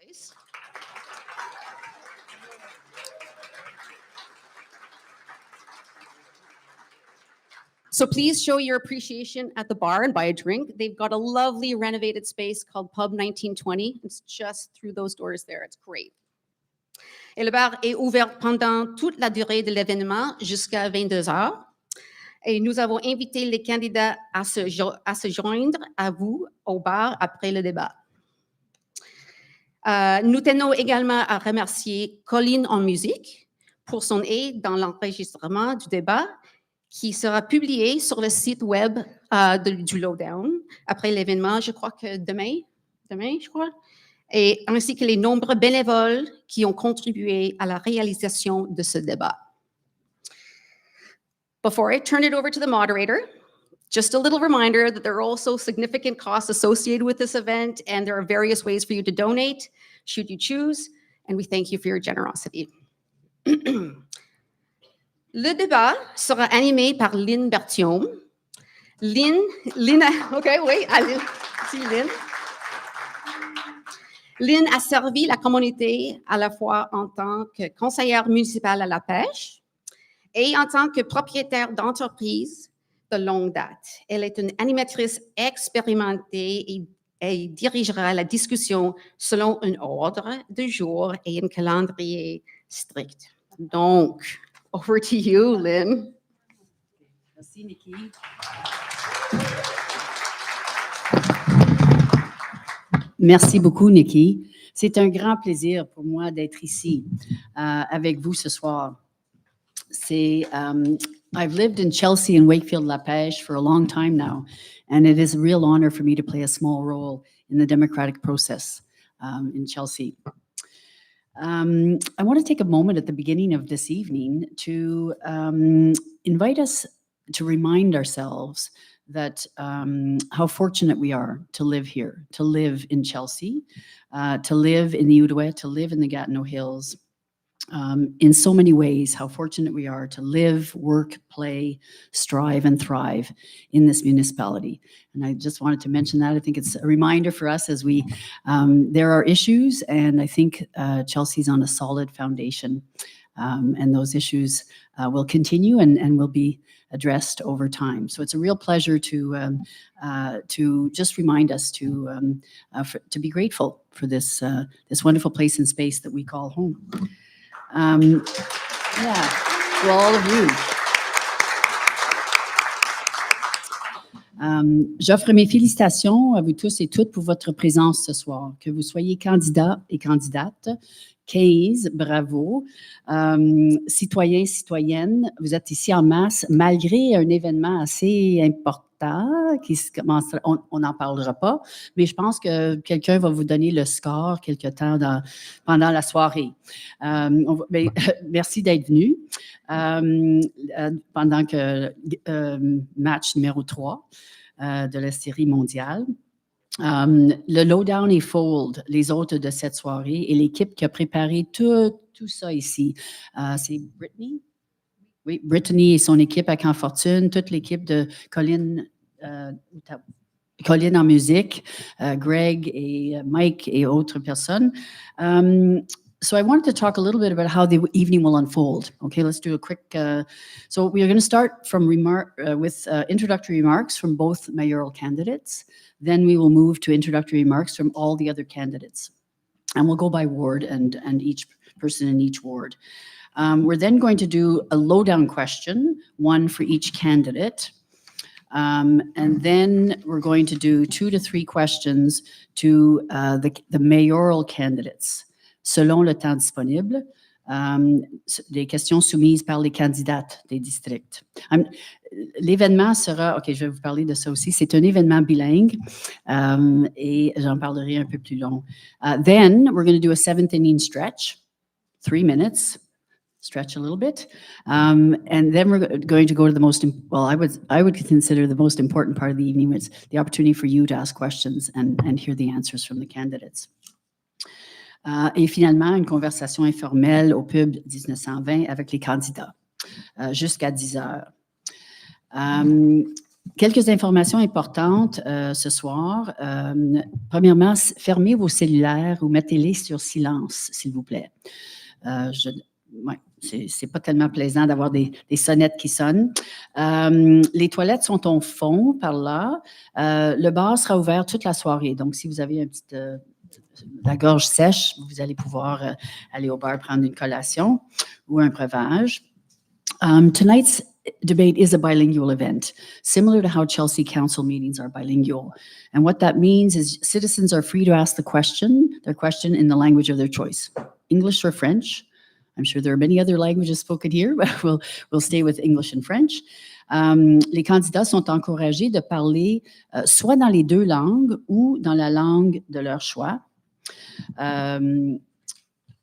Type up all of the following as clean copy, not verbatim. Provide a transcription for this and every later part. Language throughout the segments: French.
place. So please show your appreciation at the bar and buy a drink. They've got a lovely renovated space called Pub 1920. It's just through those doors there. It's great. Et le bar est ouvert pendant toute la durée de l'événement jusqu'à 22 heures. Et nous avons invité les candidats à se joindre à vous au bar après le débat. Nous tenons également à remercier Colline en musique pour son aide dans l'enregistrement du débat qui sera publié sur le site web du Lowdown après l'événement, je crois que demain, je crois, et ainsi que les nombreux bénévoles qui ont contribué à la réalisation de ce débat. Before I turn it over to the moderator, just a little reminder that there are also significant costs associated with this event, and there are various ways for you to donate, should you choose, and we thank you for your generosity. Le débat sera animé par Lynn Berthiaume. Lynn, OK, oui, Lynn. Si, Lynn. Lynn a servi la communauté à la fois en tant que conseillère municipale à la pêche et en tant que propriétaire d'entreprise de longue date. Elle est une animatrice expérimentée et dirigera la discussion selon un ordre du jour et un calendrier strict. Donc, over to you, Lynn. Merci, Nikki. Merci beaucoup, Nikki. C'est un grand plaisir pour moi d'être ici avec vous ce soir. I've lived in Chelsea and Wakefield-La-Pêche for a long time now, and it is a real honor for me to play a small role in the democratic process in Chelsea. I want to take a moment at the beginning of this evening to invite us to remind ourselves that how fortunate we are to live here, to live in Chelsea, to live in the Outaouais, to live in the Gatineau Hills. In so many ways, how fortunate we are to live, work, play, strive, and thrive in this municipality. And I just wanted to mention that. I think it's a reminder for us as there are issues, and I think Chelsea's on a solid foundation. And those issues will continue and will be addressed over time. So it's a real pleasure to just remind us to be grateful for this wonderful place and space that we call home. To all of you. J'offre mes félicitations à vous tous et toutes pour votre présence ce soir. Que vous soyez candidats et candidates, 15, bravo. Citoyens, citoyennes, vous êtes ici en masse, malgré un événement assez important qui commence, on n'en parlera pas, mais je pense que quelqu'un va vous donner le score quelque temps pendant la soirée. Merci d'être venu pendant que match numéro 3 de la série mondiale. Le Lowdown et Fold, les hôtes de cette soirée, et l'équipe qui a préparé tout ça ici, c'est Brittany? Oui, Brittany et son équipe à Camp Fortune, toute l'équipe de Colline en musique, Greg et Mike et autres personnes. So I wanted to talk a little bit about how the evening will unfold. Okay, let's do a quick. So we are going to start from with introductory remarks from both mayoral candidates. Then we will move to introductory remarks from all the other candidates, and we'll go by ward and each person in each ward. We're then going to do a lowdown question, one for each candidate. And then we're going to do 2 to 3 questions to the mayoral candidates, selon le temps disponible. Des questions soumises par les candidates des districts. L'événement sera, OK, je vais vous parler de ça aussi, c'est un événement bilingue et j'en parlerai un peu plus long. Then we're going to do a 7th inning stretch, 3 minutes. Stretch a little bit, and then we're going to go to the most, well, I would consider the most important part of the evening, which is the opportunity for you to ask questions and hear the answers from the candidates. Et finalement, une conversation informelle au pub 1920 avec les candidats, jusqu'à 10 heures. quelques informations importantes ce soir. Premièrement, fermez vos cellulaires ou mettez-les sur silence, s'il vous plaît. Ouais, c'est pas tellement plaisant d'avoir des sonnettes qui sonnent. Les toilettes sont au fond, par là. Le bar sera ouvert toute la soirée. Donc, si vous avez la gorge sèche, vous allez pouvoir aller au bar prendre une collation ou un breuvage. Tonight's debate is a bilingual event, similar to how Chelsea Council meetings are bilingual. And what that means is citizens are free to ask their question in the language of their choice, English or French. I'm sure there are many other languages spoken here, but we'll stay with English and French. Les candidats sont encouragés de parler soit dans les deux langues ou dans la langue de leur choix.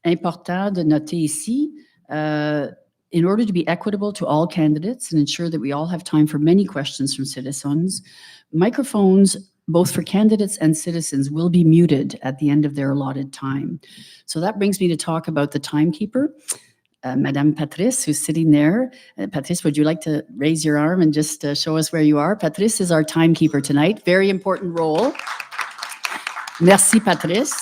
Important de noter ici, in order to be equitable to all candidates and ensure that we all have time for many questions from citizens, microphones, both for candidates and citizens, will be muted at the end of their allotted time. So that brings me to talk about the timekeeper, Madame Patrice, who's sitting there. Patrice, would you like to raise your arm and just show us where you are? Patrice is our timekeeper tonight. Very important role. Merci, Patrice.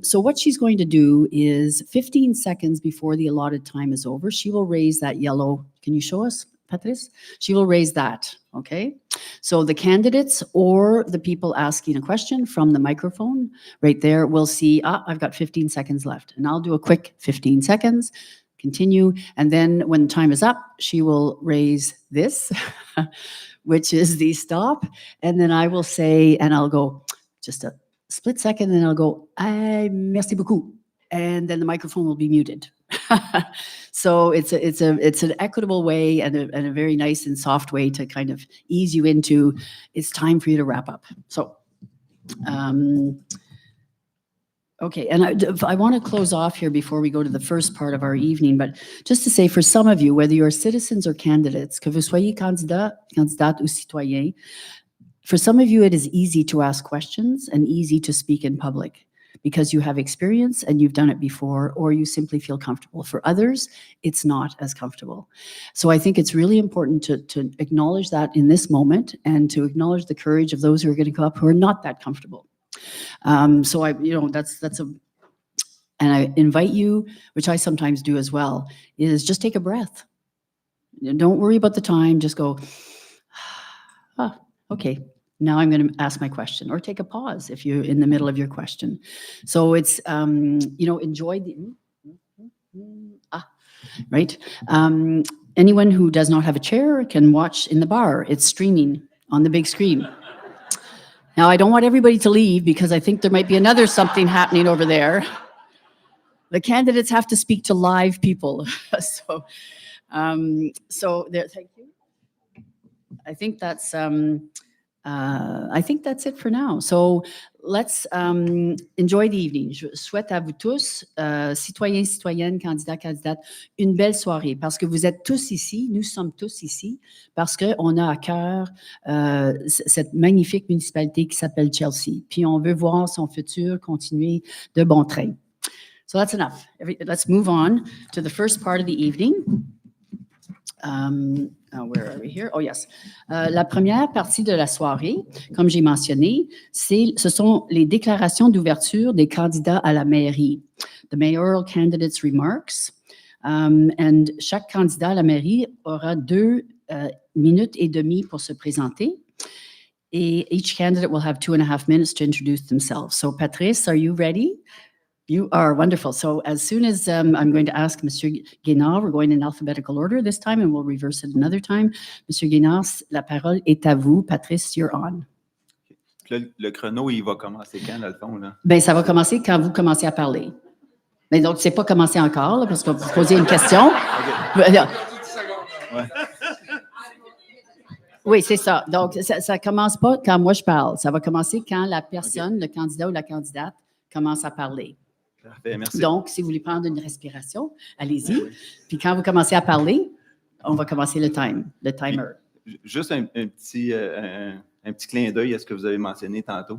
So what she's going to do is 15 seconds before the allotted time is over, she will raise that yellow. Can you show us, Patrice? She will raise that, okay? So the candidates or the people asking a question from the microphone right there will see, I've got 15 seconds left. And I'll do a quick 15 seconds, continue. And then when time is up, she will raise this, which is the stop. And then I will say, and I'll go just a split second, and I'll go, merci beaucoup. And then the microphone will be muted. So it's an equitable way and a very nice and soft way to kind of ease you into, it's time for you to wrap up. So, okay, and I want to close off here before we go to the first part of our evening, but just to say for some of you, whether you're citizens or candidates, que vous soyez candidat, candidate ou citoyen, for some of you, it is easy to ask questions and easy to speak in public because you have experience and you've done it before, or you simply feel comfortable. For others, it's not as comfortable. So I think it's really important to acknowledge that in this moment and to acknowledge the courage of those who are going to go up who are not that comfortable. So and I invite you, which I sometimes do as well, is just take a breath. Don't worry about the time, just go, okay. Now I'm going to ask my question, or take a pause if you're in the middle of your question. So it's, enjoy the, right? Anyone who does not have a chair can watch in the bar. It's streaming on the big screen. Now, I don't want everybody to leave because I think there might be another something happening over there. The candidates have to speak to live people. So there, thank you. I think that's it for now. So let's enjoy the evening. Je souhaite à vous tous, citoyens, citoyennes, candidats, candidates, une belle soirée parce que vous êtes tous ici, nous sommes tous ici, parce qu'on a à cœur cette magnifique municipalité qui s'appelle Chelsea. Puis on veut voir son futur continuer de bon train. So that's enough. Let's move on to the first part of the evening. Where are we here? Oh, yes. La première partie de la soirée, comme j'ai mentionné, ce sont les déclarations d'ouverture des candidats à la mairie. The mayoral candidates' remarks. And chaque candidat à la mairie aura 2 minutes et demie pour se présenter. Et each candidate will have 2.5 minutes to introduce themselves. So, Patrice, are you ready? You are wonderful. So as soon as I'm going to ask Monsieur Guénard, we're going in alphabetical order this time, and we'll reverse it another time. Monsieur Guénard, la parole est à vous. Patrice, you're on. Le chrono, il va commencer quand, dans le fond? Là? Ben, ça va commencer quand vous commencez à parler. Mais donc, c'est pas commencé encore, là, parce qu'on va vous poser une question. Okay. Ouais. Oui, c'est ça. Donc, ça commence pas quand moi je parle. Ça va commencer quand la personne, le candidat ou la candidate, commence à parler. Parfait, merci. Donc, si vous voulez prendre une respiration, allez-y. Oui. Puis quand vous commencez à parler, on va commencer le timer. Puis, juste un petit clin d'œil à ce que vous avez mentionné tantôt.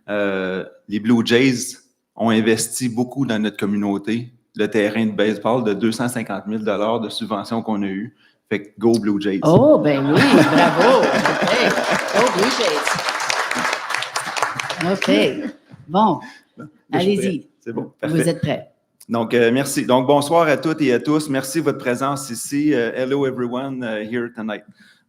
Les Blue Jays ont investi beaucoup dans notre communauté. Le terrain de baseball de 250 000 $ de subventions qu'on a eues. Fait que go Blue Jays. Oh, ben oui, bravo. OK. Go Blue Jays. OK. Bon, allez-y. C'est bon, parfait. Vous êtes prêts. Donc, merci. Donc, bonsoir à toutes et à tous. Merci de votre présence ici. Hello everyone here tonight.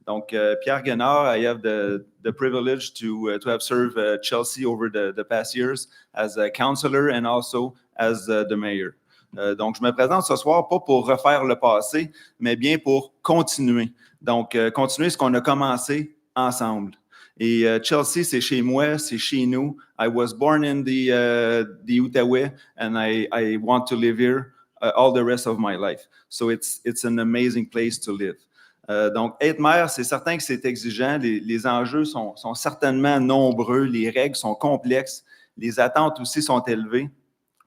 Donc, Pierre Guénard, I have the privilege to have served Chelsea over the past years as a councillor and also as the mayor. Donc, je me présente ce soir pas pour refaire le passé, mais bien pour continuer. Donc, continuer ce qu'on a commencé ensemble. Et Chelsea, c'est chez moi, c'est chez nous. I was born in the Outaouais, and I want to live here all the rest of my life. So it's an amazing place to live. Donc, être maire, c'est certain que c'est exigeant. Les enjeux sont certainement nombreux. Les règles sont complexes. Les attentes aussi sont élevées.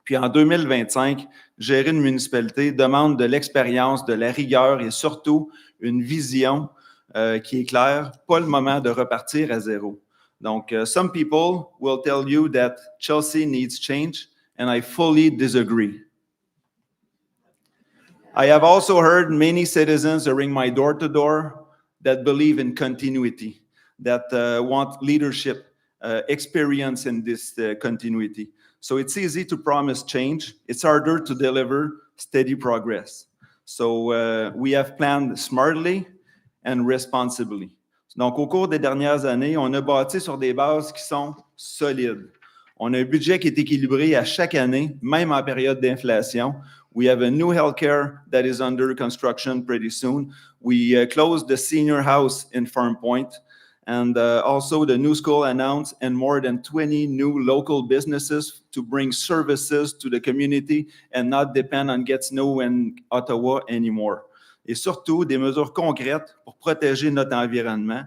Puis en 2025, gérer une municipalité demande de l'expérience, de la rigueur et surtout une vision qui est clair, pas le moment de repartir à zéro. Donc, some people will tell you that Chelsea needs change, and I fully disagree. I have also heard many citizens during my door-to-door that believe in continuity, that want leadership, experience in this continuity. So it's easy to promise change. It's harder to deliver steady progress. So we have planned smartly and responsibly. Donc, au cours des dernières années, on a bâti sur des bases qui sont solides. On a un budget qui est équilibré à chaque année, même en période d'inflation. We have a new healthcare that is under construction pretty soon. We closed the senior house in Farm Point, and also the new school announced and more than 20 new local businesses to bring services to the community and not depend on Gatineau and Ottawa anymore. Et surtout, des mesures concrètes pour protéger notre environnement,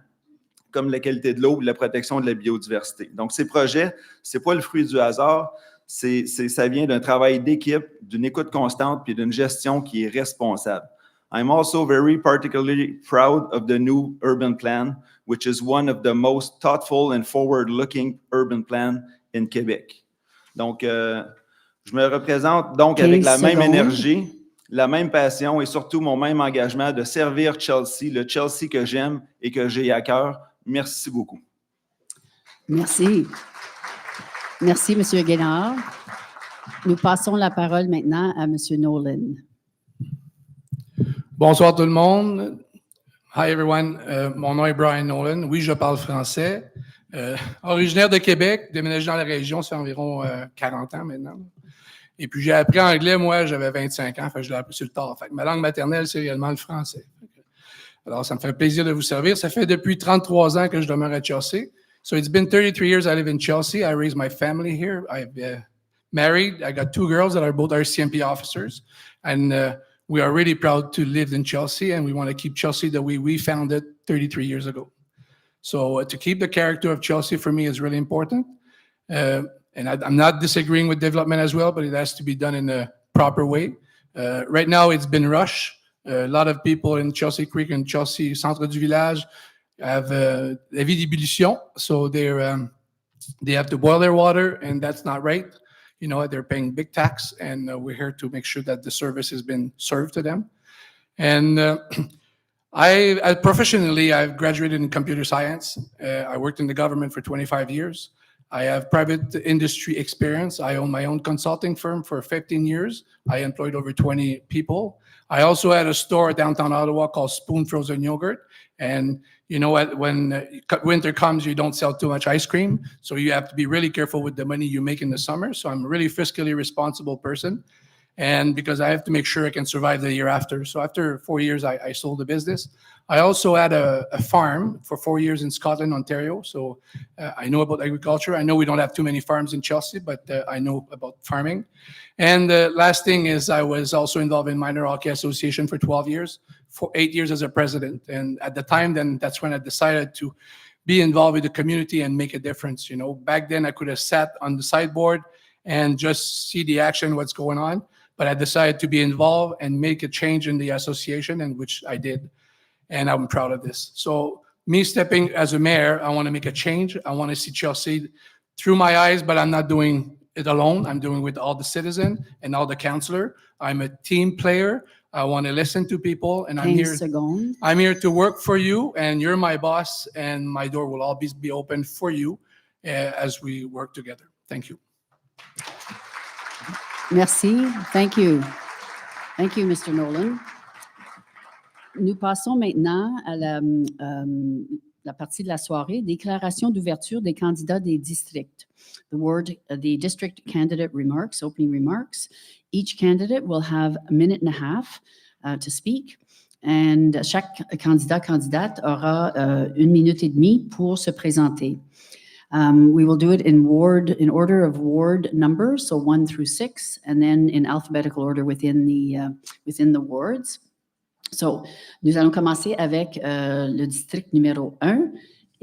comme la qualité de l'eau et la protection de la biodiversité. Donc, ces projets, ce n'est pas le fruit du hasard, ça vient d'un travail d'équipe, d'une écoute constante puis d'une gestion qui est responsable. I'm also very particularly proud of the new urban plan, which is one of the most thoughtful and forward-looking urban plans in Québec. Donc, je me représente donc avec la même énergie, la même passion et surtout mon même engagement de servir Chelsea, le Chelsea que j'aime et que j'ai à cœur. Merci beaucoup. Merci. Merci, M. Guénard. Nous passons la parole maintenant à M. Nolan. Bonsoir tout le monde. Hi everyone. Mon nom est Brian Nolan. Oui, je parle français. Originaire de Québec, déménagé dans la région, ça fait environ 40 ans maintenant. Et puis j'ai appris anglais, moi, j'avais 25 ans, je l'ai appris sur le tard. Fait que ma langue maternelle, c'est réellement le français. Alors, ça me fait plaisir de vous servir. Ça fait depuis 33 ans que je demeure à Chelsea. So it's been 33 years I live in Chelsea. I raised my family here. I've married. I got 2 girls that are both RCMP officers. And we are really proud to live in Chelsea, and we want to keep Chelsea the way we found it 33 years ago. So to keep the character of Chelsea for me is really important. And I'm not disagreeing with development as well, but it has to be done in a proper way. Right now, it's been rushed. A lot of people in Chelsea Creek and Chelsea, centre du village, have la vie d'ébullition. So they have to boil their water, and that's not right. You know, they're paying big tax, and we're here to make sure that the service has been served to them. And professionally, I've graduated in computer science. I worked in the government for 25 years. I have private industry experience. I own my own consulting firm for 15 years. I employed over 20 people. I also had a store downtown Ottawa called Spoon Frozen Yogurt. And you know what, when winter comes, you don't sell too much ice cream. So you have to be really careful with the money you make in the summer. So I'm a really fiscally responsible person. And because I have to make sure I can survive the year after. So after 4 years, I sold the business. I also had a farm for 4 years in Scotland, Ontario. So I know about agriculture. I know we don't have too many farms in Chelsea, but I know about farming. And the last thing is I was also involved in Minor Hockey Association for 12 years, for 8 years as a president. And at the time, then that's when I decided to be involved with the community and make a difference. You know, back then I could have sat on the sideboard and just see the action, what's going on. But I decided to be involved and make a change in the association, and which I did. And I'm proud of this. So me stepping as a mayor, I want to make a change. I want to see Chelsea through my eyes, but I'm not doing it alone. I'm doing it with all the citizens and all the councillor. I'm a team player. I want to listen to people, and 15 secondes. I'm here to work for you, and you're my boss, and my door will always be open for you as we work together. Thank you. Merci. Thank you. Thank you, Mr. Nolan. Nous passons maintenant à la partie de la soirée, déclaration d'ouverture des candidats des districts. The district candidate remarks, opening remarks. Each candidate will have a minute and a half to speak. And chaque candidate aura 1 minute et demie pour se présenter. We will do it in order of ward numbers, so 1 through 6, and then in alphabetical order within the wards. So, nous allons commencer avec le district numéro 1.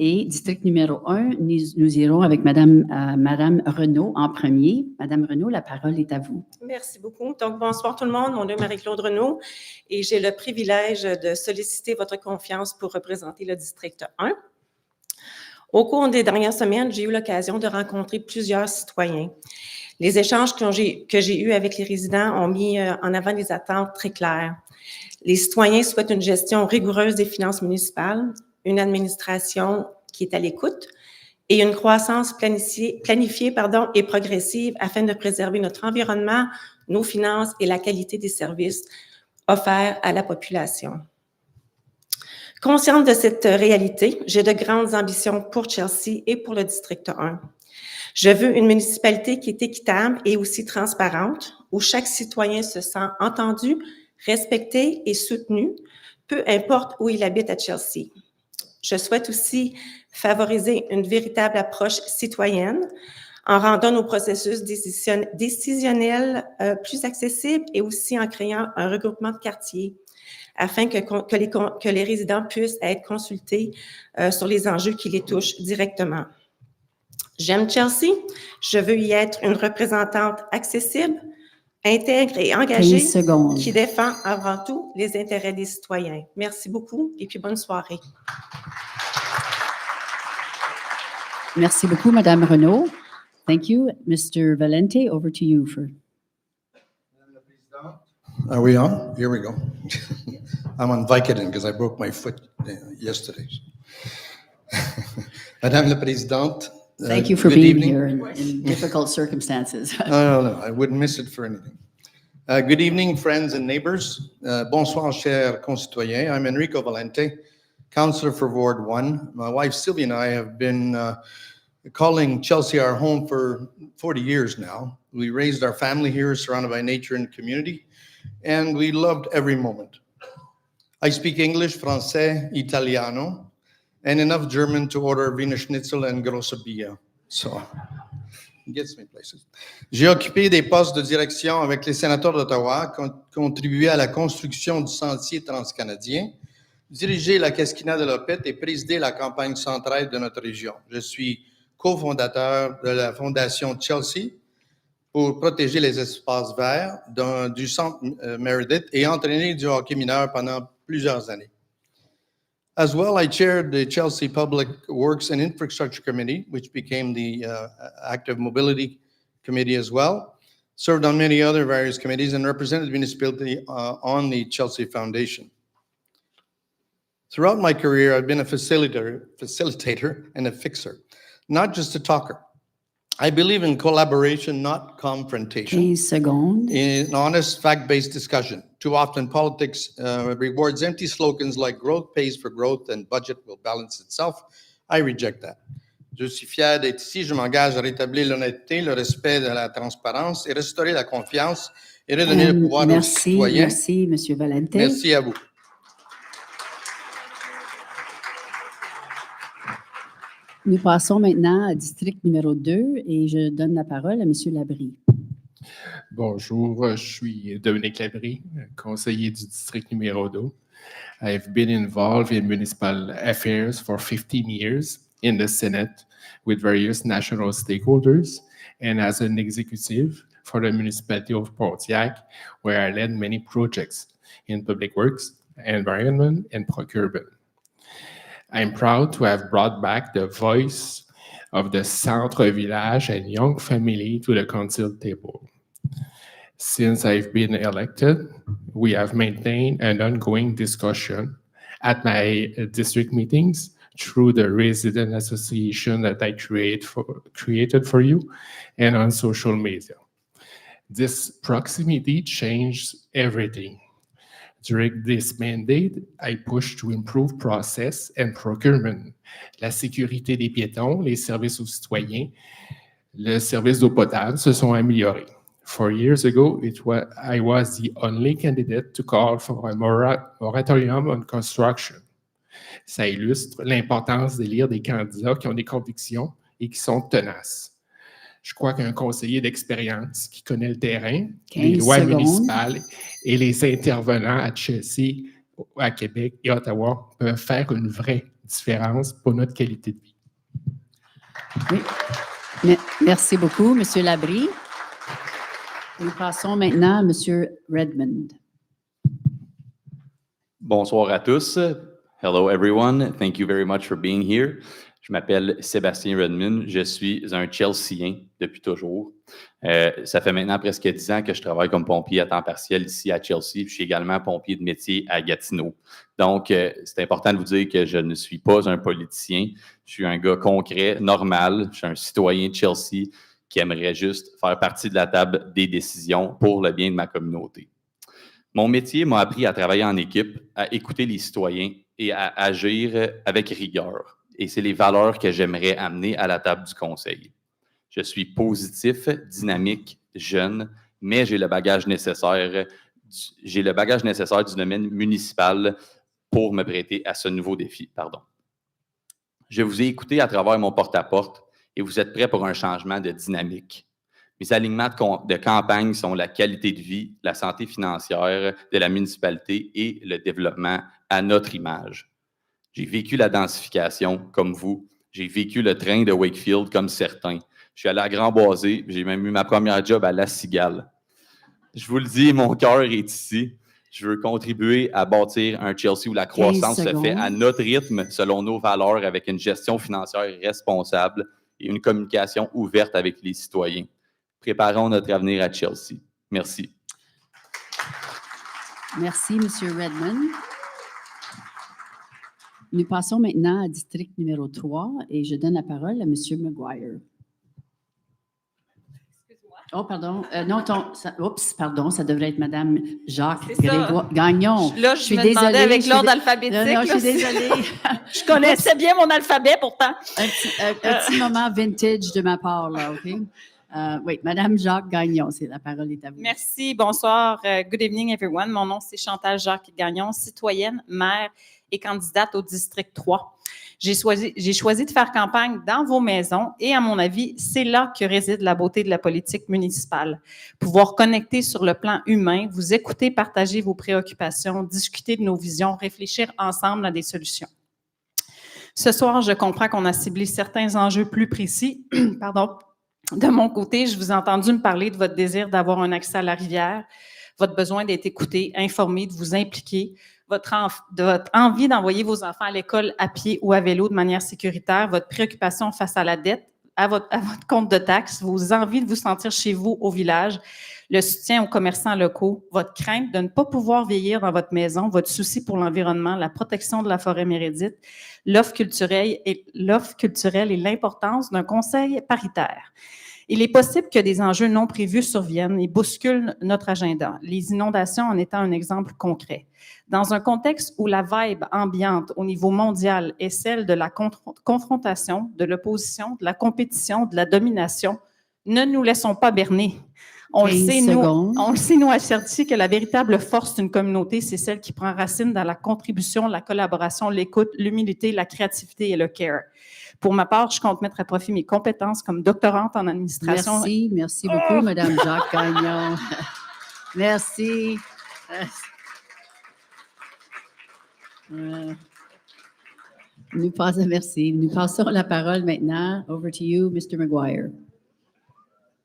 Et district numéro 1, nous irons avec Madame Renaud en premier. Madame Renaud, la parole est à vous. Merci beaucoup. Donc, bonsoir tout le monde. Mon nom est Marie-Claude Renaud et j'ai le privilège de solliciter votre confiance pour représenter le district 1. Au cours des dernières semaines, j'ai eu l'occasion de rencontrer plusieurs citoyens. Les échanges que j'ai eus avec les résidents ont mis en avant des attentes très claires. Les citoyens souhaitent une gestion rigoureuse des finances municipales, une administration qui est à l'écoute et une croissance planifiée et progressive afin de préserver notre environnement, nos finances et la qualité des services offerts à la population. Consciente de cette réalité, j'ai de grandes ambitions pour Chelsea et pour le district 1. Je veux une municipalité qui est équitable et aussi transparente, où chaque citoyen se sent entendu, respecté et soutenu, peu importe où il habite à Chelsea. Je souhaite aussi favoriser une véritable approche citoyenne en rendant nos processus décisionnels plus accessibles et aussi en créant un regroupement de quartiers afin que les résidents puissent être consultés sur les enjeux qui les touchent directement. J'aime Chelsea, je veux y être une représentante accessible, intègre et engagée qui défend avant tout les intérêts des citoyens. Merci beaucoup et puis bonne soirée. Merci beaucoup, Madame Renaud. Thank you. Mr. Valente, over to you for... Madame la Présidente. Are we on? Here we go. I'm on Vicodin because I broke my foot yesterday. Madame la Présidente. Thank you for being here in difficult circumstances. No, I wouldn't miss it for anything. Good evening, friends and neighbors. Bonsoir, chers concitoyens. I'm Enrico Valente, councillor for Ward 1. My wife Sylvia and I have been calling Chelsea our home for 40 years now. We raised our family here, surrounded by nature and community, and we loved every moment. I speak English, Francais, Italiano, and enough German to order Wiener Schnitzel and grosse Bier. So, it gets me places. J'ai occupé des postes de direction avec les sénateurs d'Ottawa, contribué à la construction du sentier transcanadien, dirigé la Casquina de l'Opette et présidé la campagne centrale de notre région. Je suis cofondateur de la Fondation Chelsea pour protéger les espaces verts du centre Meredith et entraîné du hockey mineur pendant plusieurs années. As well, I chaired the Chelsea Public Works and Infrastructure Committee, which became the Active Mobility Committee as well, served on many other various committees, and represented the municipality on the Chelsea Foundation. Throughout my career, I've been a facilitator and a fixer, not just a talker. I believe in collaboration, not confrontation. 15 secondes. In honest, fact-based discussion. Too often, politics rewards empty slogans like growth pays for growth and budget will balance itself. I reject that. Je suis fier d'être ici. Je m'engage à rétablir l'honnêteté, le respect de la transparence et restaurer la confiance et redonner le pouvoir aux citoyens. Merci, Monsieur Valente. Merci à vous. Nous passons maintenant au district numéro 2 et je donne la parole à Monsieur Labrie. Bonjour, je suis Dominic Labrie, conseiller du district numéro 2. I've been involved in municipal affairs for 15 years in the Senate with various national stakeholders and as an executive for the municipality of Pontiac, where I led many projects in public works, environment, and procurement. I'm proud to have brought back the voice of the centre village and young family to the council table. Since I've been elected, we have maintained an ongoing discussion at my district meetings through the resident association that I created for you and on social media. This proximity changed everything. During this mandate, I pushed to improve process and procurement, la sécurité des piétons, les services aux citoyens, le service d'eau potable se sont améliorés. 4 years ago, I was the only candidate to call for a moratorium on construction. Ça illustre l'importance d'élire des candidats qui ont des convictions et qui sont tenaces. Je crois qu'un conseiller d'expérience qui connaît le terrain, les lois municipales et les intervenants à Chelsea, à Québec et Ottawa peuvent faire une vraie différence pour notre qualité de vie. Oui. Merci beaucoup, M. Labrie. Nous passons maintenant à M. Redmond. Bonsoir à tous. Hello everyone. Thank you very much for being here. Je m'appelle Sébastien Redmond. Je suis un Chelseaien depuis toujours. Ça fait maintenant presque 10 ans que je travaille comme pompier à temps partiel ici à Chelsea. Je suis également pompier de métier à Gatineau. Donc, c'est important de vous dire que je ne suis pas un politicien. Je suis un gars concret, normal. Je suis un citoyen de Chelsea qui aimerait juste faire partie de la table des décisions pour le bien de ma communauté. Mon métier m'a appris à travailler en équipe, à écouter les citoyens et à agir avec rigueur. Et c'est les valeurs que j'aimerais amener à la table du conseil. Je suis positif, dynamique, jeune, mais j'ai le bagage nécessaire du domaine municipal pour me prêter à ce nouveau défi. Je vous ai écouté à travers mon porte-à-porte et vous êtes prêts pour un changement de dynamique. Mes alignements de campagne sont la qualité de vie, la santé financière de la municipalité et le développement à notre image. J'ai vécu la densification comme vous. J'ai vécu le train de Wakefield comme certains. Je suis allé à Grand-Boisé, j'ai même eu ma première job à La Cigale. Je vous le dis, mon cœur est ici. Je veux contribuer à bâtir un Chelsea où la croissance se fait à notre rythme, selon nos valeurs, avec une gestion financière responsable et une communication ouverte avec les citoyens. Préparons notre avenir à Chelsea. Merci. Merci, M. Redmond. Nous passons maintenant à district numéro 3 et je donne la parole à M. McGuire. Oh, pardon. Ça devrait être Mme Jacques-Gagnon. Là, je me demandais avec l'ordre alphabétique. Non, je suis désolée. Je connaissais bien mon alphabet, pourtant. Un petit moment vintage de ma part, là, OK? Oui, Mme Jacques-Gagnon, la parole est à vous. Merci, bonsoir. Good evening, everyone. Mon nom, c'est Chantale Jacques-Gagnon, citoyenne, maire et candidate au district 3. J'ai choisi de faire campagne dans vos maisons et, à mon avis, c'est là que réside la beauté de la politique municipale. Pouvoir connecter sur le plan humain, vous écouter, partager vos préoccupations, discuter de nos visions, réfléchir ensemble à des solutions. Ce soir, je comprends qu'on a ciblé certains enjeux plus précis. De mon côté, je vous ai entendu me parler de votre désir d'avoir un accès à la rivière, votre besoin d'être écouté, informé, de vous impliquer, votre envie d'envoyer vos enfants à l'école à pied ou à vélo de manière sécuritaire, votre préoccupation face à la dette, à votre compte de taxes, vos envies de vous sentir chez vous au village, le soutien aux commerçants locaux, votre crainte de ne pas pouvoir vieillir dans votre maison, votre souci pour l'environnement, la protection de la forêt méridite, l'offre culturelle et l'importance d'un conseil paritaire. Il est possible que des enjeux non prévus surviennent et bousculent notre agenda, les inondations en étant un exemple concret. Dans un contexte où la vibe ambiante au niveau mondial est celle de la confrontation, de l'opposition, de la compétition, de la domination, ne nous laissons pas berner. On le sait, nous, à Chelsea, que la véritable force d'une communauté, c'est celle qui prend racine dans la contribution, la collaboration, l'écoute, l'humilité, la créativité et le care. Pour ma part, je compte mettre à profit mes compétences comme doctorante en administration. Merci beaucoup, Mme Jacques-Gagnon. Merci. Nous passons la parole maintenant. Over to you, Mr. McGuire.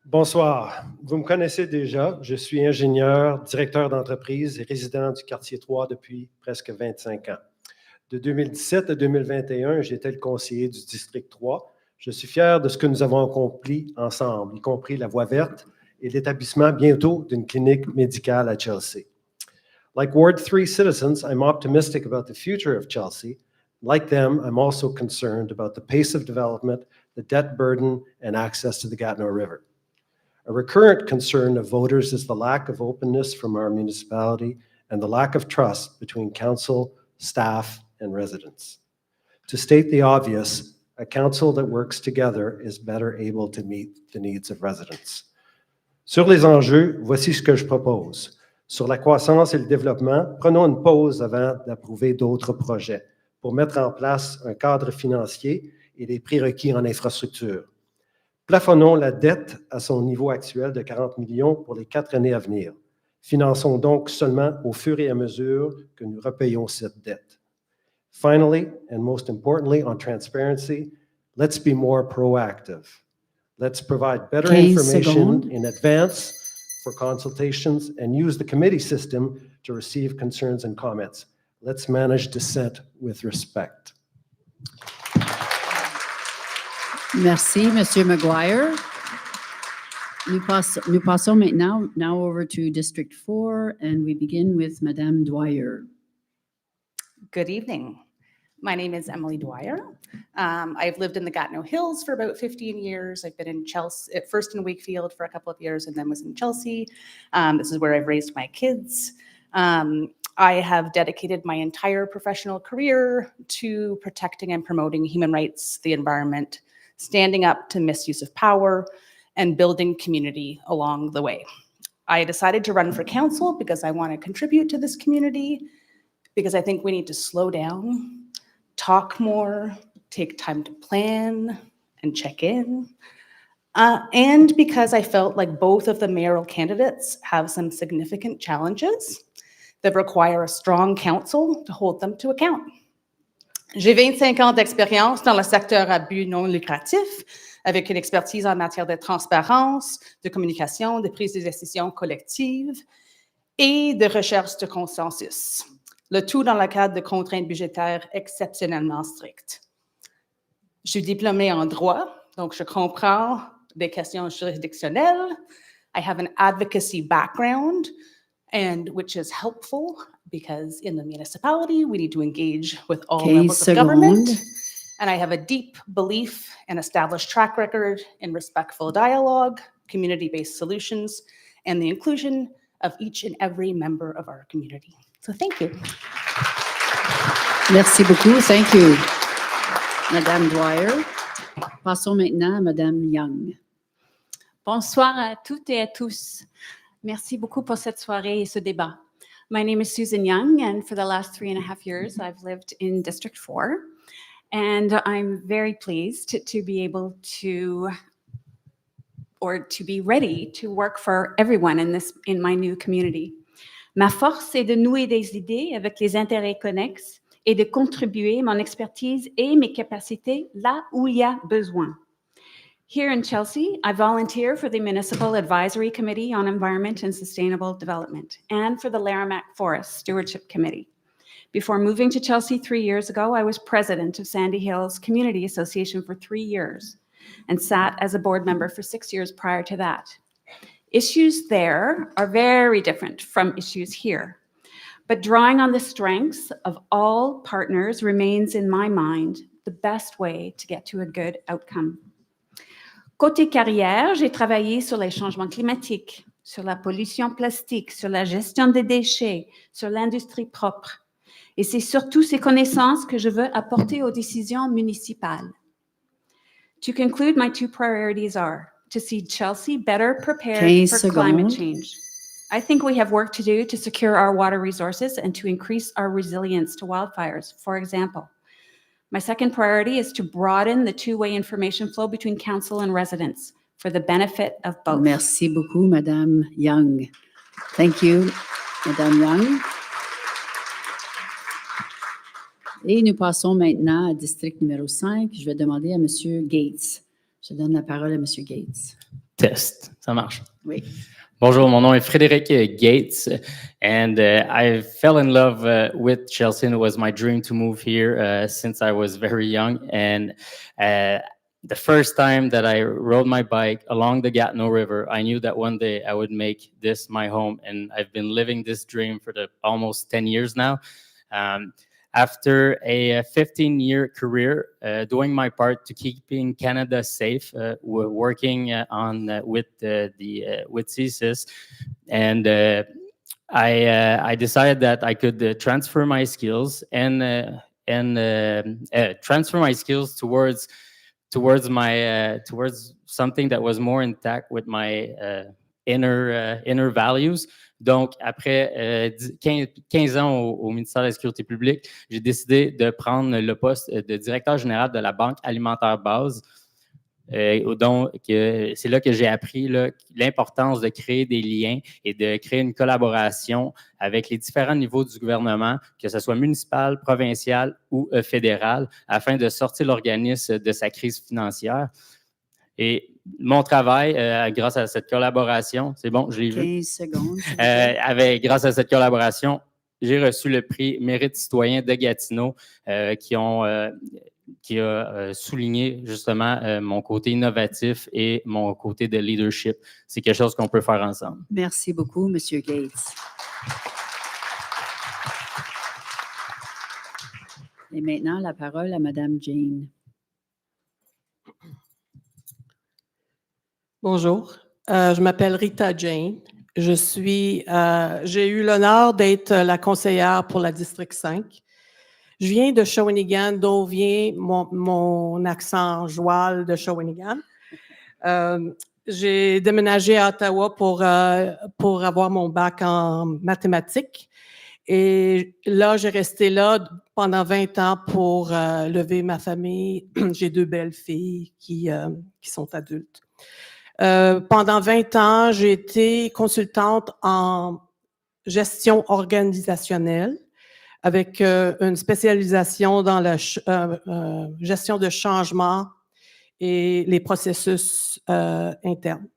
Bonsoir. Vous me connaissez déjà. Je suis ingénieur, directeur d'entreprise et résident du quartier 3 depuis presque 25 ans. De 2017 à 2021, j'étais le conseiller du district 3. Je suis fier de ce que nous avons accompli ensemble, y compris la voie verte et l'établissement bientôt d'une clinique médicale à Chelsea. Like Ward 3 citizens, I'm optimistic about the future of Chelsea. Like them, I'm also concerned about the pace of development, the debt burden, and access to the Gatineau River. A recurrent concern of voters is the lack of openness from our municipality and the lack of trust between council, staff, and residents. To state the obvious, a council that works together is better able to meet the needs of residents. Sur les enjeux, voici ce que je propose. Sur la croissance et le développement, prenons une pause avant d'approuver d'autres projets pour mettre en place un cadre financier et les prérequis en infrastructure. Plafonnons la dette à son niveau actuel de 40 millions pour les 4 années à venir. Finançons donc seulement au fur et à mesure que nous repayons cette dette. Finally, and most importantly, on transparency, let's be more proactive. Let's provide better 15 information secondes. in advance for consultations and use the committee system to receive concerns and comments. Let's manage dissent with respect. Merci, Monsieur McGuire. Nous passons maintenant now over to District 4, and we begin with Madame Dwyer. Good evening. My name is Emily Dwyer. I've lived in the Gatineau Hills for about 15 years. I've been in Chelsea, at first in Wakefield for a couple of years and then was in Chelsea. This is where I've raised my kids. I have dedicated my entire professional career to protecting and promoting human rights, the environment, standing up to misuse of power, and building community along the way. I decided to run for council because I want to contribute to this community, because I think we need to slow down, talk more, take time to plan and check in. And because I felt like both of the mayoral candidates have some significant challenges that require a strong council to hold them to account. J'ai 25 ans d'expérience dans le secteur à but non lucratif, avec une expertise en matière de transparence, de communication, de prise de décision collective et de recherche de consensus. Le tout dans le cadre de contraintes budgétaires exceptionnellement strictes. Je suis diplômée en droit, donc je comprends des questions juridictionnelles. I have an advocacy background, and which is helpful because in the municipality, we need to engage with all levels of government. And I have a deep belief and established track record in respectful dialogue, community-based solutions, and the inclusion of each and every member of our community. So thank you. Merci beaucoup. Thank you, Madame Dwyer. Passons maintenant à Madame Young. Bonsoir à toutes et à tous. Merci beaucoup pour cette soirée et ce débat. My name is Susan Young, and for the last 3.5 years, I've lived in District 4. And I'm very pleased to be able to, or to be ready to work for everyone in my new community. Ma force est de nouer des idées avec les intérêts connexes et de contribuer mon expertise et mes capacités là où il y a besoin. Here in Chelsea, I volunteer for the Municipal Advisory Committee on Environment and Sustainable Development and for the Laramac Forest Stewardship Committee. Before moving to Chelsea 3 years ago, I was president of Sandy Hills Community Association for 3 years and sat as a board member for 6 years prior to that. Issues there are very different from issues here, but drawing on the strengths of all partners remains, in my mind, the best way to get to a good outcome. Côté carrière, j'ai travaillé sur les changements climatiques, sur la pollution plastique, sur la gestion des déchets, sur l'industrie propre. Et c'est surtout ces connaissances que je veux apporter aux décisions municipales. To conclude, my 2 priorities are to see Chelsea better prepared for climate change. I think we have work to do to secure our water resources and to increase our resilience to wildfires, for example. My second priority is to broaden the two-way information flow between council and residents for the benefit of both. Merci beaucoup, Madame Young. Thank you, Madame Young. Et nous passons maintenant à district numéro 5. Je vais demander à Monsieur Gates. Je donne la parole à Monsieur Gates. Test, ça marche. Oui. Bonjour, mon nom est Frédéric Gates, and I fell in love with Chelsea. It was my dream to move here since I was very young, and the first time that I rode my bike along the Gatineau River, I knew that one day I would make this my home, and I've been living this dream for almost 10 years now. After a 15-year career, doing my part to keeping Canada safe, working with CSIS, and I decided that I could transfer my skills and transfer my skills towards something that was more intact with my inner values. Donc, après 15 ans au ministère de la Sécurité publique, j'ai décidé de prendre le poste de directeur général de la Banque alimentaire base. Donc, c'est là que j'ai appris l'importance de créer des liens et de créer une collaboration avec les différents niveaux du gouvernement, que ce soit municipal, provincial ou fédéral, afin de sortir l'organisme de sa crise financière. Et mon travail, grâce à cette collaboration, c'est bon, je l'ai vu. 15 secondes. Grâce à cette collaboration, j'ai reçu le prix Mérite citoyen de Gatineau qui a souligné justement mon côté innovatif et mon côté de leadership. C'est quelque chose qu'on peut faire ensemble. Merci beaucoup, M. Gates. Et maintenant, la parole à Mme Jane. Bonjour, je m'appelle Rita Jane. J'ai eu l'honneur d'être la conseillère pour la District 5. Je viens de Shawinigan, d'où vient mon accent joual de Shawinigan. J'ai déménagé à Ottawa pour avoir mon bac en mathématiques. Et là, j'ai resté là pendant 20 ans pour lever ma famille. J'ai 2 belles filles qui sont adultes. Pendant 20 ans, j'ai été consultante en gestion organisationnelle avec une spécialisation dans la gestion de changement et les processus internes.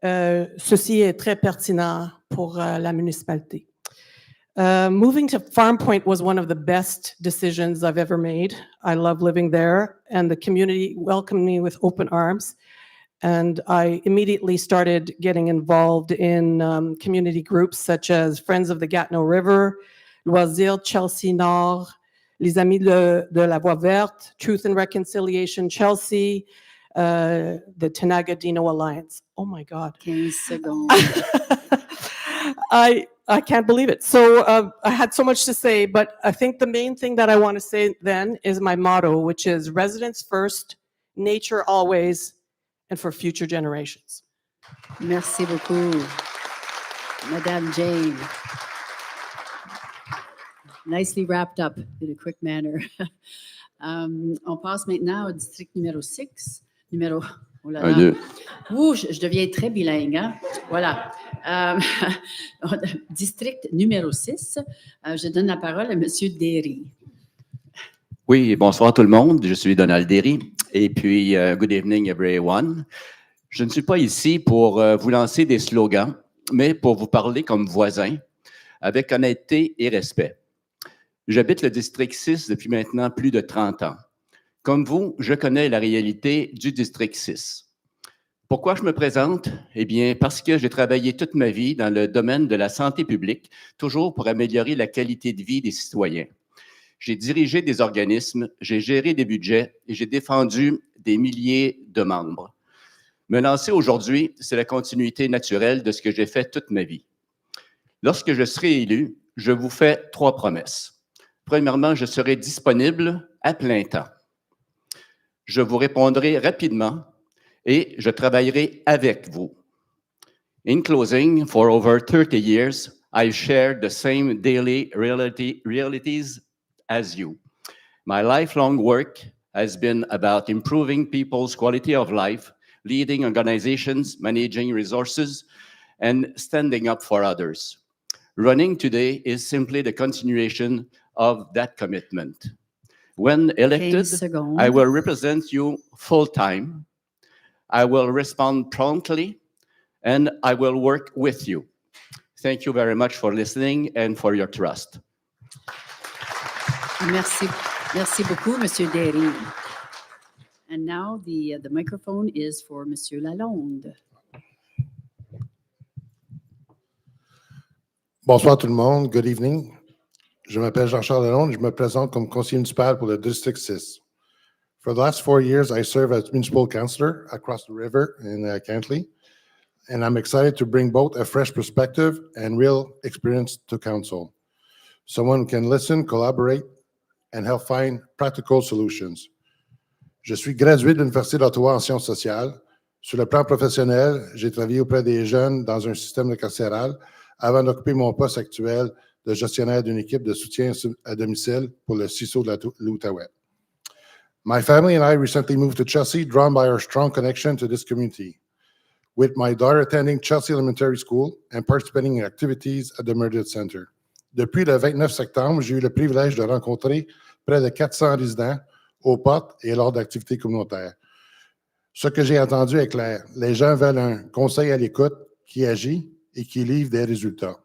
Ceci est très pertinent pour la municipalité. Moving to Farm Point was one of the best decisions I've ever made. I love living there, and the community welcomed me with open arms. And I immediately started getting involved in community groups such as Friends of the Gatineau River, Loisirs Chelsea Nord, Les Amis de la Voie Verte, Truth and Reconciliation Chelsea, the Tenaga-Dino Alliance. Oh my God. 15 secondes. I can't believe it. So I had so much to say, but I think the main thing that I want to say then is my motto, which is residents first, nature always, and for future generations. Merci beaucoup, Madame Jane. Nicely wrapped up in a quick manner. On passe maintenant au district numéro 6. Oh là là. Ouh, je deviens très bilingue, hein? Voilà. District numéro 6. Je donne la parole à M. Derry. Oui, bonsoir tout le monde. Je suis Donald Derry. Et puis, good evening everyone. Je ne suis pas ici pour vous lancer des slogans, mais pour vous parler comme voisin, avec honnêteté et respect. J'habite le district 6 depuis maintenant plus de 30 ans. Comme vous, je connais la réalité du district 6. Pourquoi je me présente? Eh bien, parce que j'ai travaillé toute ma vie dans le domaine de la santé publique, toujours pour améliorer la qualité de vie des citoyens. J'ai dirigé des organismes, j'ai géré des budgets et j'ai défendu des milliers de membres. Me lancer aujourd'hui, c'est la continuité naturelle de ce que j'ai fait toute ma vie. Lorsque je serai élu, je vous fais 3 promesses. Premièrement, je serai disponible à plein temps. Je vous répondrai rapidement et je travaillerai avec vous. In closing, for over 30 years, I've shared the same daily realities as you. My lifelong work has been about improving people's quality of life, leading organizations, managing resources, and standing up for others. Running today is simply the continuation of that commitment. When elected, I will represent you full-time. I will respond promptly, and I will work with you. Thank you very much for listening and for your trust. Merci beaucoup, M. Derry. And now the microphone is for Monsieur Lalonde. Bonsoir tout le monde. Good evening. Je m'appelle Jean-Charles Lalonde. Je me présente comme conseiller municipal pour le District 6. For the last 4 years, I serve as municipal councillor across the river in Cantley, and I'm excited to bring both a fresh perspective and real experience to council. Someone who can listen, collaborate, and help find practical solutions. Je suis gradué de l'Université d'Ottawa en sciences sociales. Sur le plan professionnel, j'ai travaillé auprès des jeunes dans un système carcéral avant d'occuper mon poste actuel de gestionnaire d'une équipe de soutien à domicile pour le CISO de l'Outaouais. My family and I recently moved to Chelsea, drawn by our strong connection to this community, with my daughter attending Chelsea Elementary School and participating in activities at the Murdoch Center. Depuis le 29 septembre, j'ai eu le privilège de rencontrer près de 400 résidents aux portes et lors d'activités communautaires. Ce que j'ai entendu est clair. Les gens veulent un conseil à l'écoute qui agit et qui livre des résultats.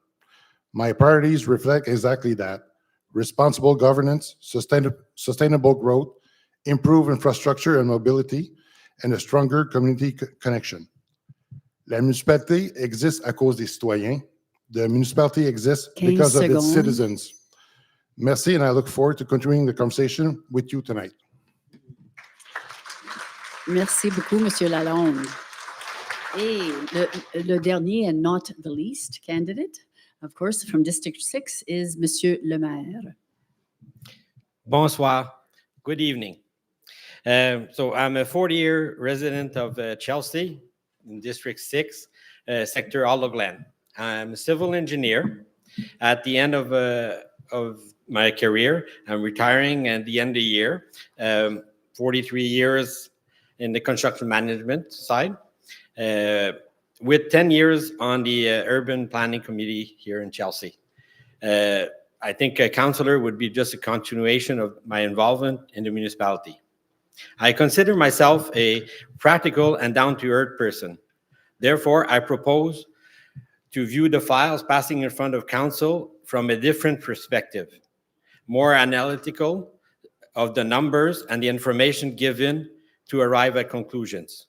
My priorities reflect exactly that. Responsible governance, sustainable growth, improved infrastructure and mobility, and a stronger community connection. La municipalité existe à cause des citoyens. The municipality exists because of its citizens. Merci, and I look forward to continuing the conversation with you tonight. Merci beaucoup, Monsieur Lalonde. Et le dernier and not the least candidate, of course, from District 6 is Monsieur le maire. Bonsoir. Good evening. So I'm a 40-year resident of Chelsea in District 6, sector All-of-Glen. I'm a civil engineer. At the end of my career, I'm retiring at the end of the year. 43 years in the construction management side, with 10 years on the urban planning committee here in Chelsea. I think a councillor would be just a continuation of my involvement in the municipality. I consider myself a practical and down-to-earth person. Therefore, I propose to view the files passing in front of council from a different perspective, more analytical of the numbers and the information given to arrive at conclusions.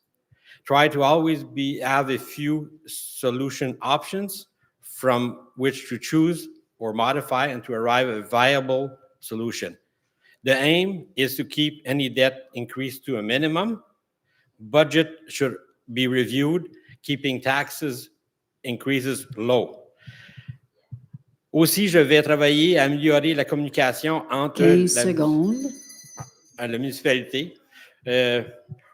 Try to always have a few solution options from which to choose or modify and to arrive at a viable solution. The aim is to keep any debt increase to a minimum. Budget should be reviewed, keeping taxes increases low. Aussi, je vais travailler à améliorer la communication entre la municipalité. Je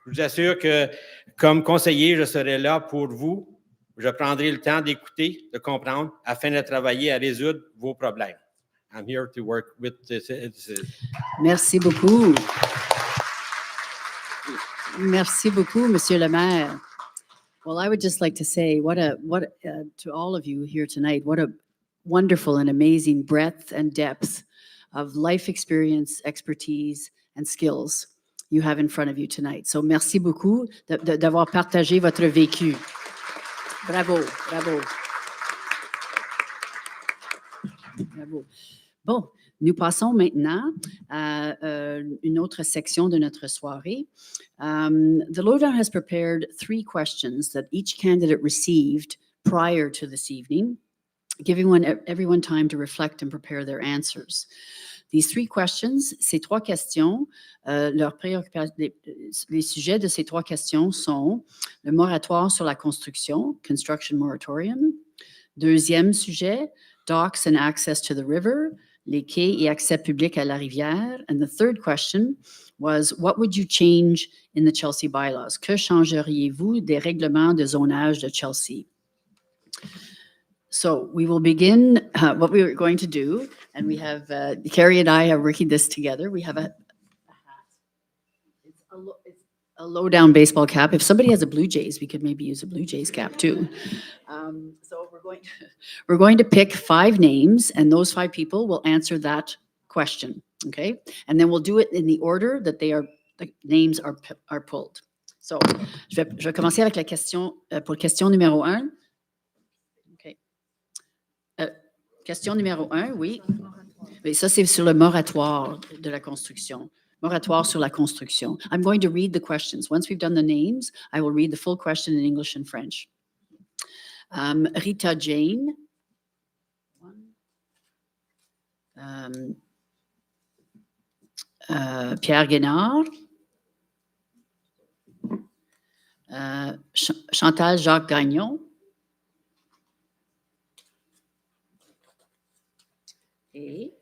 vous assure que, comme conseiller, je serai là pour vous. Je prendrai le temps d'écouter, de comprendre, afin de travailler à résoudre vos problèmes. I'm here to work with this. Merci beaucoup. Merci beaucoup, Monsieur le maire. Well, I would just like to say, to all of you here tonight, what a wonderful and amazing breadth and depth of life experience, expertise, and skills you have in front of you tonight. So, merci beaucoup d'avoir partagé votre vécu. Bravo, bravo. Bravo. Bon, nous passons maintenant à une autre section de notre soirée. The Lowdown has prepared 3 questions that each candidate received prior to this evening, giving everyone time to reflect and prepare their answers. These 3 questions, ces 3 questions, les sujets de ces 3 questions sont le moratoire sur la construction, construction moratorium. Deuxième sujet, docks and access to the river, les quais et accès public à la rivière. And the third question was, what would you change in the Chelsea bylaws? Que changeriez-vous des règlements de zonage de Chelsea? So we will begin what we are going to do, and we have, Carrie and I are working this together. We have a hat. It's a low-down baseball cap. If somebody has a Blue Jays, we could maybe use a Blue Jays cap too. So we're going to pick 5 names, and those 5 people will answer that question, okay? And then we'll do it in the order that the names are pulled. So, je vais commencer avec la question, pour question numéro 1. Okay. Question numéro 1, oui. Oui, ça, c'est sur le moratoire de la construction. Moratoire sur la construction. I'm going to read the questions. Once we've done the names, I will read the full question in English and French. Rita Jane. Pierre Guénard. Chantale Jacques-Gagnon. Et,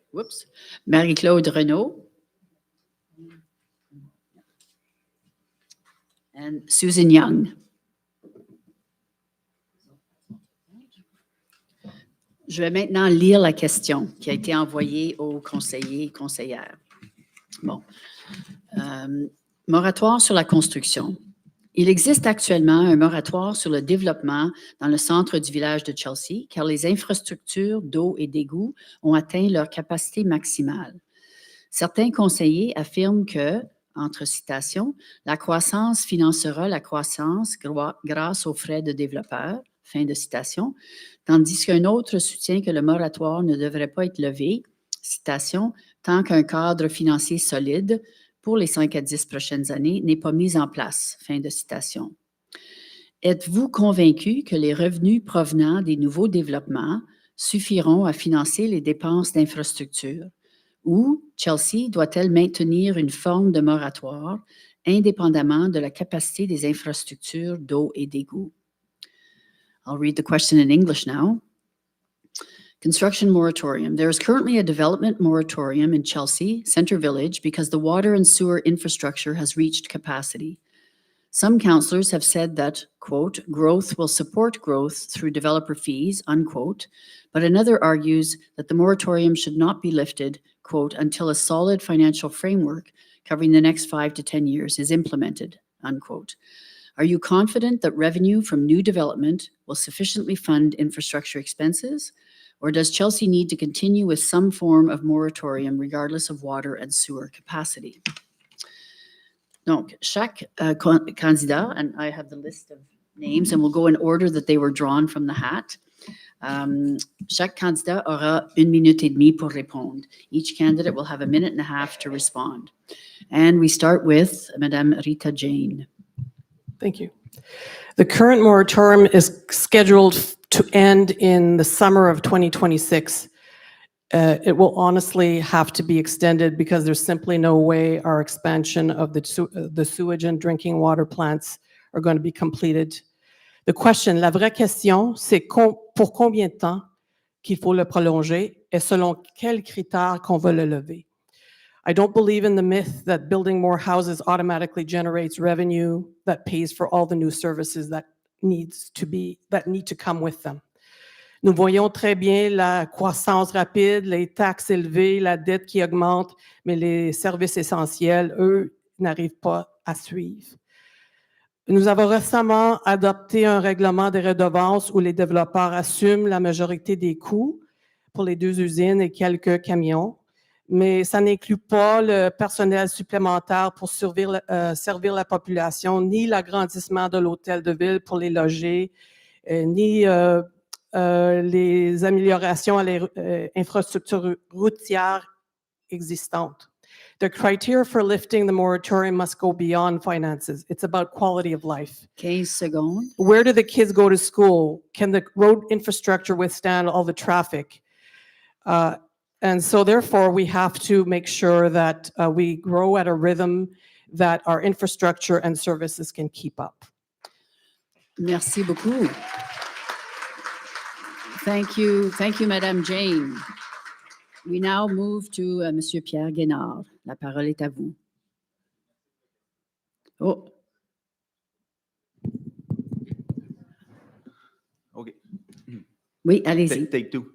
Marie-Claude Renaud. And Susan Young. Je vais maintenant lire la question qui a été envoyée aux conseillers et conseillères. Bon. Moratoire sur la construction. Il existe actuellement un moratoire sur le développement dans le centre du village de Chelsea, car les infrastructures d'eau et d'égout ont atteint leur capacité maximale. Certains conseillers affirment que, entre citations, la croissance financera la croissance grâce aux frais de développeurs, fin de citation, tandis qu'un autre soutient que le moratoire ne devrait pas être levé, citation, tant qu'un cadre financier solide pour les 5 à 10 prochaines années n'est pas mis en place, fin de citation. Êtes-vous convaincu que les revenus provenant des nouveaux développements suffiront à financer les dépenses d'infrastructure? Ou Chelsea doit-elle maintenir une forme de moratoire indépendamment de la capacité des infrastructures d'eau et d'égout? I'll read the question in English now. Construction moratorium. There is currently a development moratorium in Chelsea, Centre Village, because the water and sewer infrastructure has reached capacity. Some councillors have said that, quote, growth will support growth through developer fees, unquote, but another argues that the moratorium should not be lifted, quote, until a solid financial framework covering the next 5 to 10 years is implemented, unquote. Are you confident that revenue from new development will sufficiently fund infrastructure expenses? Or does Chelsea need to continue with some form of moratorium regardless of water and sewer capacity? Donc, chaque candidat, and I have the list of names, and we'll go in order that they were drawn from the hat. Chaque candidat aura 1 minute et demie pour répondre. Each candidate will have 1.5 minutes to respond. And we start with Madame Rita Jane. Thank you. The current moratorium is scheduled to end in the summer of 2026. It will honestly have to be extended because there's simply no way our expansion of the sewage and drinking water plants are going to be completed. The question, la vraie question, c'est pour combien de temps qu'il faut le prolonger et selon quels critères qu'on va le lever. I don't believe in the myth that building more houses automatically generates revenue that pays for all the new services that need to come with them. Nous voyons très bien la croissance rapide, les taxes élevées, la dette qui augmente, mais les services essentiels, eux, n'arrivent pas à suivre. Nous avons récemment adopté un règlement des redevances où les développeurs assument la majorité des coûts pour les 2 usines et quelques camions, mais ça n'inclut pas le personnel supplémentaire pour servir la population, ni l'agrandissement de l'hôtel de ville pour les loger, ni les améliorations à l'infrastructure routière existante. The criteria for lifting the moratorium must go beyond finances. It's about quality of life. 15 secondes. Where do the kids go to school? Can the road infrastructure withstand all the traffic? And so therefore, we have to make sure that we grow at a rhythm that our infrastructure and services can keep up. Merci beaucoup. Thank you, Madame Jane. We now move to Monsieur Pierre Guénard. La parole est à vous. Oh. OK. Oui, allez-y. Take two.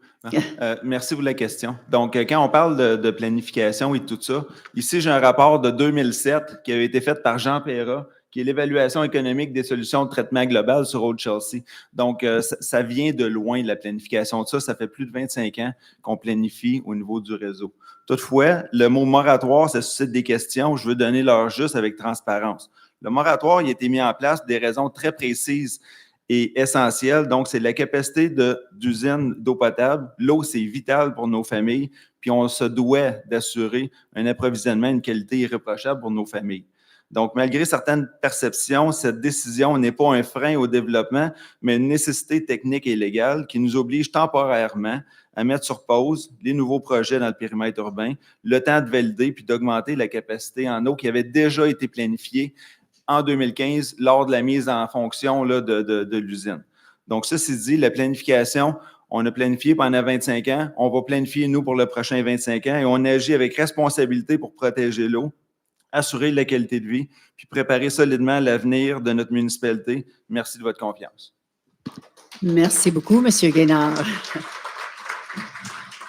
Merci pour la question. Donc, quand on parle de planification et tout ça, ici, j'ai un rapport de 2007 qui avait été fait par Jean Perra, qui est l'évaluation économique des solutions de traitement global sur Old Chelsea. Donc, ça vient de loin, la planification de ça. Ça fait plus de 25 ans qu'on planifie au niveau du réseau. Toutefois, le mot moratoire, ça suscite des questions. Je veux donner l'heure juste avec transparence. Le moratoire, il a été mis en place pour des raisons très précises et essentielles. Donc, c'est la capacité d'usine d'eau potable. L'eau, c'est vital pour nos familles. puis on se doit d'assurer un approvisionnement, une qualité irréprochable pour nos familles. Donc, malgré certaines perceptions, cette décision n'est pas un frein au développement, mais une nécessité technique et légale qui nous oblige temporairement à mettre sur pause les nouveaux projets dans le périmètre urbain, le temps de valider puis d'augmenter la capacité en eau qui avait déjà été planifiée en 2015 lors de la mise en fonction là, de l'usine. Donc, ceci dit, la planification, on a planifié pendant 25 ans, on va planifier, nous, pour le prochain 25 ans et on agit avec responsabilité pour protéger l'eau, assurer la qualité de vie, puis préparer solidement l'avenir de notre municipalité. Merci de votre confiance. Merci beaucoup, M. Guénard.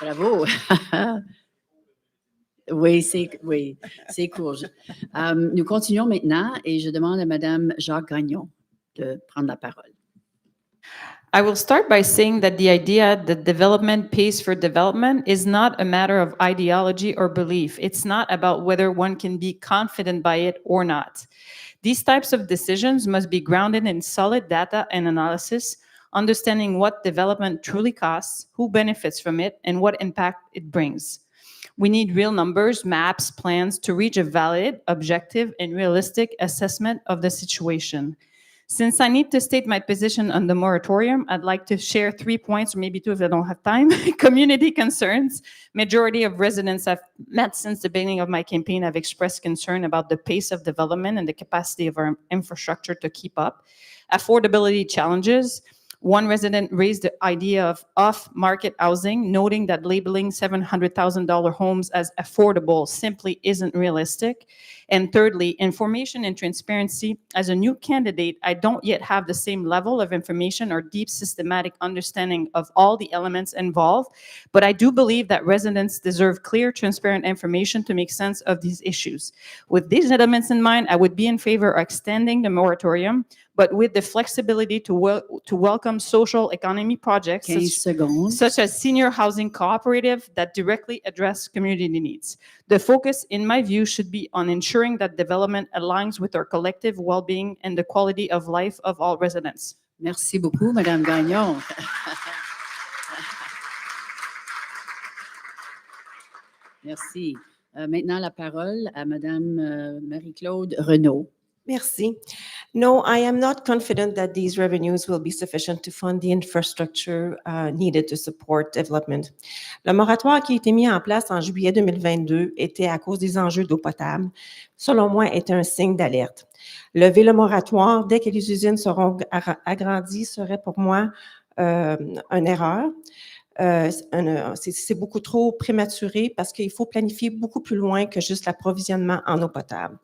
Bravo. Oui, c'est court. Nous continuons maintenant et je demande à Mme Jacques-Gagnon de prendre la parole. I will start by saying that the idea that development pays for development is not a matter of ideology or belief. It's not about whether one can be confident by it or not. These types of decisions must be grounded in solid data and analysis, understanding what development truly costs, who benefits from it, and what impact it brings. We need real numbers, maps, plans to reach a valid, objective, and realistic assessment of the situation. Since I need to state my position on the moratorium, I'd like to share 3 points, or maybe 2 if I don't have time. Community concerns. Majority of residents I've met since the beginning of my campaign have expressed concern about the pace of development and the capacity of our infrastructure to keep up. Affordability challenges. One resident raised the idea of off-market housing, noting that labeling $700,000 homes as affordable simply isn't realistic. And thirdly, information and transparency. As a new candidate, I don't yet have the same level of information or deep systematic understanding of all the elements involved, but I do believe that residents deserve clear, transparent information to make sense of these issues. With these elements in mind, I would be in favor of extending the moratorium, but with the flexibility to welcome social economy projects such as senior housing cooperative that directly address community needs. The focus, in my view, should be on ensuring that development aligns with our collective well-being and the quality of life of all residents. Merci beaucoup, Mme Gagnon. Merci. Maintenant, la parole à Mme Marie-Claude Renaud. Merci. No, I am not confident that these revenues will be sufficient to fund the infrastructure needed to support development. Le moratoire qui a été mis en place en juillet 2022 était à cause des enjeux d'eau potable. Selon moi, était un signe d'alerte. Lever le moratoire dès que les usines seront agrandies serait pour moi une erreur. C'est beaucoup trop prématuré parce qu'il faut planifier beaucoup plus loin que juste l'approvisionnement en eau potable.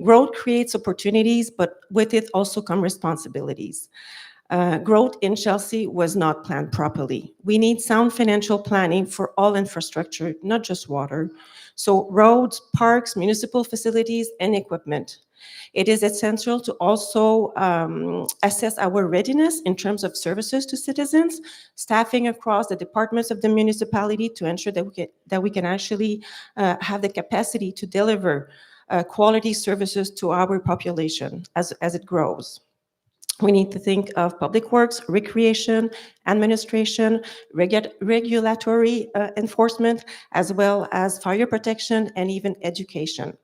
Growth creates opportunities, but with it also come responsibilities. Growth in Chelsea was not planned properly. We need sound financial planning for all infrastructure, not just water. So roads, parks, municipal facilities, and equipment. It is essential to also assess our readiness in terms of services to citizens, staffing across the departments of the municipality to ensure that we can actually have the capacity to deliver quality services to our population as it grows. We need to think of public works, recreation, administration, regulatory enforcement, as well as fire protection and even education.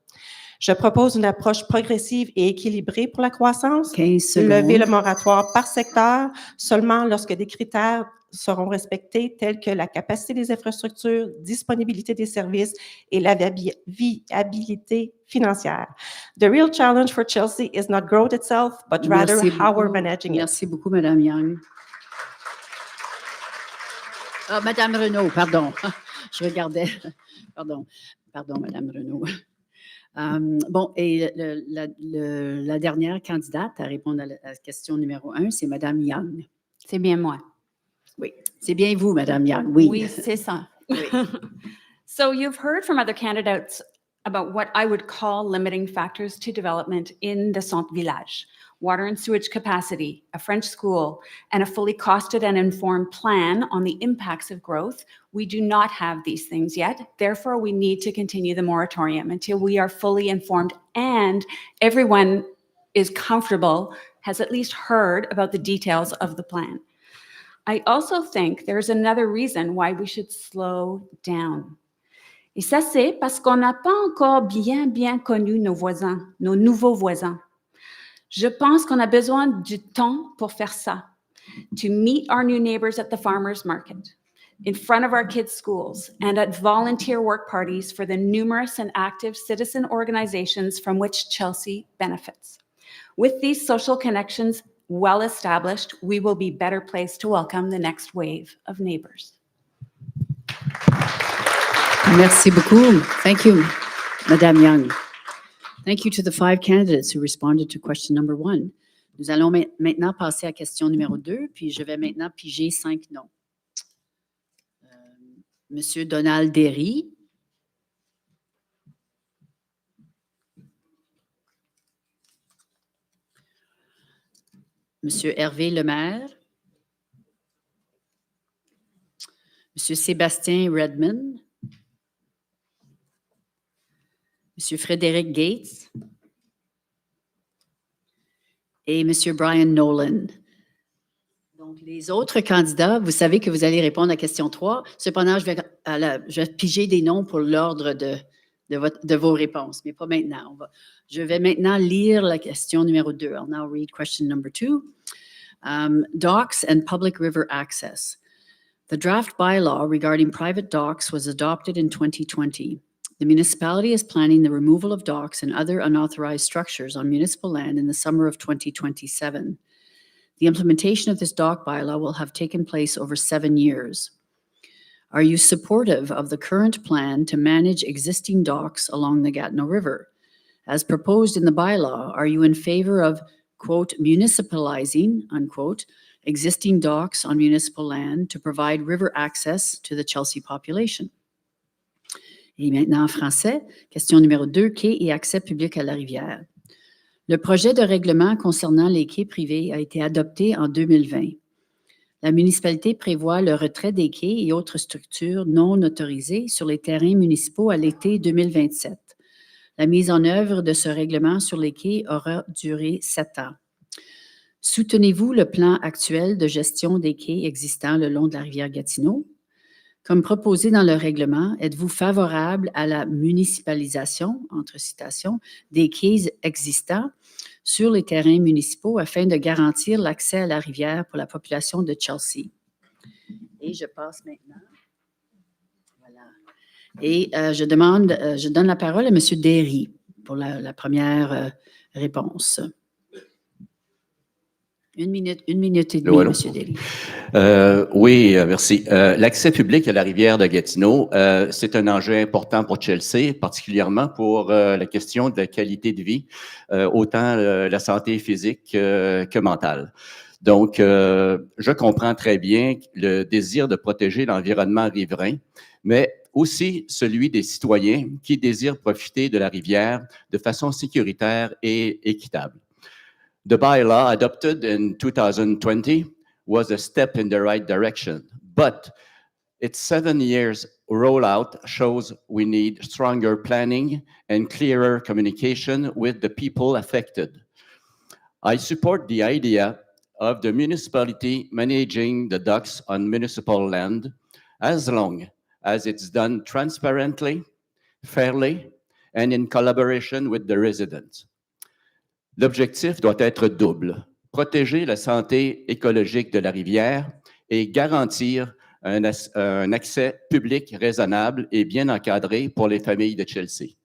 Je propose une approche progressive et équilibrée pour la croissance. Lever le moratoire par secteur seulement lorsque des critères seront respectés tels que la capacité des infrastructures, disponibilité des services et la viabilité financière. The real challenge for Chelsea is not growth itself, but rather how we're managing it. Merci beaucoup, Mme Young. Mme Renaud, pardon. Je regardais. Pardon, Mme Renaud. Bon, et la dernière candidate à répondre à la question numéro 1, c'est Mme Young. C'est bien moi. Oui, c'est bien vous, Mme Young. Oui, oui c'est ça. Oui. So you've heard from other candidates about what I would call limiting factors to development in the Centre Village. Water and sewage capacity, a French school, and a fully costed and informed plan on the impacts of growth. We do not have these things yet. Therefore, we need to continue the moratorium until we are fully informed and everyone is comfortable, has at least heard about the details of the plan. I also think there's another reason why we should slow down. Et ça, c'est parce qu'on n'a pas encore bien connu nos voisins, nos nouveaux voisins. Je pense qu'on a besoin du temps pour faire ça. To meet our new neighbors at the farmers market, in front of our kids' schools, and at volunteer work parties for the numerous and active citizen organizations from which Chelsea benefits. With these social connections well established, we will be better placed to welcome the next wave of neighbors. Merci beaucoup. Thank you, Madame Young. Thank you to the 5 candidates who responded to question number 1. Nous allons maintenant passer à question numéro 2, puis je vais maintenant piger 5 noms. Monsieur Donald Derry. Monsieur Hervé Lemaire. Monsieur Sébastien Redmond. Monsieur Frédéric Gates. Et Monsieur Brian Nolan. Donc, les autres candidats, vous savez que vous allez répondre à question 3. Cependant, je vais piger des noms pour l'ordre de vos réponses, mais pas maintenant. Je vais maintenant lire la question numéro 2. I'll now read question number 2. Docks and public river access. The draft bylaw regarding private docks was adopted in 2020. The municipality is planning the removal of docks and other unauthorized structures on municipal land in the summer of 2027. The implementation of this dock bylaw will have taken place over 7 years. Are you supportive of the current plan to manage existing docks along the Gatineau River? As proposed in the bylaw, are you in favor of, quote, municipalizing, unquote, existing docks on municipal land to provide river access to the Chelsea population? Et maintenant en français, question numéro 2, quais et accès public à la rivière. Le projet de règlement concernant les quais privés a été adopté en 2020. La municipalité prévoit le retrait des quais et autres structures non autorisées sur les terrains municipaux à l'été 2027. La mise en œuvre de ce règlement sur les quais aura duré 7 ans. Soutenez-vous le plan actuel de gestion des quais existants le long de la rivière Gatineau? Comme proposé dans le règlement, êtes-vous favorable à la municipalisation, entre citations, des quais existants sur les terrains municipaux afin de garantir l'accès à la rivière pour la population de Chelsea? Et je passe maintenant. Voilà. Et je donne la parole à M. Derry pour la première réponse. Une minute et demie, Voilà. M. Derry. Oui, merci. L'accès public à la rivière de Gatineau, c'est un enjeu important pour Chelsea, particulièrement pour la question de la qualité de vie, autant la santé physique que mentale. Donc, je comprends très bien le désir de protéger l'environnement riverain, mais aussi celui des citoyens qui désirent profiter de la rivière de façon sécuritaire et équitable. The bylaw adopted in 2020 was a step in the right direction, but its 7 years rollout shows we need stronger planning and clearer communication with the people affected. I support the idea of the municipality managing the docks on municipal land as long as it's done transparently, fairly, and in collaboration with the residents. L'objectif doit être double: protéger la santé écologique de la rivière et garantir un accès public raisonnable et bien encadré pour les familles de Chelsea.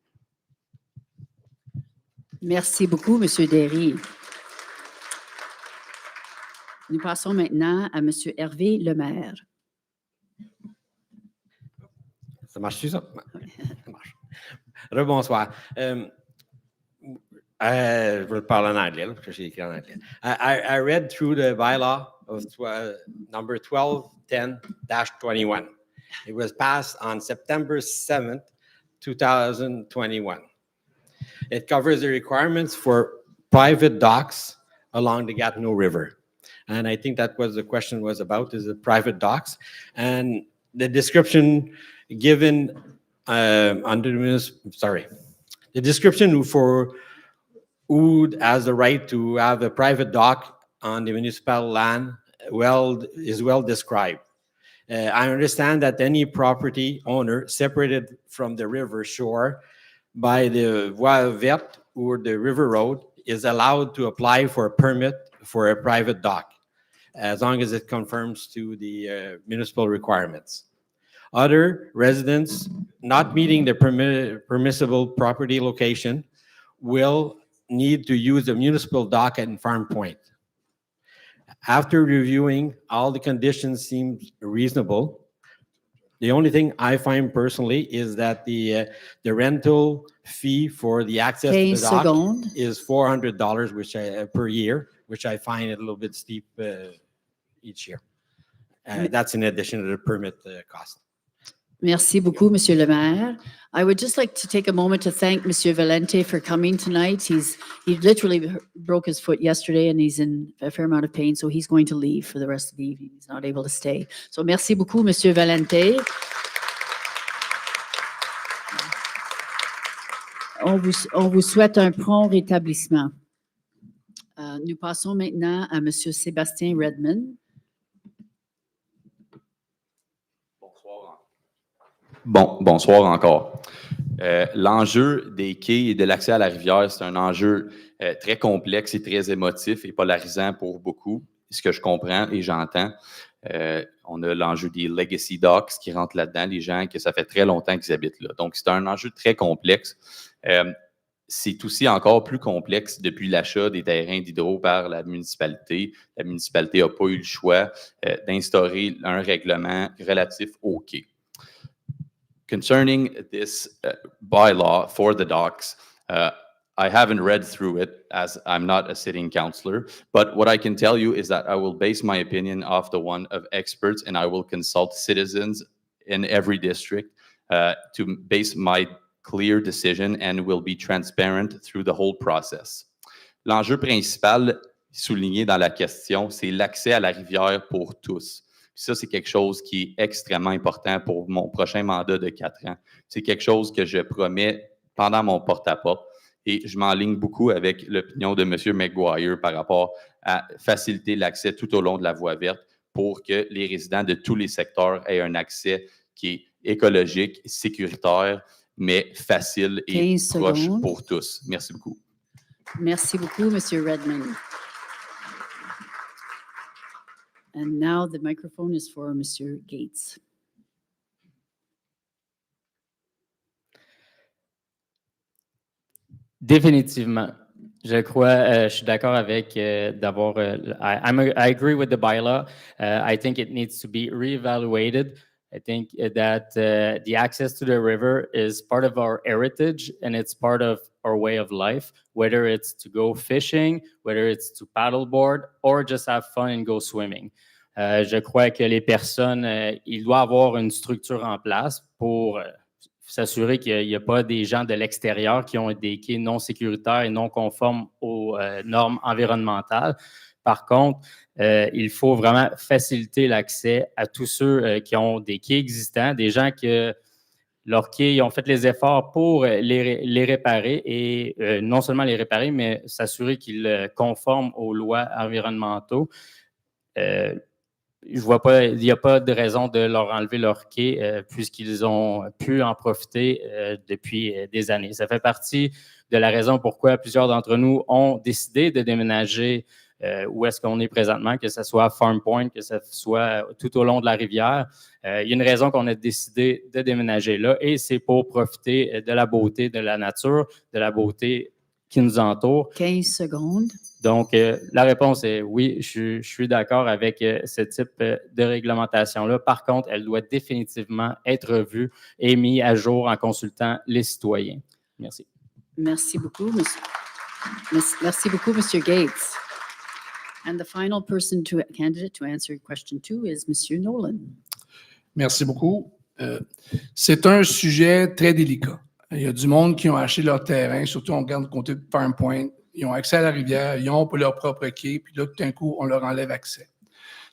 Merci beaucoup, M. Derry. Nous passons maintenant à M. Hervé Lemaire. Ça marche-tu, ça? Ça marche. Rebonsoir. Je vais parler en anglais, parce que j'ai écrit en anglais. I read through the bylaw of number 1210-21. It was passed on September 7th, 2021. It covers the requirements for private docks along the Gatineau River. And I think that was the question was about, is the private docks. And the description given the description for who has the right to have a private dock on the municipal land is well described. I understand that any property owner separated from the river shore by the voie verte or the river road is allowed to apply for a permit for a private dock, as long as it conforms to the municipal requirements. Other residents not meeting the permissible property location will need to use the municipal dock at Farm Point. After reviewing, all the conditions seem reasonable. The only thing I find personally is that the rental fee for the access to the dock is $400 per year, which I find a little bit steep each year. That's in addition to the permit cost. Merci beaucoup, Monsieur le Maire. I would just like to take a moment to thank Monsieur Valente for coming tonight. He literally broke his foot yesterday and he's in a fair amount of pain, so he's going to leave for the rest of the evening. He's not able to stay. So merci beaucoup, Monsieur Valente. On vous souhaite un prompt rétablissement. Nous passons maintenant à Monsieur Sébastien Redmond. Bonsoir encore. L'enjeu des quais et de l'accès à la rivière, c'est un enjeu très complexe et très émotif et polarisant pour beaucoup, ce que je comprends et j'entends. On a l'enjeu des legacy docks qui rentrent là-dedans, les gens que ça fait très longtemps qu'ils habitent là. Donc, c'est un enjeu très complexe. C'est aussi encore plus complexe depuis l'achat des terrains d'hydro par la municipalité. La municipalité n'a pas eu le choix d'instaurer un règlement relatif aux quais. Concerning this bylaw for the docks, I haven't read through it as I'm not a sitting councillor, but what I can tell you is that I will base my opinion off the one of experts and I will consult citizens in every district to base my clear decision and will be transparent through the whole process. L'enjeu principal souligné dans la question, c'est l'accès à la rivière pour tous. Ça, c'est quelque chose qui est extrêmement important pour mon prochain mandat de 4 ans. C'est quelque chose que je promets pendant mon porte-à-porte et je m'enligne beaucoup avec l'opinion de M. McGuire par rapport à faciliter l'accès tout au long de la voie verte pour que les résidents de tous les secteurs aient un accès qui est écologique, sécuritaire, mais facile et proche pour tous. Merci beaucoup. Merci beaucoup, M. Redmond. And now the microphone is for Mr. Gates. Définitivement. Je crois, je suis d'accord avec d'avoir. I agree with the bylaw. I think it needs to be reevaluated. I think that the access to the river is part of our heritage and it's part of our way of life, whether it's to go fishing, whether it's to paddleboard, or just have fun and go swimming. Je crois que les personnes, il doit avoir une structure en place pour s'assurer qu'il n'y a pas des gens de l'extérieur qui ont des quais non sécuritaires et non conformes aux normes environnementales. Par contre, il faut vraiment faciliter l'accès à tous ceux qui ont des quais existants, des gens que leurs quais ont fait les efforts pour les réparer et non seulement les réparer, mais s'assurer qu'ils conforment aux lois environnementaux. Je vois pas, il n'y a pas de raison de leur enlever leur quai puisqu'ils ont pu en profiter depuis des années. Ça fait partie de la raison pourquoi plusieurs d'entre nous ont décidé de déménager où est-ce qu'on est présentement, que ce soit à Farm Point, que ce soit tout au long de la rivière. Il y a une raison qu'on a décidé de déménager là et c'est pour profiter de la beauté de la nature, de la beauté qui nous entoure. 15 secondes. Donc, la réponse est oui, je suis d'accord avec ce type de réglementation-là. Par contre, elle doit définitivement être revue et mise à jour en consultant les citoyens. Merci. Merci beaucoup, monsieur. Merci beaucoup, Monsieur Gates. And the final candidate to answer question 2 is Monsieur Nolan. Merci beaucoup. C'est un sujet très délicat. Il y a du monde qui ont acheté leur terrain, surtout on regarde du côté de Farm Point. Ils ont accès à la rivière, ils ont pour leur propre quai, puis là, tout d'un coup, on leur enlève accès.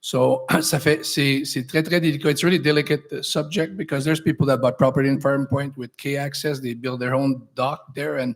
So, c'est très, très délicat. It's a really delicate subject because there's people that bought property in Farm Point with quay access. They build their own dock there and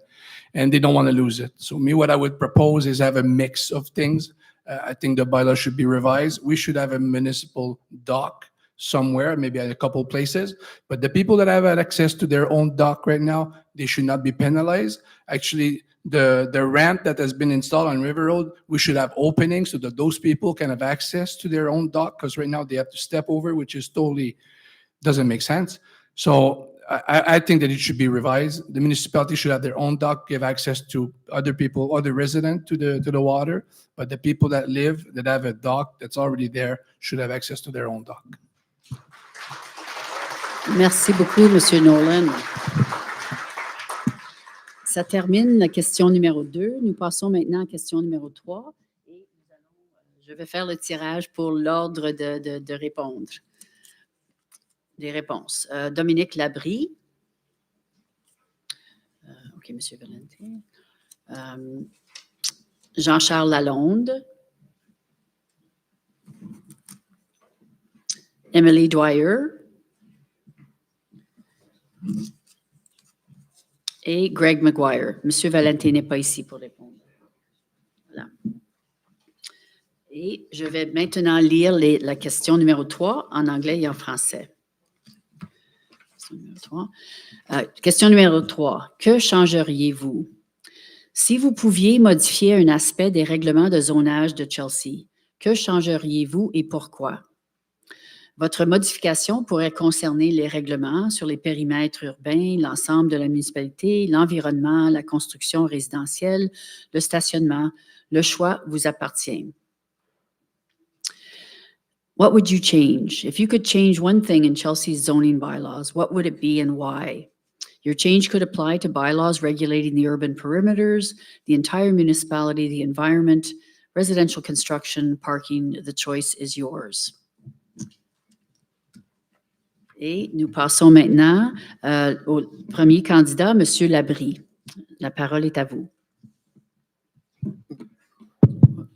they don't want to lose it. So me, what I would propose is have a mix of things. I think the bylaw should be revised. We should have a municipal dock somewhere, maybe at a couple places. But the people that have access to their own dock right now, they should not be penalized. Actually, the ramp that has been installed on River Road, we should have openings so that those people can have access to their own dock, because right now they have to step over, which is totally doesn't make sense. So I think that it should be revised. The municipality should have their own dock, give access to other people, other residents to the water, but the people that have a dock that's already there should have access to their own dock. Merci beaucoup, Monsieur Nolan. Ça termine la question numéro 2. Nous passons maintenant à la question numéro 3. Et je vais faire le tirage pour l'ordre de répondre. Des réponses. Dominic Labrie. OK, M. Valente. Jean-Charles Lalonde. Emily Dwyer. Et Greg McGuire. M. Valente n'est pas ici pour répondre. Voilà. Et je vais maintenant lire la question numéro 3 en anglais et en français. Question numéro 3. Que changeriez-vous? Si vous pouviez modifier un aspect des règlements de zonage de Chelsea, que changeriez-vous et pourquoi? Votre modification pourrait concerner les règlements sur les périmètres urbains, l'ensemble de la municipalité, l'environnement, la construction résidentielle, le stationnement. Le choix vous appartient. What would you change? If you could change one thing in Chelsea's zoning bylaws, what would it be and why? Your change could apply to bylaws regulating the urban perimeters, the entire municipality, the environment, residential construction, parking. The choice is yours. Et nous passons maintenant au premier candidat, M. Labrie. La parole est à vous.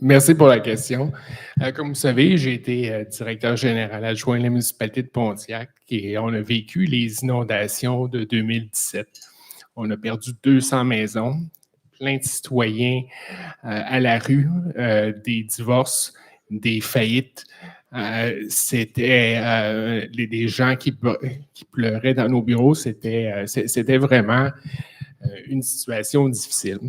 Merci pour la question. Comme vous savez, j'ai été directeur général adjoint de la municipalité de Pontiac et on a vécu les inondations de 2017. On a perdu 200 maisons, plein de citoyens à la rue, des divorces, des faillites. C'était des gens qui pleuraient dans nos bureaux. C'était vraiment une situation difficile.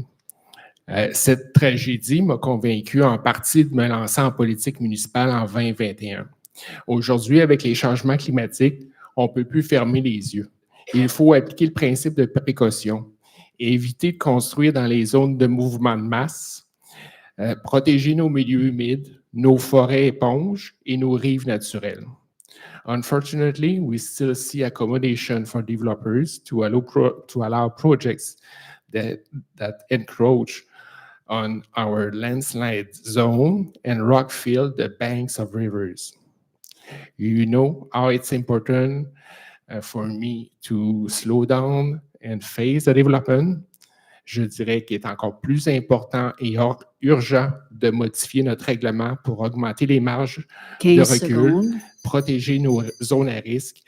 Cette tragédie m'a convaincu en partie de me lancer en politique municipale en 2021. Aujourd'hui, avec les changements climatiques, on ne peut plus fermer les yeux. Il faut appliquer le principe de précaution et éviter de construire dans les zones de mouvement de masse, protéger nos milieux humides, nos forêts éponges et nos rives naturelles. Unfortunately, we still see accommodation for developers to allow projects that encroach on our landslide zone and rockfill the banks of rivers. You know how it's important for me to slow down and phase the development. Je dirais qu'il est encore plus important et urgent de modifier notre règlement pour augmenter les marges de recul, protéger nos zones à risque.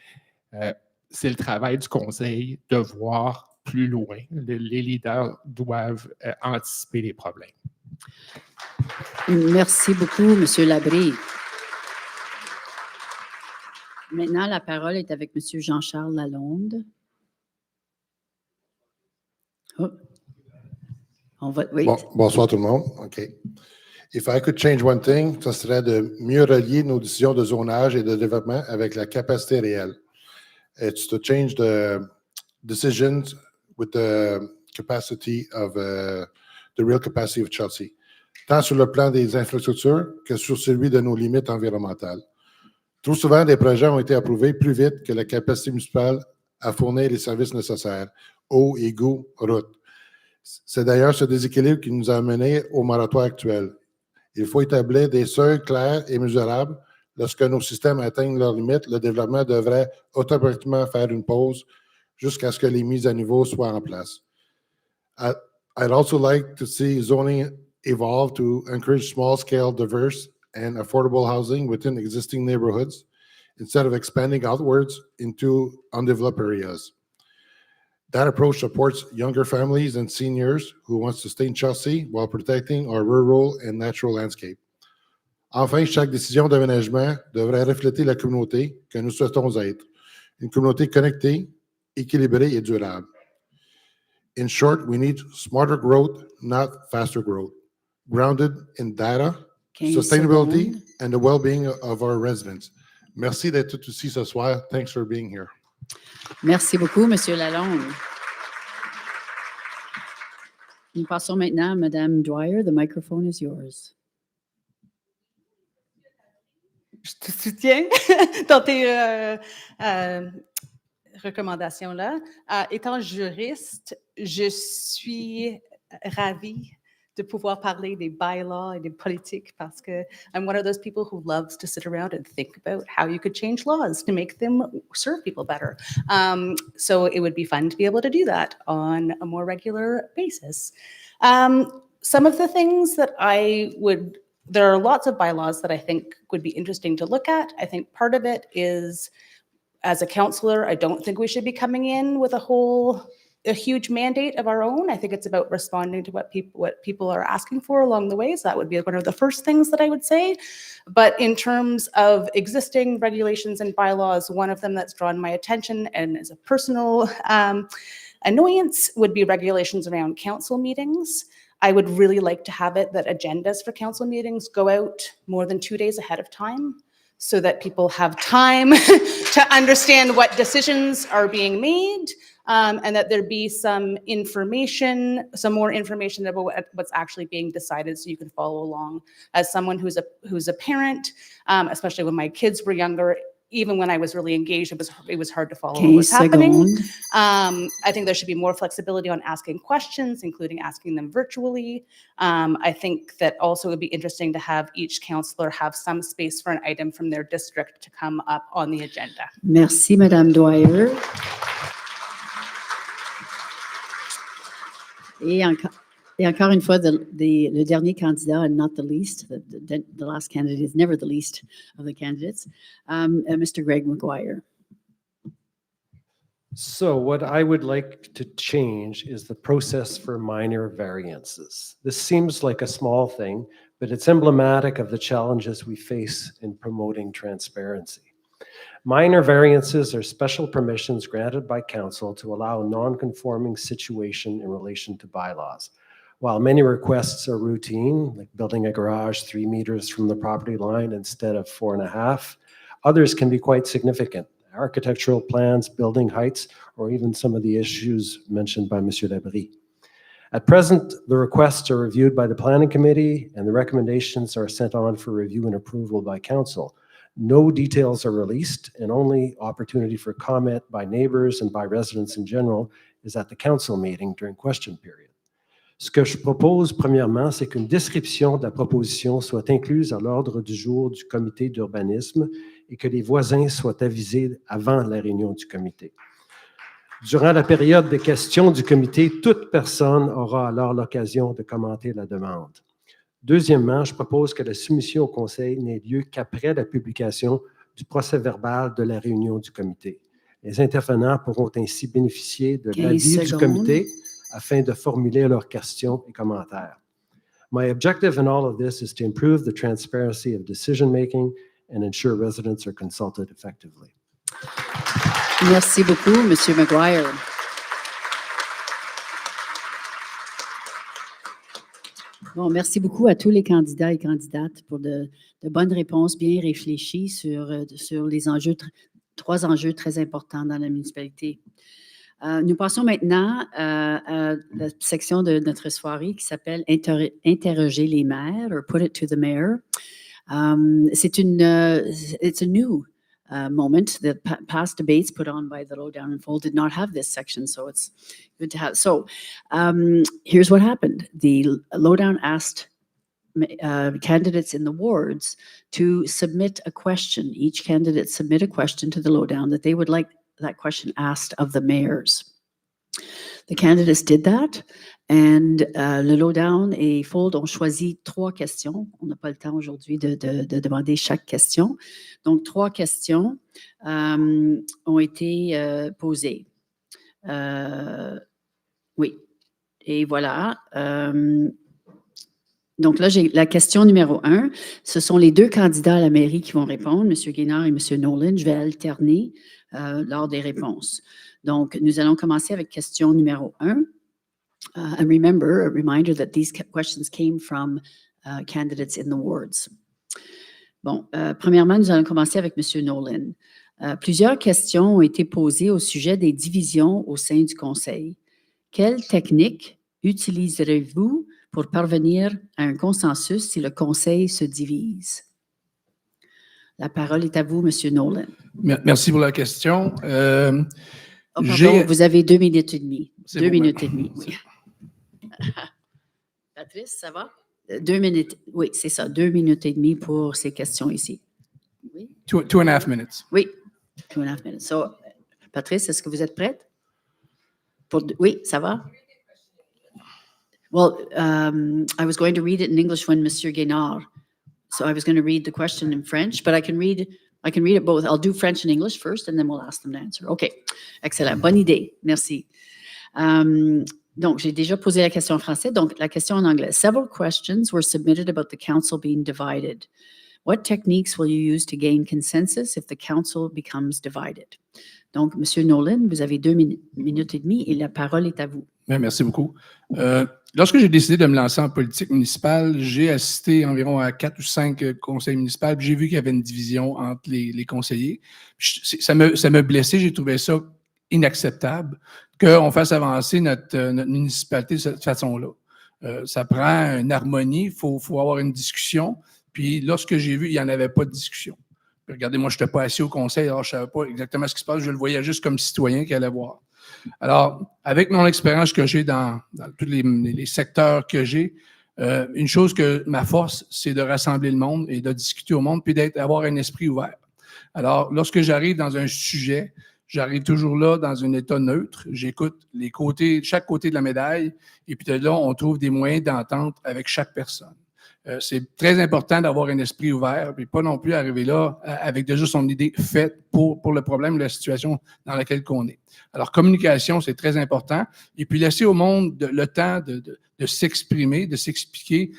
C'est le travail du conseil de voir plus loin. Les leaders doivent anticiper les problèmes. Merci beaucoup, M. Labrie. Maintenant, la parole est avec M. Jean-Charles Lalonde. Oh. Bonsoir tout le monde. OK. If I could change one thing, ce serait de mieux relier nos décisions de zonage et de développement avec la capacité réelle. It's to change the decisions with the capacity of the real capacity of Chelsea, tant sur le plan des infrastructures que sur celui de nos limites environnementales. Trop souvent, des projets ont été approuvés plus vite que la capacité municipale à fournir les services nécessaires, eau, égouts, routes. C'est d'ailleurs ce déséquilibre qui nous a menés au moratoire actuel. Il faut établir des seuils clairs et mesurables. Lorsque nos systèmes atteignent leurs limites, le développement devrait automatiquement faire une pause jusqu'à ce que les mises à niveau soient en place. I'd also like to see zoning evolve to encourage small-scale, diverse, and affordable housing within existing neighborhoods instead of expanding outwards into undeveloped areas. That approach supports younger families and seniors who want to stay in Chelsea while protecting our rural and natural landscape. Enfin, chaque décision d'aménagement devrait refléter la communauté que nous souhaitons être. Une communauté connectée, équilibrée et durable. In short, we need smarter growth, not faster growth, grounded in data, 15 sustainability, secondes. and the well-being of our residents. Merci d'être tous ici ce soir. Thanks for being here. Merci beaucoup, M. Lalonde. Nous passons maintenant à Mme Dwyer. The microphone is yours. Je te soutiens dans tes recommandations-là. Étant juriste, je suis ravie de pouvoir parler des bylaws et des politiques parce que I'm one of those people who loves to sit around and think about how you could change laws to make them serve people better. So it would be fun to be able to do that on a more regular basis. Some of the things that there are lots of bylaws that I think would be interesting to look at. I think part of it is, as a councillor, I don't think we should be coming in with a huge mandate of our own. I think it's about responding to what people are asking for along the way. So that would be one of the first things that I would say. But in terms of existing regulations and bylaws, one of them that's drawn my attention and is a personal annoyance would be regulations around council meetings. I would really like to have it that agendas for council meetings go out more than 2 days ahead of time so that people have time to understand what decisions are being made, and that there be some more information about what's actually being decided so you can follow along. As someone who's a parent, especially when my kids were younger, even when I was really engaged, it was hard to follow what was happening. I think there should be more flexibility on asking questions, including asking them virtually. I think that also it would be interesting to have each councillor have some space for an item from their district to come up on the agenda. Merci, Madame Dwyer. Et encore une fois, le dernier candidat, and not the least, the last candidate is never the least of the candidates, Mr. Greg McGuire. So what I would like to change is the process for minor variances. This seems like a small thing, but it's emblematic of the challenges we face in promoting transparency. Minor variances are special permissions granted by council to allow a non-conforming situation in relation to bylaws. While many requests are routine, like building a garage 3 meters from the property line instead of 4.5, others can be quite significant. Architectural plans, building heights, or even some of the issues mentioned by Monsieur Labrie. At present, the requests are reviewed by the Planning Committee and the recommendations are sent on for review and approval by Council. No details are released and only opportunity for comment by neighbors and by residents in general is at the Council meeting during question period. Ce que je propose, premièrement, c'est qu'une description de la proposition soit incluse à l'ordre du jour du comité d'urbanisme et que les voisins soient avisés avant la réunion du comité. Durant la période de questions du comité, toute personne aura alors l'occasion de commenter la demande. Deuxièmement, je propose que la soumission au conseil n'ait lieu qu'après la publication du procès-verbal de la réunion du comité. Les intervenants pourront ainsi bénéficier de l'avis du comité afin de formuler leurs questions et commentaires. My objective in all of this is to improve the transparency of decision-making and ensure residents are consulted effectively. Merci beaucoup, Monsieur McGuire. Bon, merci beaucoup à tous les candidats et candidates pour de bonnes réponses bien réfléchies sur les enjeux, 3 enjeux très importants dans la municipalité. Nous passons maintenant à la section de notre soirée qui s'appelle Interroger les maires, or Put it to the mayor. It's a new moment. The past debates put on by the Lowdown and Fold did not have this section, so it's good to have. So here's what happened. The Lowdown asked candidates in the wards to submit a question. Each candidate submit a question to the Lowdown that they would like that question asked of the mayors. The candidates did that, and le Lowdown et Fold ont choisi 3 questions. On n'a pas le temps aujourd'hui de demander chaque question. Donc, 3 questions ont été posées. Oui, et voilà. Donc là, j'ai la question numéro 1. Ce sont les 2 candidats à la mairie qui vont répondre, M. Guénard et M. Nolan. Je vais alterner lors des réponses. Donc, nous allons commencer avec question numéro 1. And remember, a reminder that these questions came from candidates in the wards. Bon, premièrement, nous allons commencer avec M. Nolan. Plusieurs questions ont été posées au sujet des divisions au sein du conseil. Quelle technique utiliserez-vous pour parvenir à un consensus si le conseil se divise? La parole est à vous, M. Nolan. Merci pour la question. Pardon, vous avez 2 minutes et demie. 2 minutes et demie, oui. Patrice, ça va? 2 minutes, oui, c'est ça, 2 minutes et demie pour ces questions ici. Oui? 2.5 minutes. Oui, 2.5 minutes. So, Patrice, est-ce que vous êtes prête? Oui, ça va? Well, I was going to read it in English when Monsieur Guénard. So I was going to read the question in French, but I can read it both. I'll do French and English first, and then we'll ask them to answer. OK. Excellent. Bonne idée. Merci. Donc, j'ai déjà posé la question en français. Donc, la question en anglais. Several questions were submitted about the council being divided. What techniques will you use to gain consensus if the council becomes divided? Donc, M. Nolan, vous avez 2 minutes et demie et la parole est à vous. Bien, merci beaucoup. Lorsque j'ai décidé de me lancer en politique municipale, j'ai assisté environ à 4 ou 5 conseils municipaux. J'ai vu qu'il y avait une division entre les conseillers. Ça me blessait. J'ai trouvé ça inacceptable qu'on fasse avancer notre municipalité de cette façon-là. Ça prend une harmonie. Il faut avoir une discussion. Puis lorsque j'ai vu, il n'y en avait pas de discussion. Puis regardez, moi, je n'étais pas assis au conseil, alors je ne savais pas exactement ce qui se passe. Je le voyais juste comme citoyen qui allait voir. Alors, avec mon expérience que j'ai dans tous les secteurs que j'ai, une chose que ma force, c'est de rassembler le monde et de discuter au monde, puis d'avoir un esprit ouvert. Alors, lorsque j'arrive dans un sujet, j'arrive toujours là dans un état neutre. J'écoute chaque côté de la médaille, et puis de là, on trouve des moyens d'entente avec chaque personne. C'est très important d'avoir un esprit ouvert, puis pas non plus arriver là avec déjà son idée faite pour le problème, la situation dans laquelle on est. Alors, communication, c'est très important. Et puis, laisser au monde le temps de s'exprimer, de s'expliquer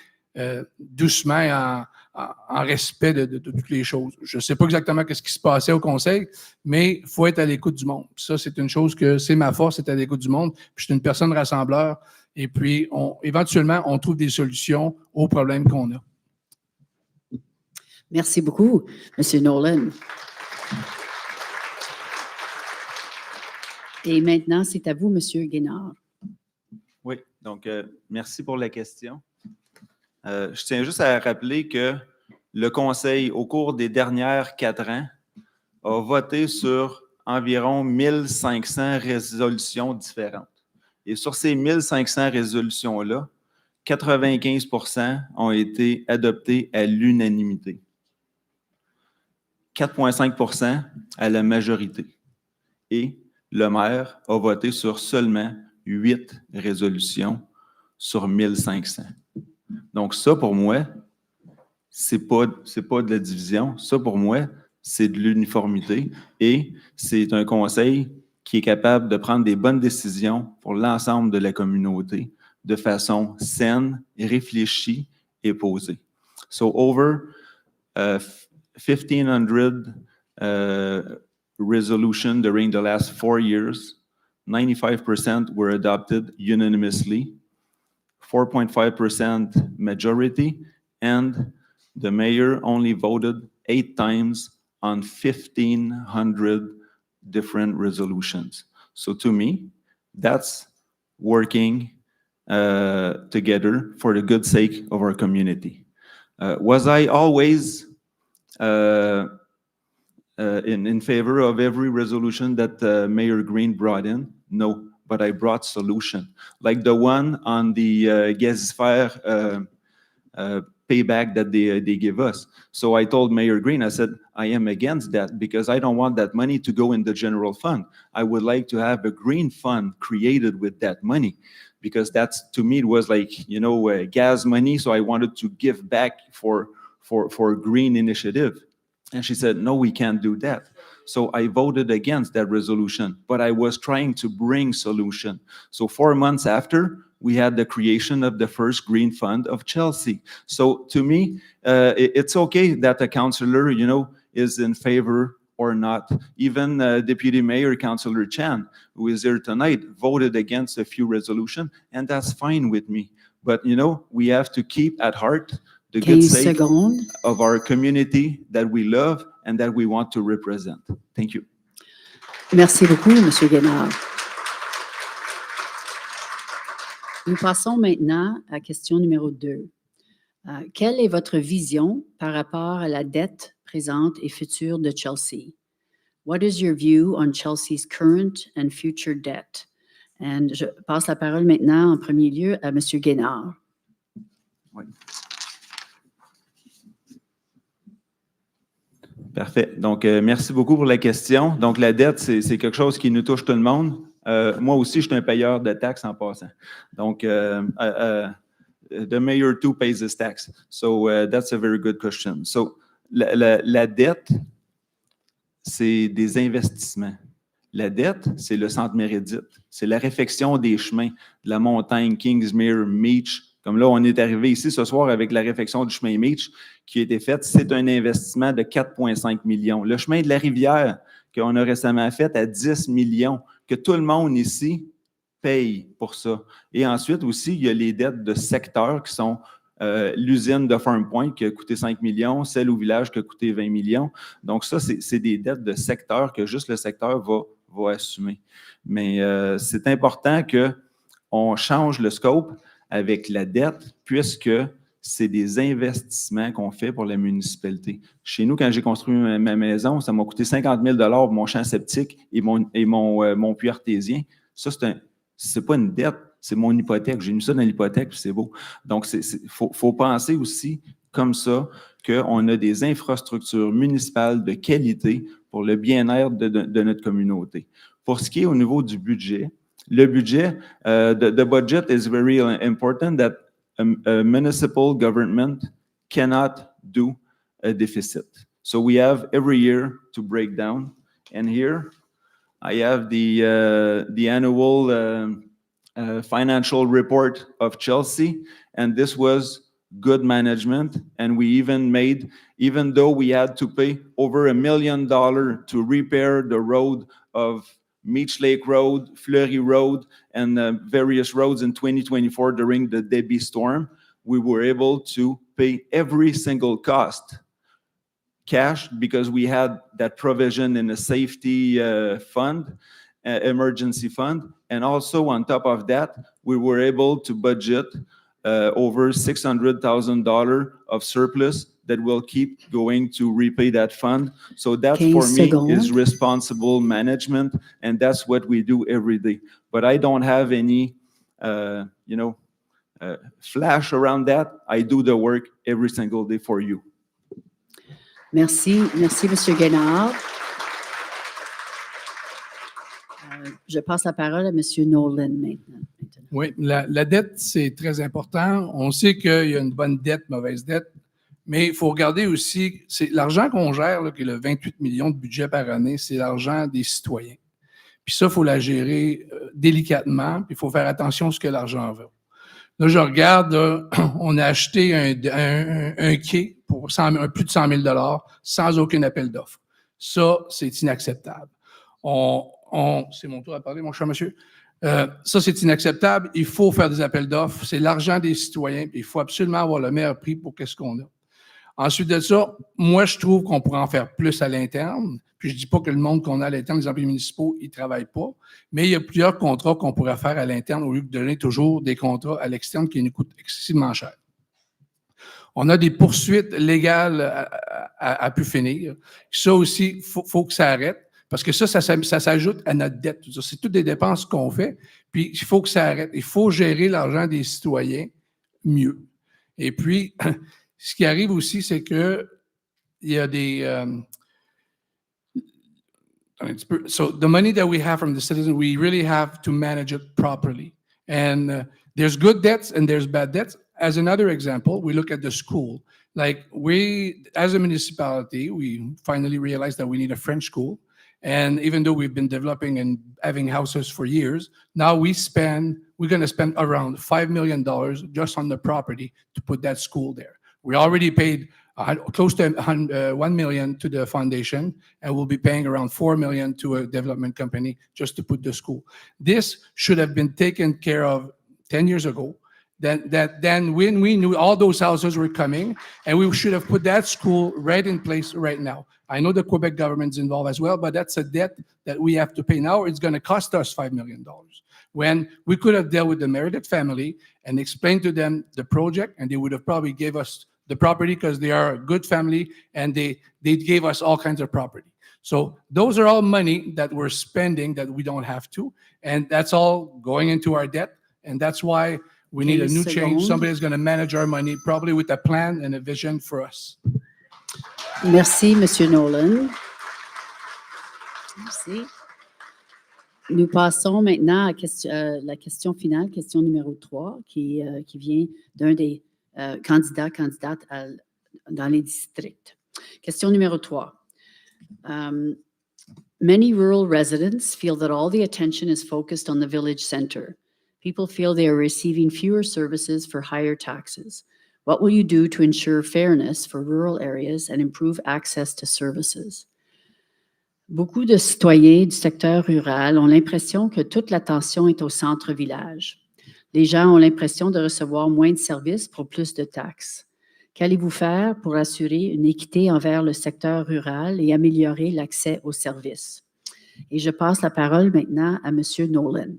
doucement en respect de toutes les choses. Je ne sais pas exactement ce qui se passait au conseil, mais il faut être à l'écoute du monde. Ça, c'est une chose que c'est ma force, c'est à l'écoute du monde. Puis, je suis une personne rassembleur. Et puis, éventuellement, on trouve des solutions aux problèmes qu'on a. Merci beaucoup, M. Nolan. Et maintenant, c'est à vous, M. Guénard. Oui, donc merci pour la question. Je tiens juste à rappeler que le Conseil, au cours des dernières 4 ans, a voté sur environ 1500 résolutions différentes. Et sur ces 1500 résolutions-là, 95% ont été adoptées à l'unanimité. 4,5% à la majorité. Et le maire a voté sur seulement 8 résolutions sur 1500. Donc ça, pour moi, c'est pas de la division. Ça, pour moi, c'est de l'uniformité. Et c'est un conseil qui est capable de prendre des bonnes décisions pour l'ensemble de la communauté de façon saine, réfléchie et posée. So over 1,500 resolutions during the last 4 years, 95% were adopted unanimously, 4.5% majority, and the mayor only voted 8 times on 1,500 different resolutions. So to me, that's working together for the good sake of our community. Was I always in favor of every resolution that Mayor Green brought in? No, but I brought solution. Like the one on the gazifère payback that they give us. So I told Mayor Green, I said, I am against that because I don't want that money to go in the general fund. I would like to have a green fund created with that money because that's, to me, it was like, gas money. So I wanted to give back for a green initiative. And she said, no, we can't do that. So I voted against that resolution, but I was trying to bring solution. So 4 months after, we had the creation of the first green fund of Chelsea. So to me, it's okay that a councillor, is in favor or not. Even Deputy Mayor Councillor Chan, who is here tonight, voted against a few resolutions, and that's fine with me. But, we have to keep at heart the good sake of our community that we love and that we want to represent. Thank you. Merci beaucoup, M. Guénard. Nous passons maintenant à question numéro 2. Quelle est votre vision par rapport à la dette présente et future de Chelsea? What is your view on Chelsea's current and future debt? And je passe la parole maintenant en premier lieu à M. Guénard. Oui. Parfait. Donc, merci beaucoup pour la question. Donc, la dette, c'est quelque chose qui nous touche tout le monde. Moi aussi, je suis un payeur de taxes en passant. Donc, the mayor too pays his tax. So, that's a very good question. So, la dette, c'est des investissements. La dette, c'est le centre Méridite. C'est la réfection des chemins de la montagne, Kingsmere, Meach. Comme là, on est arrivé ici ce soir avec la réfection du chemin Meach qui a été faite. C'est un investissement de 4,5 millions. Le chemin de la rivière qu'on a récemment fait à 10 millions, que tout le monde ici paye pour ça. Et ensuite aussi, il y a les dettes de secteur qui sont l'usine de Farm Point qui a coûté 5 millions, celle au village qui a coûté 20 millions. Donc ça, c'est des dettes de secteur que juste le secteur va assumer. Mais c'est important qu'on change le scope avec la dette, puisque c'est des investissements qu'on fait pour la municipalité. Chez nous, quand j'ai construit ma maison, ça m'a coûté 50 000 $ mon champ septique et mon puits artésien. Ça, c'est pas une dette, c'est mon hypothèque. J'ai mis ça dans l'hypothèque, puis c'est beau. Donc, faut penser aussi comme ça qu'on a des infrastructures municipales de qualité pour le bien-être de notre communauté. Pour ce qui est au niveau du budget, le budget, the budget is very important that a municipal government cannot do a deficit. So we have every year to break down. And here I have the annual financial report of Chelsea, and this was good management. And we even though we had to pay over $1 million to repair the road of Meach Lake Road, Fleury Road, and various roads in 2024 during the Débat storm, we were able to pay every single cost cash because we had that provision in a safety fund, emergency fund. And also on top of that, we were able to budget over $600,000 of surplus that will keep going to repay that fund. So that for me is responsible management, and that's what we do every day. But I don't have any, flash around that. I do the work every single day for you. Merci, M. Guénard. Je passe la parole à M. Nolan maintenant. Oui, la dette, c'est très important. On sait qu'il y a une bonne dette, mauvaise dette. Mais il faut regarder aussi, c'est l'argent qu'on gère, là, qui est le 28 millions de budget par année, c'est l'argent des citoyens. Puis ça, il faut la gérer délicatement, puis il faut faire attention à ce que l'argent veut. Là, je regarde, on a acheté un quai pour plus de 100 000 $ sans aucun appel d'offres. Ça, c'est inacceptable. C'est mon tour à parler, mon cher monsieur. Ça, c'est inacceptable. Il faut faire des appels d'offres. C'est l'argent des citoyens. Il faut absolument avoir le meilleur prix pour qu'est-ce qu'on a. Ensuite de ça, moi, je trouve qu'on pourrait en faire plus à l'interne. Puis, je ne dis pas que le monde qu'on a à l'interne, les employés municipaux, ils ne travaillent pas. Mais il y a plusieurs contrats qu'on pourrait faire à l'interne au lieu de donner toujours des contrats à l'externe qui nous coûtent excessivement cher. On a des poursuites légales à pu finir. Ça aussi, faut que ça arrête. Parce que ça s'ajoute à notre dette. C'est toutes des dépenses qu'on fait. Puis, il faut que ça arrête. Il faut gérer l'argent des citoyens mieux. Et puis, ce qui arrive aussi, c'est que il y a des... so the money that we have from the citizens, we really have to manage it properly. And there's good debts and there's bad debts. As another example, we look at the school. Like we, as a municipality, we finally realized that we need a French school. And even though we've been developing and having houses for years, now we're going to spend around $5 million just on the property to put that school there. We already paid close to $1 million to the foundation, and we'll be paying around $4 million to a development company just to put the school. This should have been taken care of 10 years ago. Then when we knew all those houses were coming, and we should have put that school right in place right now. I know the Quebec government's involved as well, but that's a debt that we have to pay now. It's going to cost us $5 million. When we could have dealt with the Meredith family and explained to them the project, and they would have probably gave us the property because they are a good family, and they gave us all kinds of property. So those are all money that we're spending that we don't have to, and that's all going into our debt, and that's why we need a new change. Somebody's going to manage our money, probably with a plan and a vision for us. Merci, Monsieur Nolan. Merci. Nous passons maintenant à la question finale, question numéro 3, qui vient d'un des candidates dans les districts. Question numéro 3. Many rural residents feel that all the attention is focused on the village center. People feel they are receiving fewer services for higher taxes. What will you do to ensure fairness for rural areas and improve access to services? Beaucoup de citoyens du secteur rural ont l'impression que toute l'attention est au centre-village. Les gens ont l'impression de recevoir moins de services pour plus de taxes. Qu'allez-vous faire pour assurer une équité envers le secteur rural et améliorer l'accès aux services? Et je passe la parole maintenant à M. Nolan.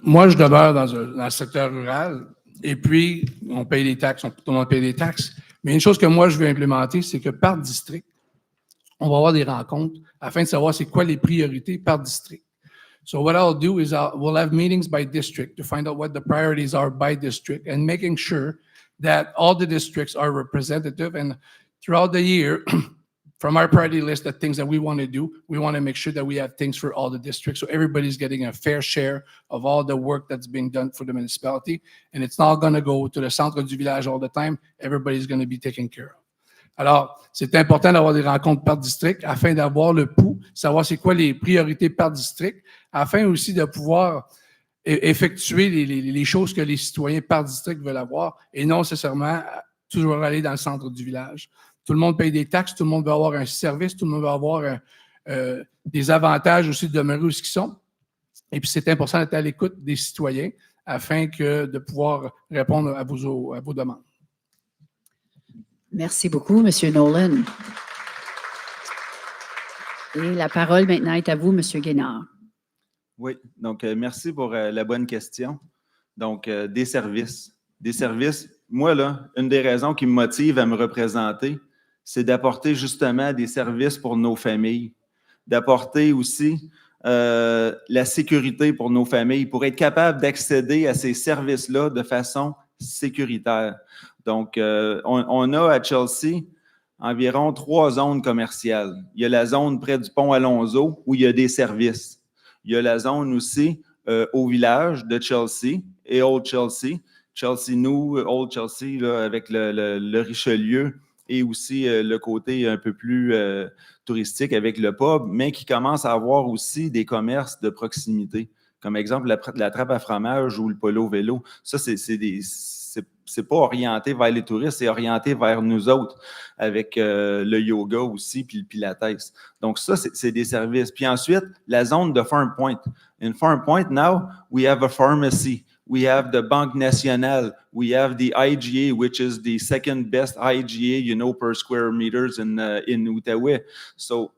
Moi, je demeure dans le secteur rural, et puis on paye des taxes, tout le monde paye des taxes. Mais une chose que moi, je veux implémenter, c'est que par district, on va avoir des rencontres afin de savoir c'est quoi les priorités par district. So what I'll do is we'll have meetings by district to find out what the priorities are by district and making sure that all the districts are representative. And throughout the year, from our priority list, the things that we want to do, we want to make sure that we have things for all the districts. So everybody's getting a fair share of all the work that's being done for the municipality. And it's not going to go to the centre du village all the time. Everybody's going to be taken care of. Alors, c'est important d'avoir des rencontres par district afin d'avoir le pouls, savoir c'est quoi les priorités par district, afin aussi de pouvoir effectuer les choses que les citoyens par district veulent avoir et non nécessairement toujours aller dans le centre du village. Tout le monde paye des taxes, tout le monde veut avoir un service, tout le monde veut avoir des avantages aussi de demeurer où ils sont. Et puis, c'est important d'être à l'écoute des citoyens afin de pouvoir répondre à vos demandes. Merci beaucoup, M. Nolan. Et la parole maintenant est à vous, M. Guénard. Oui, donc merci pour la bonne question. Donc, des services. Des services, moi, là, une des raisons qui me motive à me représenter, c'est d'apporter justement des services pour nos familles, d'apporter aussi la sécurité pour nos familles, pour être capable d'accéder à ces services-là de façon sécuritaire. Donc, on a à Chelsea environ 3 zones commerciales. Il y a la zone près du pont Alonso où il y a des services. Il y a la zone aussi au village de Chelsea et Old Chelsea. Chelsea New, Old Chelsea, là, avec le Richelieu et aussi le côté un peu plus touristique avec le pub, mais qui commence à avoir aussi des commerces de proximité. Comme exemple, la trappe à fromage ou le polo vélo. Ça, c'est pas orienté vers les touristes, c'est orienté vers nous autres avec le yoga aussi, puis le pilates. Donc ça, c'est des services. Puis ensuite, la zone de Farm Point. In Farm Point, now, we have a pharmacy. We have the Banque Nationale. We have the IGA, which is the second best IGA, per square meters in Outaouais. So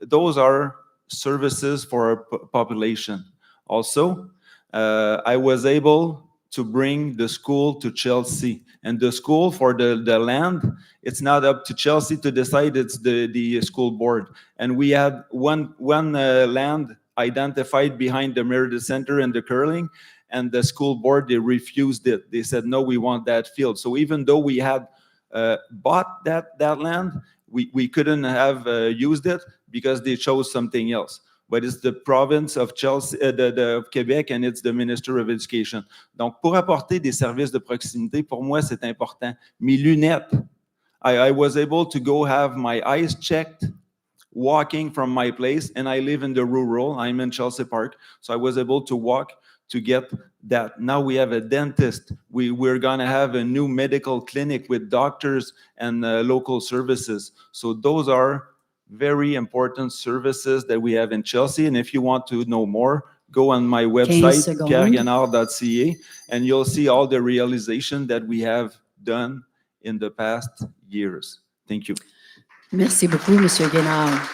those are services for our population. Also, I was able to bring the school to Chelsea. And the school for the land, it's not up to Chelsea to decide, it's the school board. And we had one land identified behind the Meredith Center and the curling, and the school board, they refused it. They said, no, we want that field. So even though we had bought that land, we couldn't have used it because they chose something else. But it's the province of Chelsea, de Québec, and it's the Minister of Education. Donc, pour apporter des services de proximité, pour moi, c'est important. Mes lunettes I was able to go have my eyes checked walking from my place, and I live in the rural. I'm in Chelsea Park, so I was able to walk to get that. Now we have a dentist. We're gonna have a new medical clinic with doctors and local services. So those are very important services that we have in Chelsea. And if you want to know more, go on my website, pierreguénard.ca, and you'll see all the realization that we have done in the past years. Thank you. Merci beaucoup, Monsieur Guénard.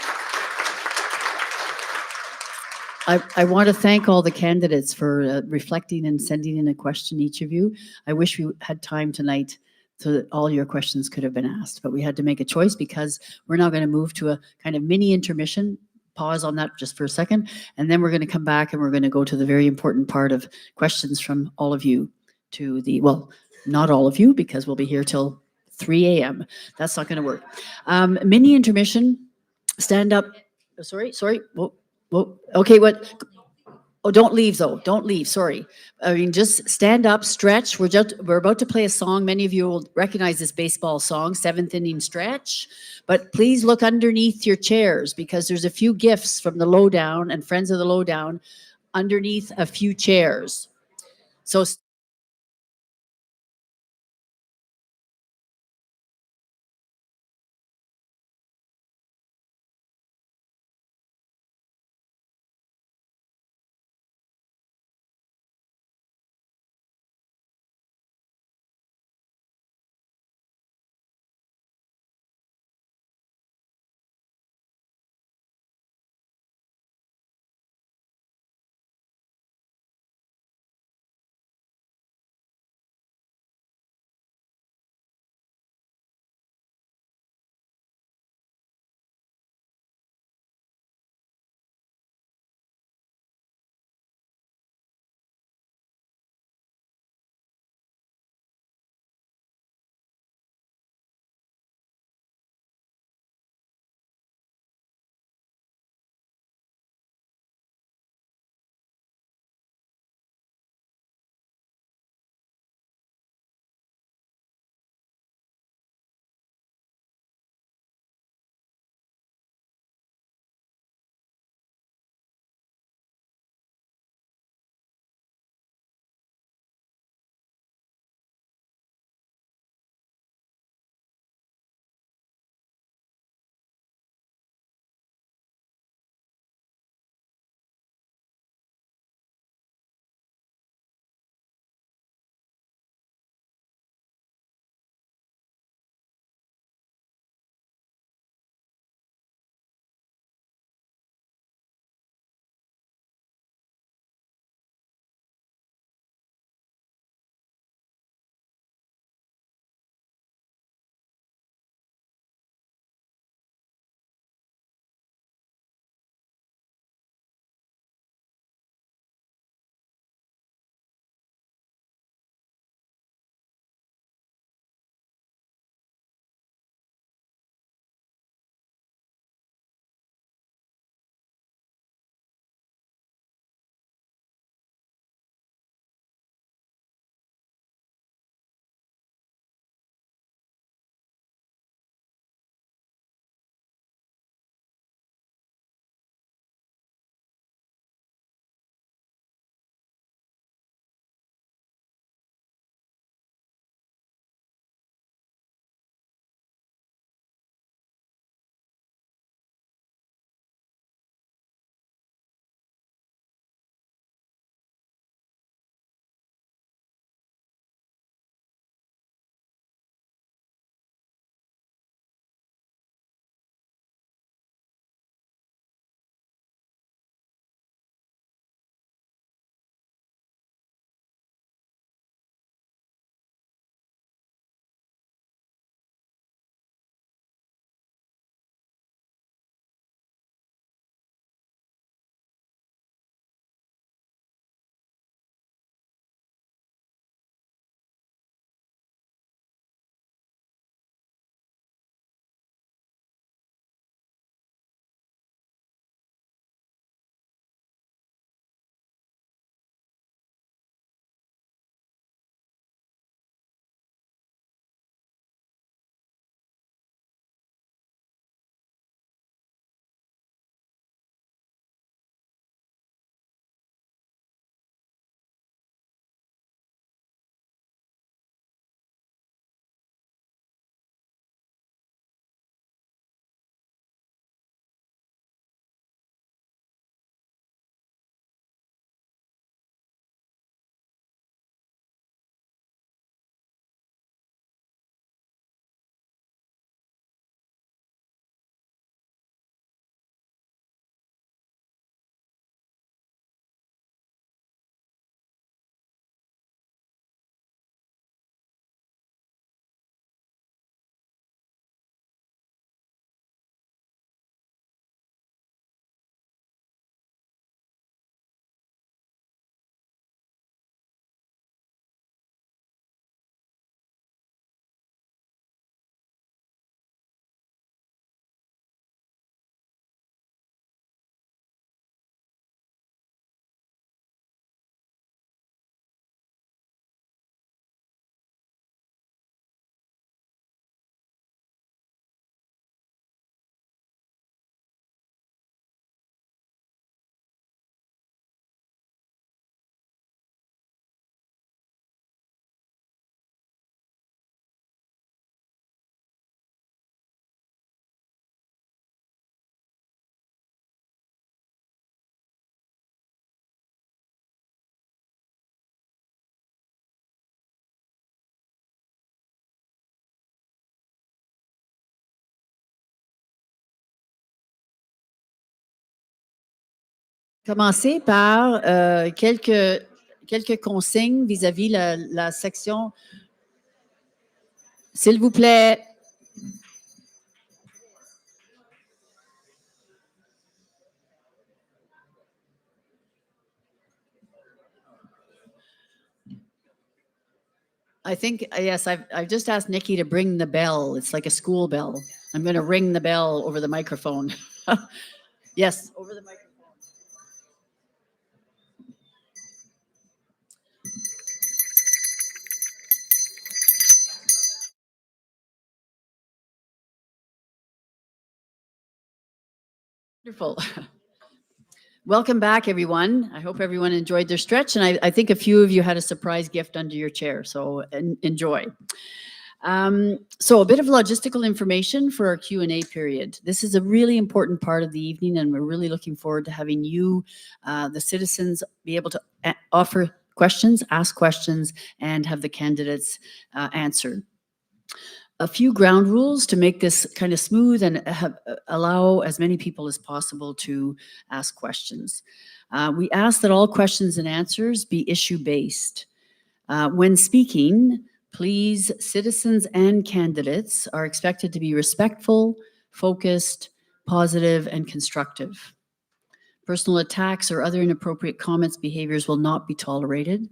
I want to thank all the candidates for reflecting and sending in a question, each of you. I wish we had time tonight so that all your questions could have been asked, but we had to make a choice because we're now going to move to a kind of mini intermission. Pause on that just for a second, and then we're going to come back and we're going to go to the very important part of questions from all of you to the, well, not all of you, because we'll be here till 3 a.m. That's not going to work. Mini intermission, stand up. Sorry. Whoa. Okay, what? Oh, don't leave though. Don't leave. Sorry. I mean, just stand up, stretch. We're about to play a song. Many of you will recognize this baseball song, 7th Inning Stretch. But please look underneath your chairs because there's a few gifts from the Lowdown and Friends of the Lowdown underneath a few chairs. So commencer par quelques consignes vis-à-vis la section. S'il vous plaît. I think, yes, I've just asked Nikki to bring the bell. It's like a school bell. I'm going to ring the bell over the microphone. Yes, over the microphone. Wonderful. Welcome back, everyone. I hope everyone enjoyed their stretch, and I think a few of you had a surprise gift under your chair, so enjoy. So a bit of logistical information for our Q&A period. This is a really important part of the evening, and we're really looking forward to having you, the citizens, be able to offer questions, ask questions, and have the candidates answer. A few ground rules to make this kind of smooth and allow as many people as possible to ask questions. We ask that all questions and answers be issue-based. When speaking, please, citizens and candidates are expected to be respectful, focused, positive, and constructive. Personal attacks or other inappropriate comments, behaviors will not be tolerated.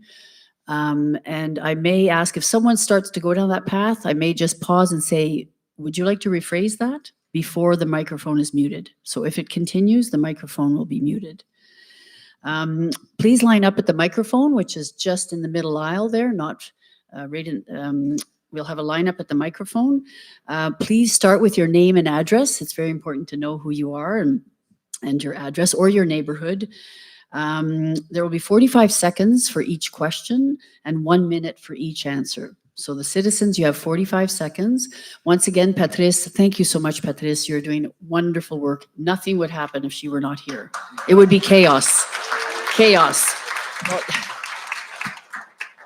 And I may ask if someone starts to go down that path, I may just pause and say, would you like to rephrase that before the microphone is muted? So if it continues, the microphone will be muted. Please line up at the microphone, which is just in the middle aisle there, not right in, we'll have a lineup at the microphone. Please start with your name and address. It's very important to know who you are and your address or your neighborhood. There will be 45 seconds for each question and 1 minute for each answer. So the citizens, you have 45 seconds. Once again, Patrice, thank you so much, Patrice. You're doing wonderful work. Nothing would happen if she were not here. It would be chaos. Chaos. Well,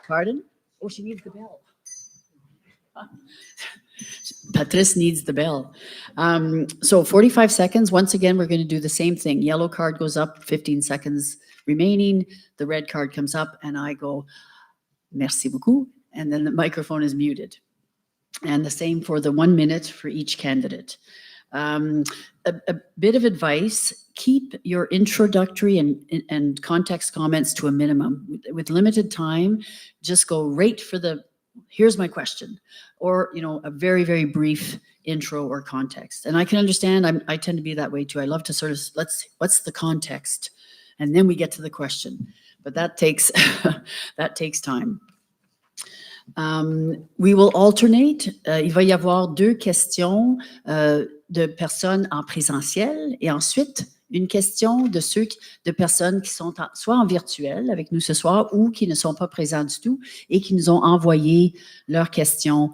pardon? Oh, she needs the bell. Patrice needs the bell. So 45 seconds. Once again, we're going to do the same thing. Yellow card goes up, 15 seconds remaining. The red card comes up and I go, merci beaucoup. And then the microphone is muted. And the same for the 1 minute for each candidate. A bit of advice, keep your introductory and context comments to a minimum. With limited time, just go right for the, here's my question, or, you know, a very, very brief intro or context. And I can understand, I tend to be that way too. I love to sort of, what's the context? And then we get to the question. But that takes, that takes time. We will alternate. Il va y avoir 2 questions de personnes en présentiel et ensuite une question de personnes qui sont soit en virtuel avec nous ce soir ou qui ne sont pas présents du tout et qui nous ont envoyé leurs questions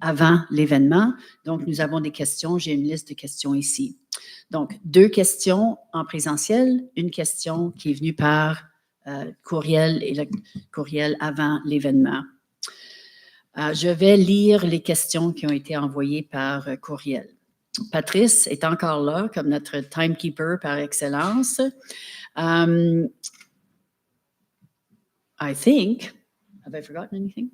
avant l'événement. Donc, nous avons des questions. J'ai une liste de questions ici. Donc, 2 questions en présentiel, une question qui est venue par courriel et le courriel avant l'événement. Je vais lire les questions qui ont été envoyées par courriel. Patrice est encore là comme notre timekeeper par excellence. I think, have I forgotten anything?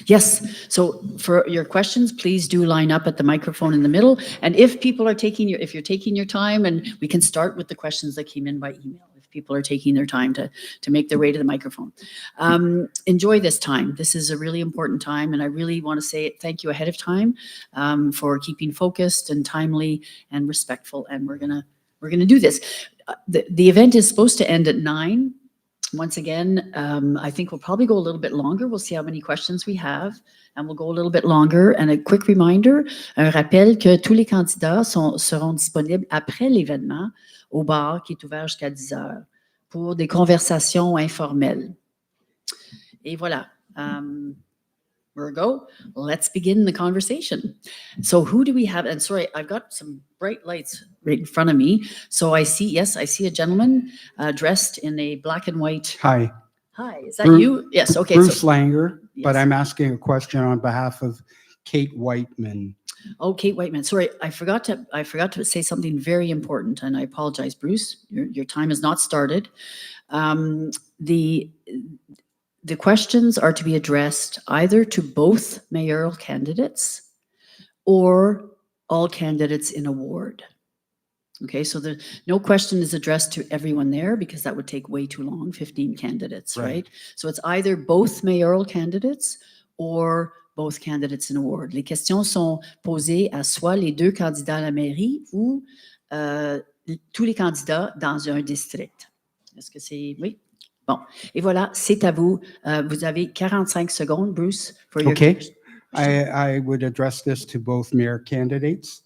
Yes, so for your questions, please do line up at the microphone in the middle. And if people are if you're taking your time, and we can start with the questions that came in by email. People are taking their time to make their way to the microphone. Enjoy this time. This is a really important time, and I really want to say thank you ahead of time for keeping focused and timely and respectful. And we're gonna do this. The event is supposed to end at 9. Once again, I think we'll probably go a little bit longer. We'll see how many questions we have, and we'll go a little bit longer. And a quick reminder, un rappel que tous les candidats seront disponibles après l'événement au bar qui est ouvert jusqu'à 10 heures pour des conversations informelles. Et voilà. Here we go. Let's begin the conversation. So who do we have? And sorry, I've got some bright lights right in front of me. So I see a gentleman dressed in a black and white. Hi. Hi, is that you? Yes, okay. Bruce Langer, Yes. but I'm asking a question on behalf of Kate Whiteman. Oh, Kate Whiteman. Sorry, I forgot to say something very important, and I apologize, Bruce. Your time has not started. The questions are to be addressed either to both mayoral candidates or all candidates in a ward. Okay, so no question is addressed to everyone there because that would take way too long, 15 candidates, right? So it's either both mayoral candidates or both candidates in a ward. Les questions sont posées à soit les deux candidats à la mairie ou tous les candidats dans un district. Est-ce que c'est... Oui? Bon. Et voilà, c'est à vous. Vous avez 45 secondes, Bruce, for your question. I would address this to both mayor candidates.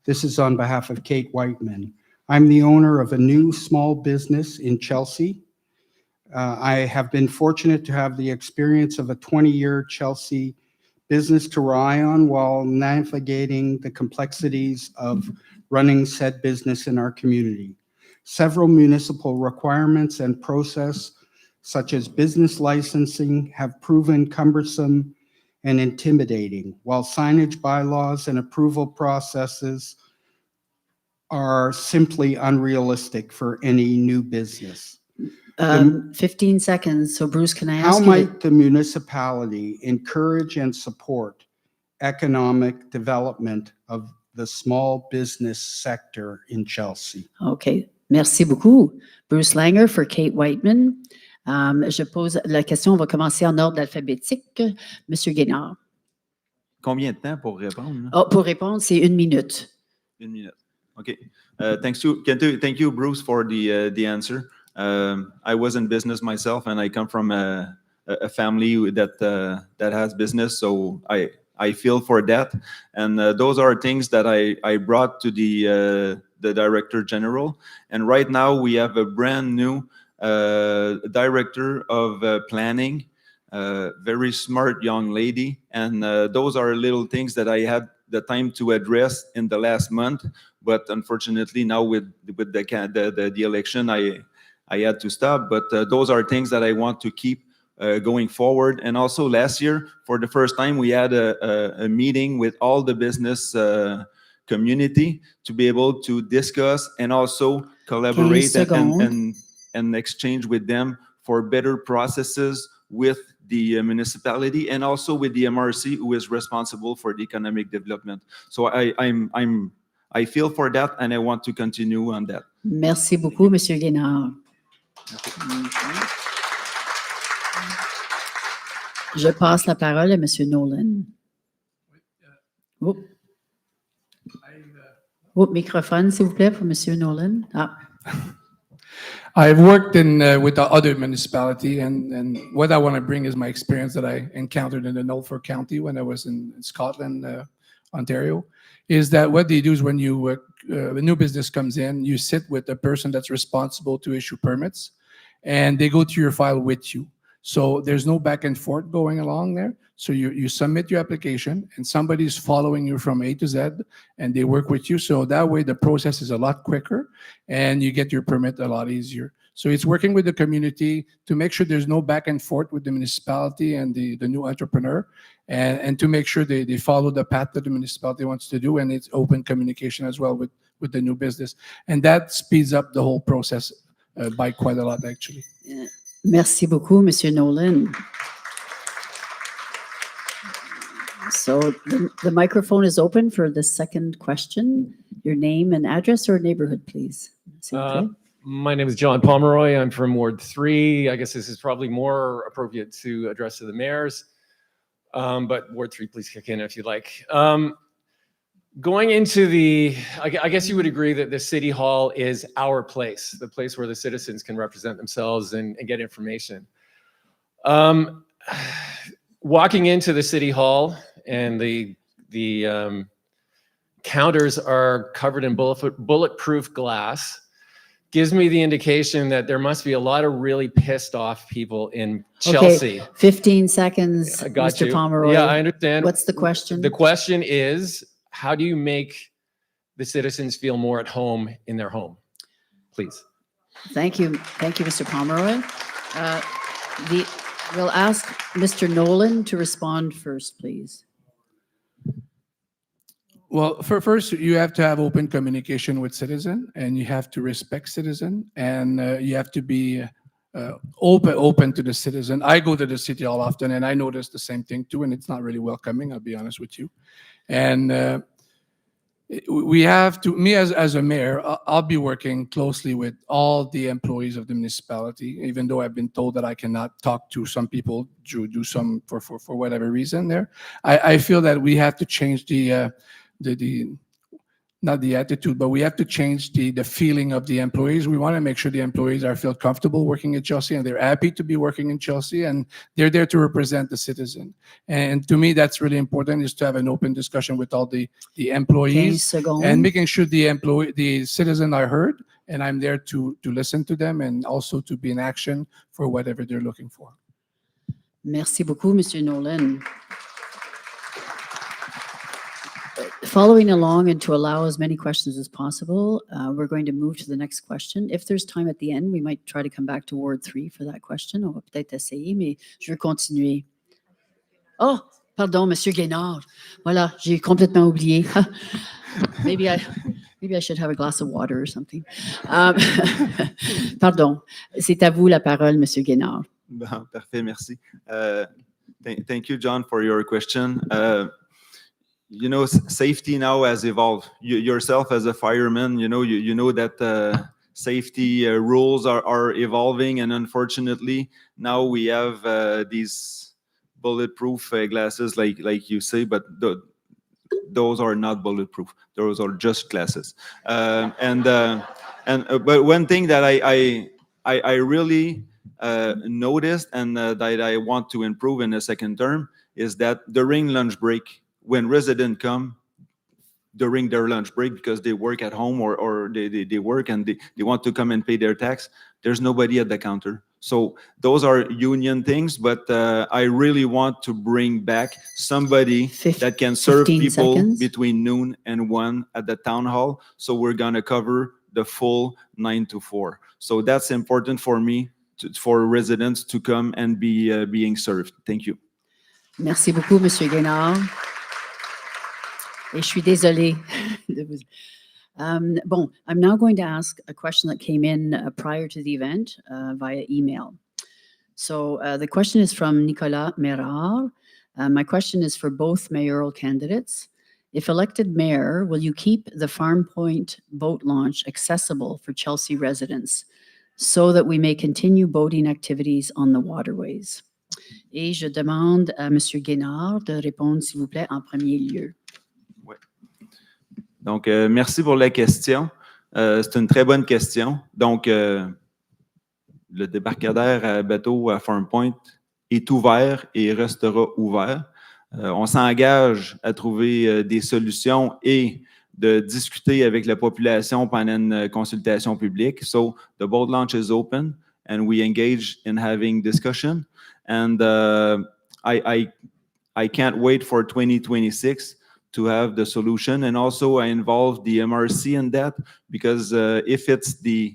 This is on behalf of Kate Whiteman. I'm the owner of a new small business in Chelsea. I have been fortunate to have the experience of a 20-year Chelsea business to rely on while navigating the complexities of running said business in our community. Several municipal requirements and process, such as business licensing, have proven cumbersome and intimidating, while signage bylaws and approval processes are simply unrealistic for any new business. 15 seconds. So Bruce, can I ask How you might the municipality encourage and support economic development of the small business sector in Chelsea? Okay, merci beaucoup. Bruce Langer for Kate Whiteman. Je pose la question, on va commencer en ordre alphabétique. Monsieur Guénard. Combien de temps pour répondre? Oh, pour répondre, c'est 1 minute. 1 minute. Okay. Thank you, Bruce, for the answer. I was in business myself, and I come from a family that has business, so I feel for that. And those are things that I brought to the Director General. And right now we have a brand new Director of Planning, very smart young lady. And those are little things that I had the time to address in the last month. But unfortunately now with the election, I had to stop. But those are things that I want to keep going forward. And also last year, for the first time, we had a meeting with all the business community to be able to discuss and also collaborate and exchange with them for better processes with the municipality and also with the MRC, who is responsible for the economic development. So I feel for that, and I want to continue on that. Merci beaucoup, Monsieur Guénard. Je passe la parole à Monsieur Nolan. Microphone, s'il vous plaît, pour Monsieur Nolan. I've worked with the other municipality, and what I want to bring is my experience that I encountered in the Norfolk County when I was in Scotland, Ontario, is that what they do is when a new business comes in, you sit with the person that's responsible to issue permits, and they go through your file with you. So there's no back and forth going along there. So you submit your application, and somebody's following you from A to Z, and they work with you. So that way the process is a lot quicker, and you get your permit a lot easier. So it's working with the community to make sure there's no back and forth with the municipality and the new entrepreneur, and to make sure they follow the path that the municipality wants to do, and it's open communication as well with the new business. And that speeds up the whole process by quite a lot, actually. Merci beaucoup, Monsieur Nolan. So the microphone is open for the second question. Your name and address or neighborhood, please. My name is John Pomeroy. I'm from Ward 3. I guess this is probably more appropriate to address to the mayors. But Ward 3, please kick in if you'd like. Going into I guess you would agree that the City Hall is our place, the place where the citizens can represent themselves and get information. Walking into the City Hall, and the counters are covered in bulletproof glass, gives me the indication that there must be a lot of really pissed off people in Chelsea. Okay, 15 seconds, Mr. Pomeroy. Yeah, I understand. What's the question? The question is, how do you make the citizens feel more at home in their home? Please. Thank you. Thank you, Mr. Pomeroy. We'll ask Mr. Nolan to respond first, please. Well, first, you have to have open communication with citizen, and you have to respect citizen, and you have to be open to the citizen. I go to the city all often, and I notice the same thing too, and it's not really welcoming, I'll be honest with you. And we have to, me as a mayor, I'll be working closely with all the employees of the municipality, even though I've been told that I cannot talk to some people to do some for whatever reason there. I feel that we have to change the not the attitude, but we have to change the feeling of the employees. We want to make sure the employees feel comfortable working at Chelsea, and they're happy to be working in Chelsea, and they're there to represent the citizen. And to me, that's really important, is to have an open discussion with all the employees and making sure the citizen are heard. And I'm there to listen to them and also to be in action for whatever they're looking for. Merci beaucoup, Monsieur Nolan. Following along, and to allow as many questions as possible, we're going to move to the next question. If there's time at the end, we might try to come back to Ward 3 for that question. On va peut-être essayer, mais je veux continuer. Oh, pardon, Monsieur Guénard. Voilà, j'ai complètement oublié. Maybe I should have a glass of water or something. Pardon, c'est à vous la parole, Monsieur Guénard. Bon, parfait, merci. Thank you, John, for your question. You know, safety now has evolved. Yourself as a fireman, you know that safety rules are evolving, and unfortunately, now we have these bulletproof glasses, like you say, but those are not bulletproof. Those are just glasses. But one thing that I really noticed and that I want to improve in the second term is that during lunch break, when residents come during their lunch break because they work at home or they work and they want to come and pay their tax, there's nobody at the counter. So those are union things, but I really want to bring back somebody that can serve people between noon and 1 at the town hall. So we're going to cover the full 9 to 4. So that's important for me, for residents to come and be being served. Thank you. Merci beaucoup, Monsieur Guénard. Et je suis désolée. Bon, I'm now going to ask a question that came in prior to the event via email. So the question is from Nicolas Mérard. My question is for both mayoral candidates. If elected mayor, will you keep the Farm Point boat launch accessible for Chelsea residents so that we may continue boating activities on the waterways? Et je demande à Monsieur Guénard de répondre, s'il vous plaît, en premier lieu. Donc, merci pour la question. C'est une très bonne question. Donc, le débarcadère à bateau à Farm Point est ouvert et restera ouvert. On s'engage à trouver des solutions et de discuter avec la population pendant une consultation publique. So, the boat launch is open and we engage in having discussion. And I can't wait for 2026 to have the solution. And also I involve the MRC in that because if it's the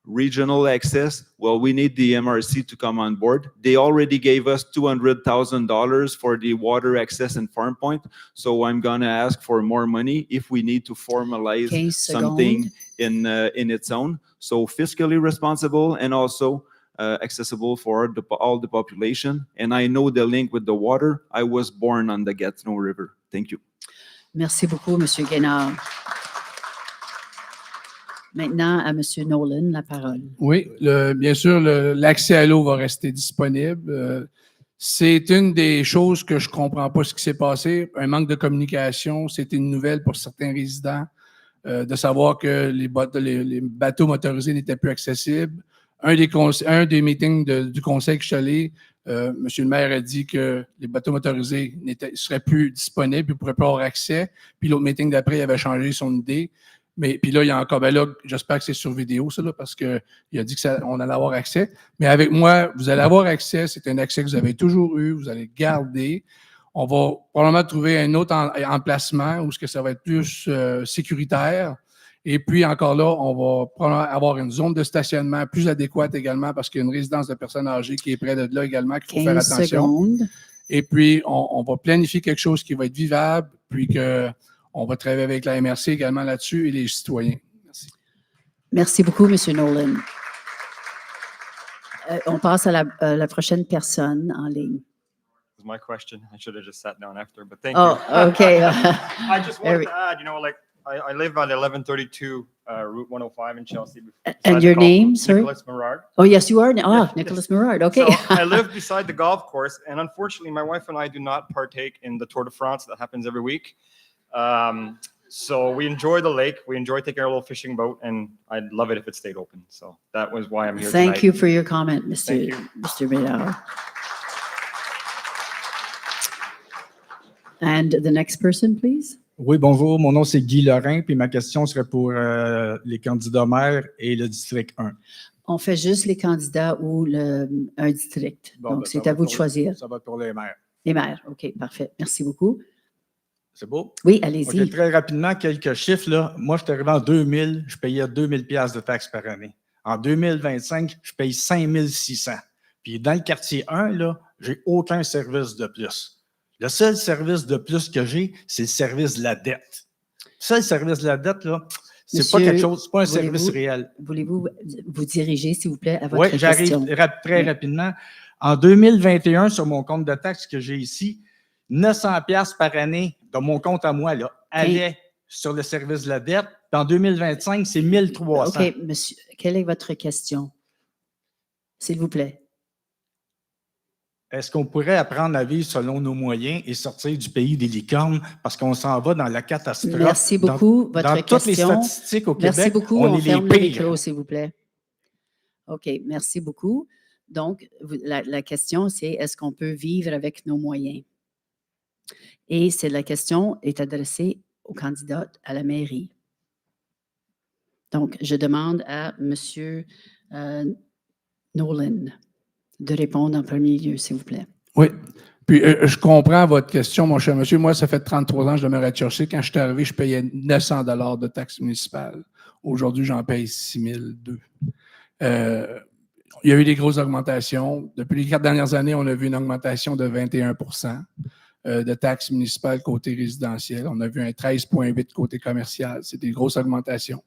regional access, well, we need the MRC to come on board. They already gave us $200,000 for the water access in Farm Point. So I'm going to ask for more money if we need to formalize something in its own. So fiscally responsible and also accessible for all the population. And I know the link with the water. I was born on the Gatineau River. Thank you. Merci beaucoup, Monsieur Guénard. Maintenant, à Monsieur Nolan, la parole. Oui, bien sûr, l'accès à l'eau va rester disponible. C'est une des choses que je ne comprends pas ce qui s'est passé. Un manque de communication, c'était une nouvelle pour certains résidents de savoir que les bateaux motorisés n'étaient plus accessibles. Un des meetings du conseil que je suis allé, monsieur le maire a dit que les bateaux motorisés ne seraient plus disponibles, ils ne pourraient pas avoir accès. Puis l'autre meeting d'après, il avait changé son idée. Mais puis là, il y a encore, là, j'espère que c'est sur vidéo, ça, là, parce qu'il a dit qu'on allait avoir accès. Mais avec moi, vous allez avoir accès. C'est un accès que vous avez toujours eu, vous allez garder. On va probablement trouver un autre emplacement où ça va être plus sécuritaire. Et puis, encore là, on va probablement avoir une zone de stationnement plus adéquate également parce qu'il y a une résidence de personnes âgées qui est près de là également, qu'il faut faire attention. Et puis, on va planifier quelque chose qui va être vivable, puis On va travailler avec la MRC également là-dessus et les citoyens. Merci. Merci beaucoup, M. Nolan. On passe à la prochaine personne en ligne. My question. I should have just sat down after, but thank Oh, you. okay. I just wanted to add, like, I live on 1132 Route 105 in Chelsea. And your name, sir? Nicholas Merard. Oh, yes, you are. Yeah, Nicholas yes. Merard. Okay. So I live beside the golf course, and unfortunately, my wife and I do not partake in the Tour de France that happens every week. So we enjoy the lake. We enjoy taking our little fishing boat, and I'd love it if it stayed open. So that was why I'm here tonight. Thank you for your comment, Thank you. Mr. Merard. And the next person, please. Oui, bonjour. Mon nom, c'est Guy Lorrain, puis ma question serait pour les candidats maires et le district 1. On fait juste les candidats ou un district. Bon, Donc, ben, c'est à vous de choisir. Ça va pour les maires. Les maires, OK, parfait. Merci beaucoup. C'est beau? Oui, allez-y. OK, très rapidement, quelques chiffres. Là. Moi, je suis arrivé en 2000, je payais 2000 $ de taxes par année. En 2025, je paye 5600. Puis dans le quartier 1, là, j'ai aucun service de plus. Le seul service de plus que j'ai, c'est le service de la dette. Le seul service de la dette, là, c'est pas quelque chose, c'est pas un service réel. Voulez-vous vous diriger, s'il vous plaît, à votre Oui, question? j'arrive très rapidement. En 2021, sur mon compte de taxes que j'ai ici, 900 $ par année de mon compte à moi là, allait sur le service de la dette. Puis en 2025, c'est 1300. OK, monsieur, quelle est votre question? S'il vous plaît. Est-ce qu'on pourrait apprendre à vivre selon nos moyens et sortir du pays des licornes parce qu'on s'en va dans la catastrophe? Merci beaucoup. Votre dans toutes les question. statistiques au Merci Québec, beaucoup. on est ferme les le pires. micro, s'il vous plaît. OK, merci beaucoup. Donc, la question, c'est est-ce qu'on peut vivre avec nos moyens? Et la question est adressée aux candidats à la mairie. Donc, je demande à M. Nolan de répondre en premier lieu, s'il vous plaît. Oui. Puis, je comprends votre question, mon cher monsieur. Moi, ça fait 33 ans que je demeure à Chelsea. Quand je suis arrivé, je payais 900 $ de taxes municipales. Aujourd'hui, j'en paye 6002. Il y a eu des grosses augmentations. Depuis les 4 dernières années, on a vu une augmentation de 21 % de taxes municipales côté résidentiel. On a vu un 13,8 côté commercial. C'est des grosses augmentations.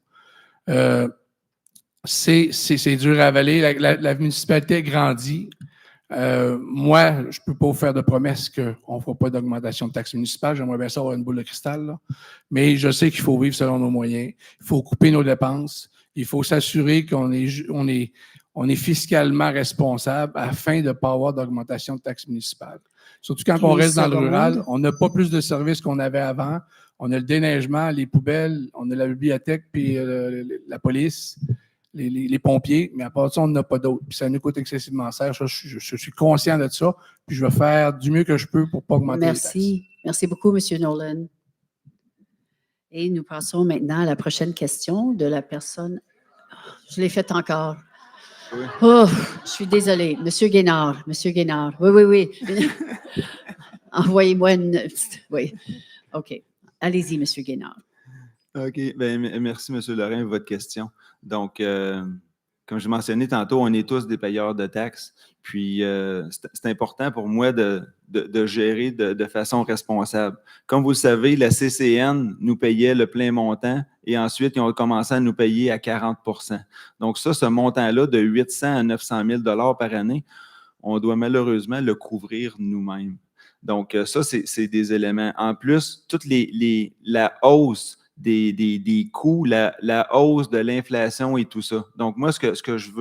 C'est dur à avaler. La municipalité grandit. Moi, je ne peux pas vous faire de promesses qu'on ne fera pas d'augmentation de taxes municipales. J'aimerais bien ça avoir une boule de cristal. Là. Mais je sais qu'il faut vivre selon nos moyens. Il faut couper nos dépenses. Il faut s'assurer qu'on est fiscalement responsable afin de ne pas avoir d'augmentation de taxes municipales. Surtout quand on reste dans le rural, on n'a pas plus de services qu'on avait avant. On a le déneigement, les poubelles, on a la bibliothèque, puis la police, les pompiers, mais à part ça, on n'en a pas d'autres. Puis ça nous coûte excessivement cher. Je suis conscient de ça, puis je vais faire du mieux que je peux pour ne pas augmenter les taxes. Merci beaucoup, M. Nolan. Et nous passons maintenant à la prochaine question de la personne. Je l'ai faite encore. Oui. Oh, je suis désolée. Monsieur Guénard. Oui. Envoyez-moi une... Oui. OK. Allez-y, Monsieur Guénard. OK. Bien, merci, M. Lorrain, pour votre question. Donc, comme je mentionné tantôt, on est tous des payeurs de taxes. Puis, c'est important pour moi de gérer de façon responsable. Comme vous le savez, la CCN nous payait le plein montant et ensuite, ils ont commencé à nous payer à 40 %. Donc, ce montant-là de 800 à 900 000 $ par année, on doit malheureusement le couvrir nous-mêmes. Donc, ça, c'est des éléments. En plus, toute la hausse des coûts, la hausse de l'inflation et tout ça. Donc, moi, ce que je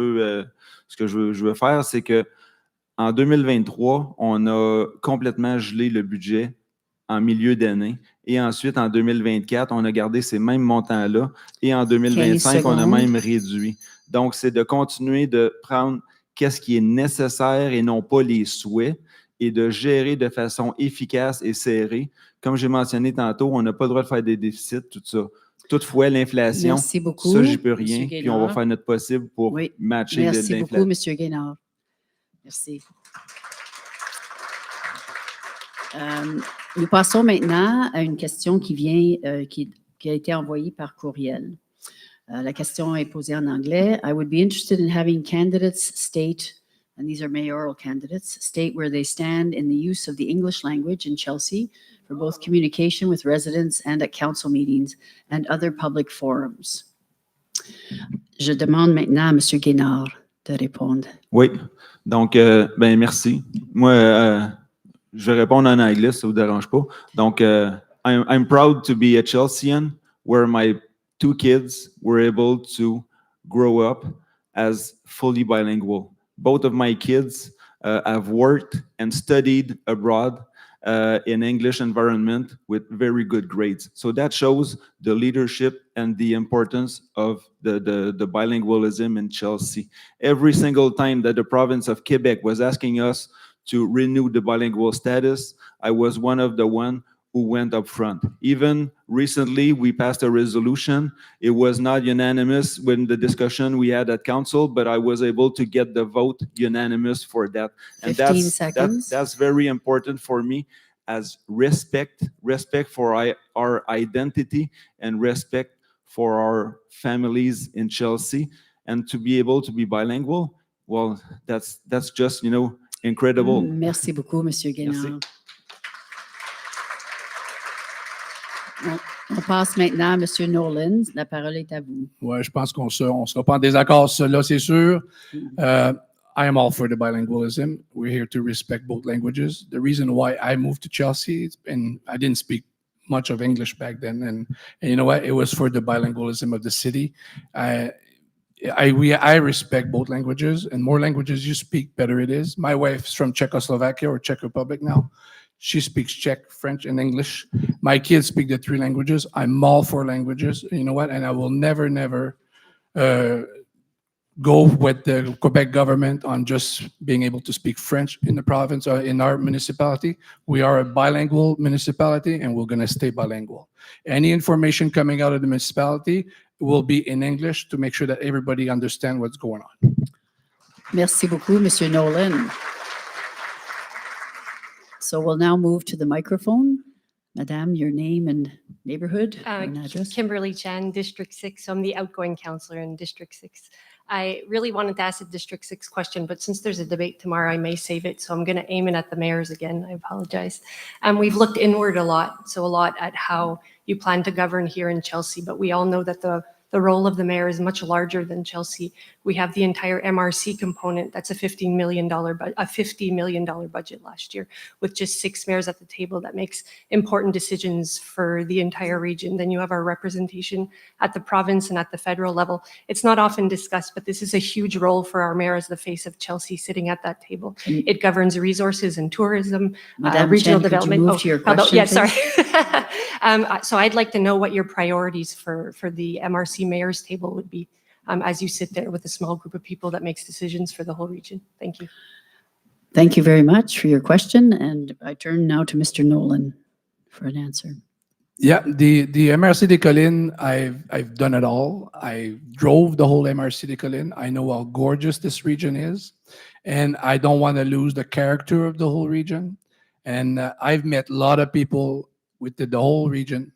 veux faire, c'est que en 2023, on a complètement gelé le budget en milieu d'année. Et ensuite, en 2024, on a gardé ces mêmes montants-là. Et en 2025, on a même réduit. Donc, c'est de continuer de prendre qu'est-ce qui est nécessaire et non pas les souhaits et de gérer de façon efficace et serrée. Comme j'ai mentionné tantôt, on n'a pas le droit de faire des déficits, tout ça. Toutefois, l'inflation, ça, j'y peux rien. Puis on va faire notre possible pour matcher l'inflation. Merci beaucoup, M. Guénard. Merci. Nous passons maintenant à une question qui a été envoyée par courriel. La question est posée en anglais. I would be interested in having candidates state and these are mayoral candidates, state where they stand in the use of the English language in Chelsea for both communication with residents and at council meetings and other public forums. Je demande maintenant à M. Guénard de répondre. Oui, donc, ben merci. Moi, je vais répondre en anglais, si ça vous dérange pas. Donc, I'm proud to be a Chelsean, where my two kids were able to grow up as fully bilingual. Both of my kids have worked and studied abroad in English environment with very good grades. So that shows the leadership and the importance of the bilingualism in Chelsea. Every single time that the province of Quebec was asking us to renew the bilingual status, I was one of the one who went up front. Even recently, we passed a resolution. It was not unanimous when the discussion we had at council, but I was able to get the vote unanimous for that. And 15 seconds. that's very important for me as respect for our identity and respect for our families in Chelsea. And to be able to be bilingual, well, that's just, incredible. Merci beaucoup, Monsieur Guénard. Merci. On passe maintenant à M. Nolan. La parole est à vous. Ouais, je pense qu'on sera pas en désaccord sur cela, c'est sûr. I am all for the bilingualism. We're here to respect both languages. The reason why I moved to Chelsea, and I didn't speak much of English back then, and you know what? It was for the bilingualism of the city. I respect both languages, and more languages you speak, better it is. My wife's from Czechoslovakia or Czech Republic now. She speaks Czech, French, and English. My kids speak the three languages. I'm all for languages, you know what? And I will never go with the Quebec government on just being able to speak French in the province or in our municipality. We are a bilingual municipality, and we're going to stay bilingual. Any information coming out of the municipality will be in English to make sure that everybody understands what's going on. Merci beaucoup, Monsieur Nolan. So we'll now move to the microphone. Madame, your name and neighborhood and address. Kimberly Chan, District 6. So I'm the outgoing councillor in District 6. I really wanted to ask a District 6 question, but since there's a debate tomorrow, I may save it. So I'm going to aim it at the mayors again. I apologize. We've looked inward a lot at how you plan to govern here in Chelsea, but we all know that the role of the mayor is much larger than Chelsea. We have the entire MRC component. That's a $50 million budget last year with just 6 mayors at the table that makes important decisions for the entire region. Then you have our representation at the province and at the federal level. It's not often discussed, but this is a huge role for our mayor as the face of Chelsea sitting at that table. It governs resources and tourism, regional development. Could you move to your question, Yeah, sorry. So I'd like to know what your priorities for the MRC mayor's table would be as you sit there with a small group of people that makes decisions for the whole region. Thank you. Thank you very much for your question. And I turn now to Mr. Nolan for an answer. Yeah, the MRC des Collines, I've done it all. I drove the whole MRC des Collines. I know how gorgeous this region is, and I don't want to lose the character of the whole region. And I've met a lot of people with the whole region,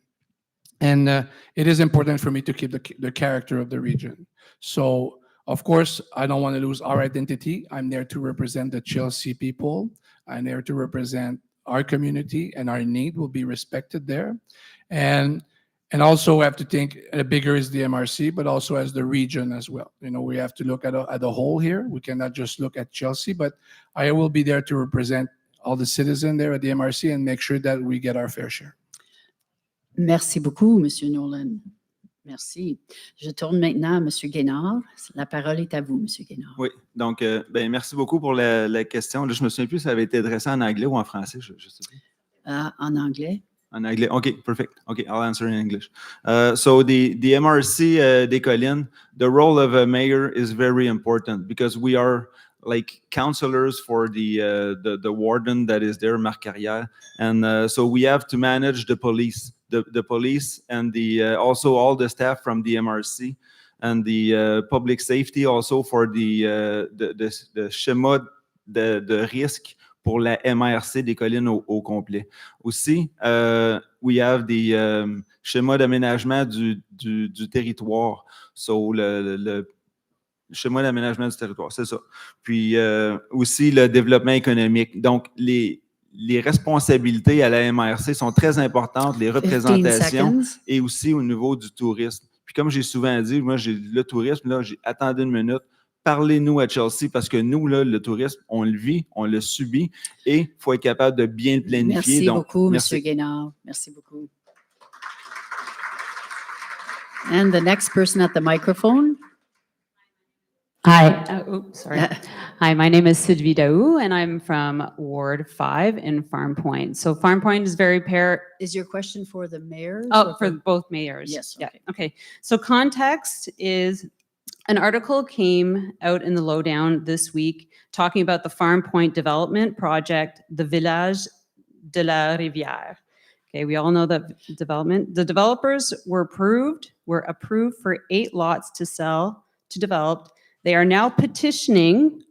and it is important for me to keep the character of the region. So, of course, I don't want to lose our identity. I'm there to represent the Chelsea people. I'm there to represent our community, and our need will be respected there. And also we have to think bigger is the MRC, but also as the region as well. You know, we have to look at the whole here. We cannot just look at Chelsea, but I will be there to represent all the citizens there at the MRC and make sure that we get our fair share. Merci beaucoup, Monsieur Nolan. Merci. Je tourne maintenant à M. Guénard. La parole est à vous, M. Guénard. Oui, donc, merci beaucoup pour la question. Là, je me souviens plus si ça avait été adressé en anglais ou en français, je sais plus. En anglais. En anglais. Okay, perfect. Okay, I'll answer in English. So the MRC des Collines, the role of a mayor is very important because we are like counselors for the warden that is there, Marc Carrière, and so we have to manage the police. The police and also all the staff from the MRC and the public safety also for the schéma de risque pour la MRC des Collines au complet. Aussi, we have the schéma d'aménagement du territoire. So Chez moi, l'aménagement du territoire, c'est ça. Puis aussi le développement économique. Donc, les responsabilités à la MRC sont très importantes, les représentations et aussi au niveau du tourisme. Puis comme j'ai souvent dit, moi, j'ai le tourisme, là, j'ai attendu une minute. Parlez-nous à Chelsea parce que nous, là, le tourisme, on le vit, on le subit et il faut être capable de bien le planifier. Merci Donc, beaucoup, merci. M. Guénard. Merci beaucoup. And the next person at the microphone. Hi. Sorry. Hi, my name is Sylvie Daou, and I'm from Ward 5 in Farm Point. So Farm Point is very Is your question for the mayors? Oh, or for both mayors. Yes. Yeah. Okay. So context is an article came out in the Lowdown this week talking about the Farm Point development project, the Village de la Rivière. Okay, we all know that development. The developers were approved for 8 lots to develop. They are now petitioning.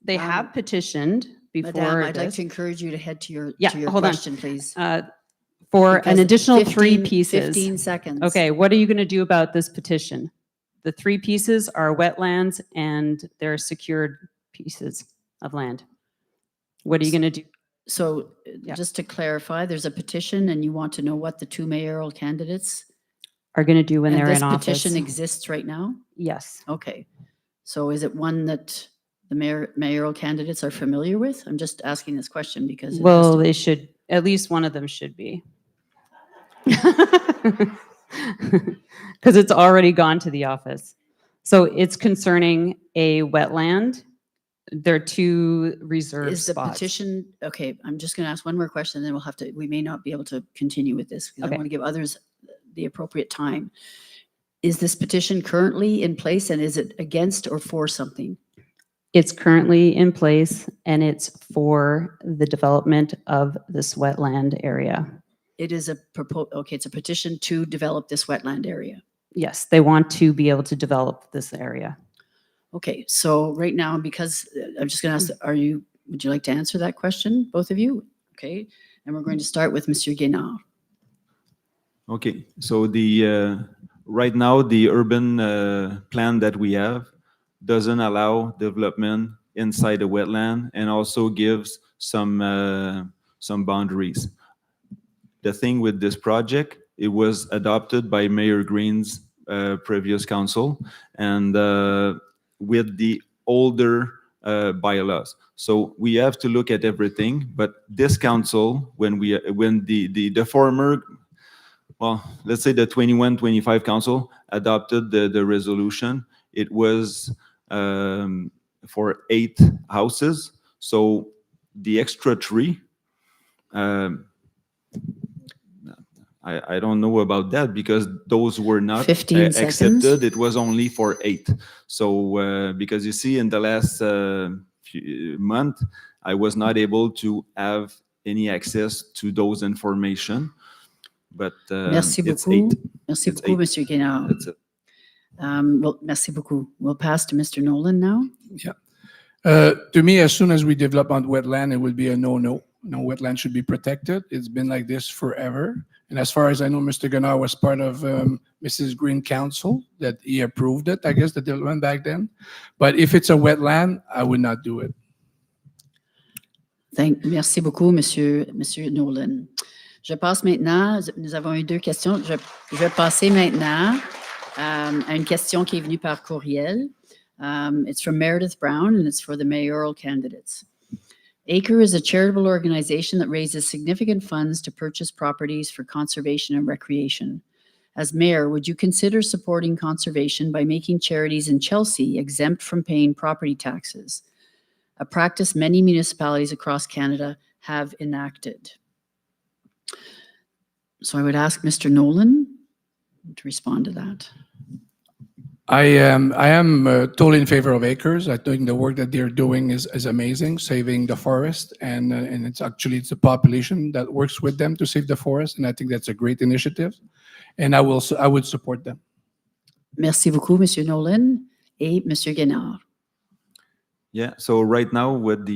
They have petitioned before. Madame, I'd like this. to encourage you to head to your Hold on. question, please. For Because an additional 3 15 pieces. 15 seconds. Okay, what are you going to do about this petition? The 3 pieces are wetlands and they're secured pieces of land. What are you going to do? So just to clarify, there's a petition and you want to know what the 2 mayoral candidates Are going to do when they're in And office? this petition exists right now? Yes. Okay. So is it one that the mayoral candidates are familiar with? I'm just asking this question because. Well, they should, at least one of them should be. Because it's already gone to the office. So it's concerning a wetland. There are 2 reserve Is the spots. petition, okay, I'm just going to ask one more question, then we may not be able to continue with this because I Okay. want to give others the appropriate time. Is this petition currently in place and is it against or for something? It's currently in place and it's for the development of this wetland area. It is it's a petition to develop this wetland area. Yes, they want to be able to develop this area. Okay, so right now, because I'm just going to ask, would you like to answer that question, both of you? Okay, and we're going to start with Monsieur Guénard. Okay, so right now, the urban plan that we have doesn't allow development inside the wetland and also gives some boundaries. The thing with this project, it was adopted by Mayor Green's previous council and with the older bylaws. So we have to look at everything, but this council, when the former, well, let's say the 21-25 council adopted the resolution, it was for 8 houses. So the extra 3, I don't know about that because those were not 15 accepted. seconds. It was only for 8. So because you see in the last month, I was not able to have any access to those information. But Merci it's beaucoup. 8. Merci It's beaucoup, 8. Monsieur Guénard. That's it. Well, merci beaucoup. We'll pass to Mr. Nolan now. Yeah. To me, as soon as we develop on wetland, it would be a no-no. No, wetland should be protected. It's been like this forever. And as far as I know, Mr. Guénard was part of Mrs. Green Council, that he approved it, I guess, the development back then. But if it's a wetland, I would not do it. Merci beaucoup, Monsieur Nolan. Je passe maintenant, nous avons eu 2 questions. Je vais passer maintenant à une question qui est venue par courriel. It's from Meredith Brown and it's for the mayoral candidates. ACRE is a charitable organization that raises significant funds to purchase properties for conservation and recreation. As mayor, would you consider supporting conservation by making charities in Chelsea exempt from paying property taxes, a practice many municipalities across Canada have enacted? So I would ask Mr. Nolan to respond to that. I am totally in favor of acres. I think the work that they're doing is amazing, saving the forest, and it's the population that works with them to save the forest, and I think that's a great initiative, and I would support them. Merci beaucoup, Monsieur Nolan et Monsieur Guénard. Yeah. So right now, what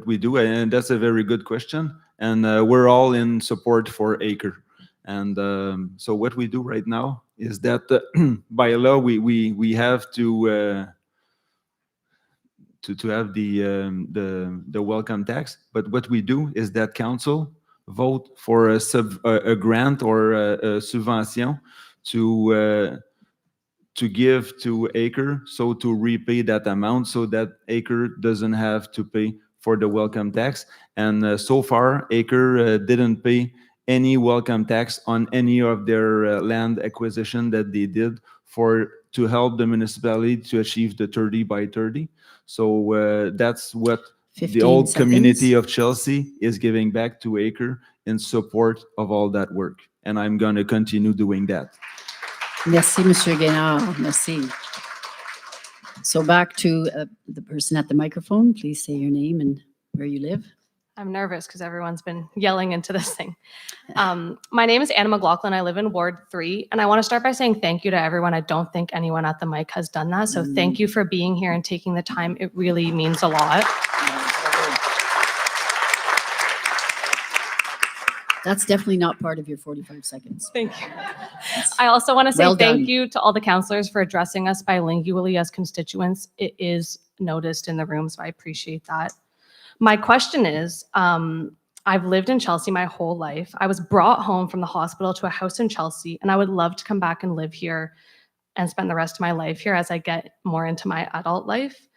we do, and that's a very good question, and we're all in support for ACRE. And so what we do right now is that by law we have to have the welcome tax. But what we do is that council vote for a grant or a subvention to give to Acre, so to repay that amount, so that Acre doesn't have to pay for the welcome tax. And so far, Acre didn't pay any welcome tax on any of their land acquisition that they did to help the municipality to achieve the 30 by 30. So that's what the old community of Chelsea is giving back to Acre in support of all that work. And I'm going to continue doing that. Merci, Monsieur Guénard. Merci. So back to the person at the microphone. Please say your name and where you live. I'm nervous because everyone's been yelling into this thing. My name is Anna McLaughlin. I live in Ward 3. And I want to start by saying thank you to everyone. I don't think anyone at the mic has done that. So thank you for being here and taking the time. It really means a lot. That's definitely not part of your 45 seconds. Thank you. I also want to say Well done. thank you to all the councillors for addressing us bilingually as constituents. It is noticed in the room, so I appreciate that. My question is, I've lived in Chelsea my whole life. I was brought home from the hospital to a house in Chelsea, and I would love to come back and live here and spend the rest of my life here as I get more into my adult life.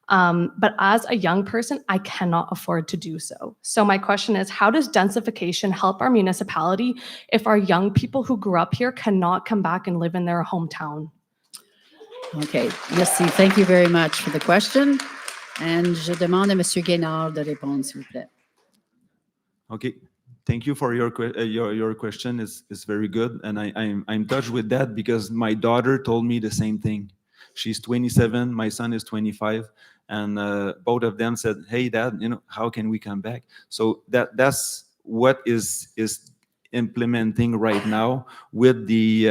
But as a young person, I cannot afford to do so. So my question is, how does densification help our municipality if our young people who grew up here cannot come back and live in their hometown? Okay, merci. Thank you very much for the question. And je demande à Monsieur Guénard de répondre, s'il vous plaît. Okay, thank you for your question. It's very good, and I'm touched with that because my daughter told me the same thing. She's 27, my son is 25, and both of them said, "Hey, Dad, how can we come back?" So that's what is implementing right now with the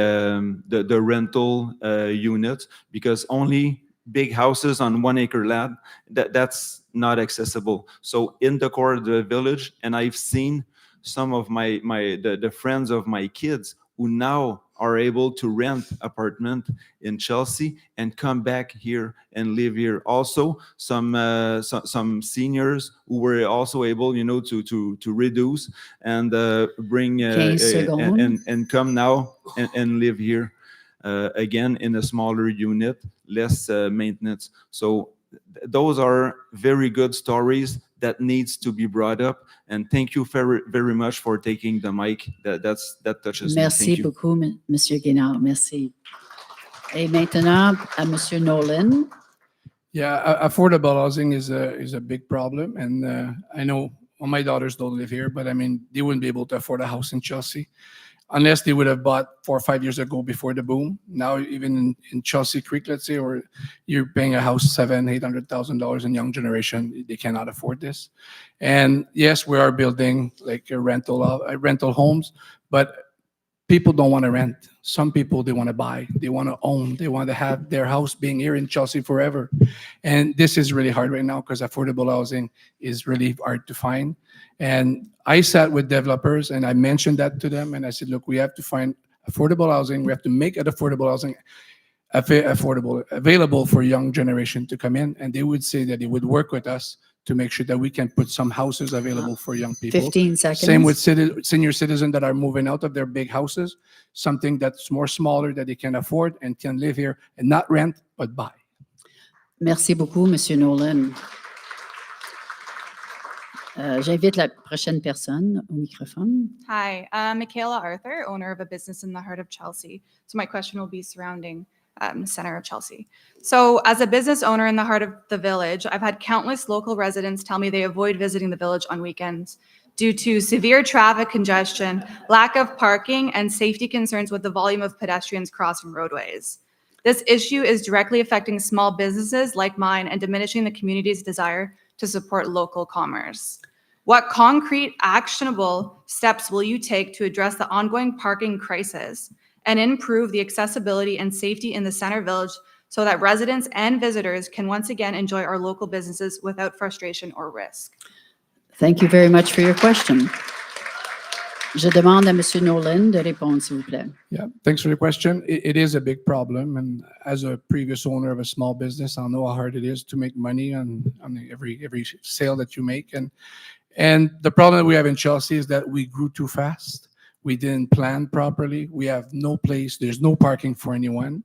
rental units, because only big houses on 1 acre land, that's not accessible. So in the core of the village, and I've seen some of the friends of my kids who now are able to rent apartment in Chelsea and come back here and live here. Also, some seniors who were also able, to reduce and bring and come now and live here again in a smaller unit, less maintenance. So those are very good stories that needs to be brought up. And thank you very, very much for taking the mic. That touches me. Merci Thank you. beaucoup, Monsieur Guénard. Merci. Et maintenant, à Monsieur Nolan. Yeah, affordable housing is a big problem, and I know my daughters don't live here, but I mean they wouldn't be able to afford a house in Chelsea unless they would have bought 4 or 5 years ago before the boom. Now, even in Chelsea Creek, let's say, or you're paying a house $700,000-$800,000 in young generation, they cannot afford this. And yes, we are building like a rental homes, but people don't want to rent. Some people, they want to buy, they want to own, they want to have their house being here in Chelsea forever. And this is really hard right now because affordable housing is really hard to find. And I sat with developers and I mentioned that to them. And I said, look, we have to find affordable housing. We have to make it affordable housing available for young generation to come in. And they would say that they would work with us to make sure that we can put some houses available for young people. 15 seconds. Same with senior citizens that are moving out of their big houses, something that's more smaller that they can afford and can live here and not rent, but buy. Merci beaucoup, Monsieur Nolan. J'invite la prochaine personne au microphone. Hi, I'm Michaela Arthur, owner of a business in the heart of Chelsea. So my question will be surrounding the center of Chelsea. So as a business owner in the heart of the village, I've had countless local residents tell me they avoid visiting the village on weekends due to severe traffic congestion, lack of parking, and safety concerns with the volume of pedestrians crossing roadways. This issue is directly affecting small businesses like mine and diminishing the community's desire to support local commerce. What concrete, actionable steps will you take to address the ongoing parking crisis and improve the accessibility and safety in the center village so that residents and visitors can once again enjoy our local businesses without frustration or risk? Thank you very much for your question. Je demande à Monsieur Nolan de répondre, s'il vous plaît. Yeah, thanks for the question. It is a big problem, and as a previous owner of a small business, I know how hard it is to make money on every sale that you make. And the problem that we have in Chelsea is that we grew too fast. We didn't plan properly. We have no place. There's no parking for anyone.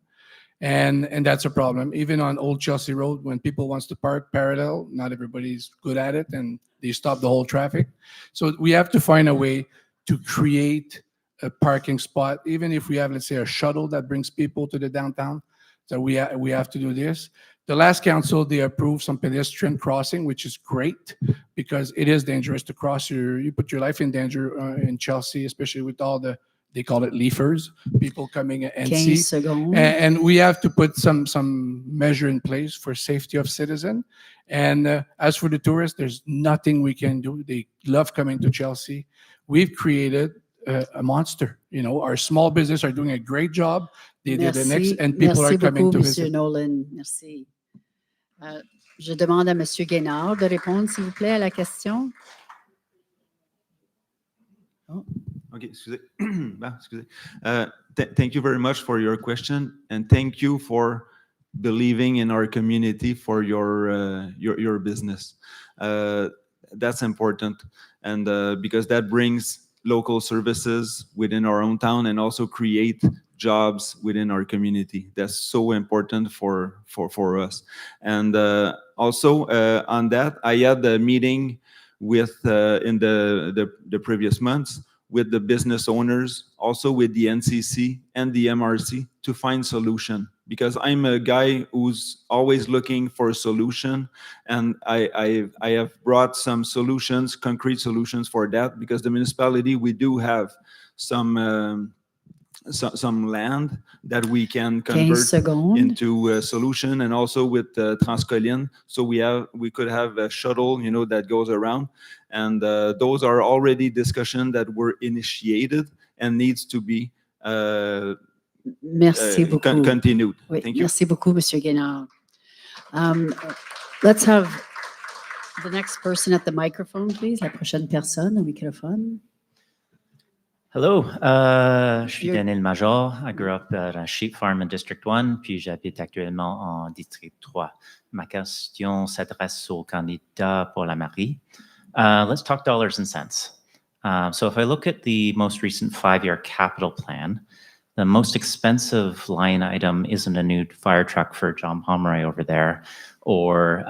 And that's a problem. Even on Old Chelsea Road, when people wants to park parallel, not everybody's good at it, and they stop the whole traffic. So we have to find a way to create a parking spot, even if we have, let's say, a shuttle that brings people to the downtown. So we have to do this. The last council, they approved some pedestrian crossing, which is great because it is dangerous to cross. You put your life in danger in Chelsea, especially with all the, they call it leafers, people coming and 15 see. secondes. And we have to put some measure in place for safety of citizen. And as for the tourists, there's nothing we can do. They love coming to Chelsea. We've created a monster. You know, our small business are doing a great job. They did the next, and people Merci are coming beaucoup, to Monsieur visit. Nolan. Merci. Je demande à Monsieur Guénard de répondre, s'il vous plaît, à la question. Okay, excusez. Excusez. Thank you very much for your question, and thank you for believing in our community for your business. That's important, and because that brings local services within our own town and also create jobs within our community. That's so important for us. And also on that, I had a meeting with in the previous months with the business owners, also with the NCC and the MRC to find solution. Because I'm a guy who's always looking for a solution, and I have brought some solutions, concrete solutions for that. Because the municipality, we do have some land that we can convert into a solution, and also with Transcolline. So we could have a shuttle, you know, that goes around, and those are already discussions that were initiated and needs to be Merci beaucoup. continued. Oui, Thank you. merci beaucoup, Monsieur Guénard. Let's have the next person at the microphone, please. La prochaine personne au microphone. Hello, je suis Daniel Major. I grew up at a sheep farm in District 1, puis j'habite actuellement en District 3. Ma question s'adresse au candidat pour la mairie. Let's talk dollars and cents. So if I look at the most recent 5-year capital plan, the most expensive line item isn't a new fire truck for John Pomeroy over there or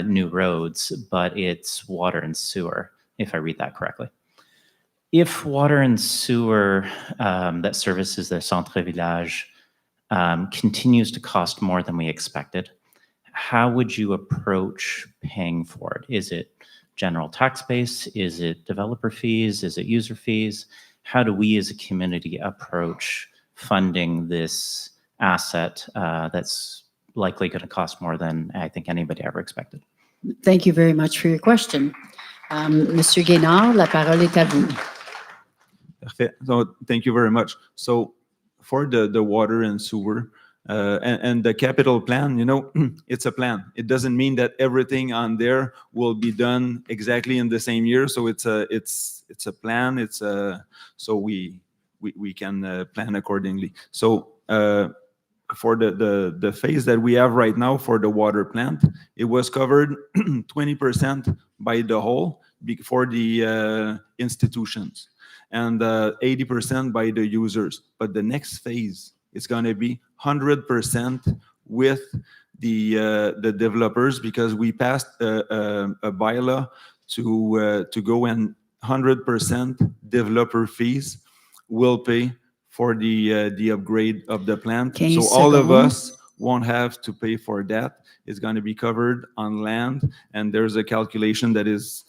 new roads, but it's water and sewer, if I read that correctly. If water and sewer that services the Centre Village continues to cost more than we expected, how would you approach paying for it? Is it general tax base? Is it developer fees? Is it user fees? How do we as a community approach funding this asset that's likely going to cost more than I think anybody ever expected? Thank you very much for your question. Monsieur Guénard, la parole est à vous. Perfect. So thank you very much. So for the water and sewer and the capital plan, you know, it's a plan. It doesn't mean that everything on there will be done exactly in the same year. So it's a plan. So we can plan accordingly. So for the phase that we have right now for the water plant, it was covered 20% by the whole for the institutions, and 80% by the users. But the next phase is going to be 100% with the developers, because we passed a bylaw to go, and 100% developer fees will pay for the upgrade of the plant. So all of us won't have to pay for that. It's going to be covered on land, and there's a calculation that is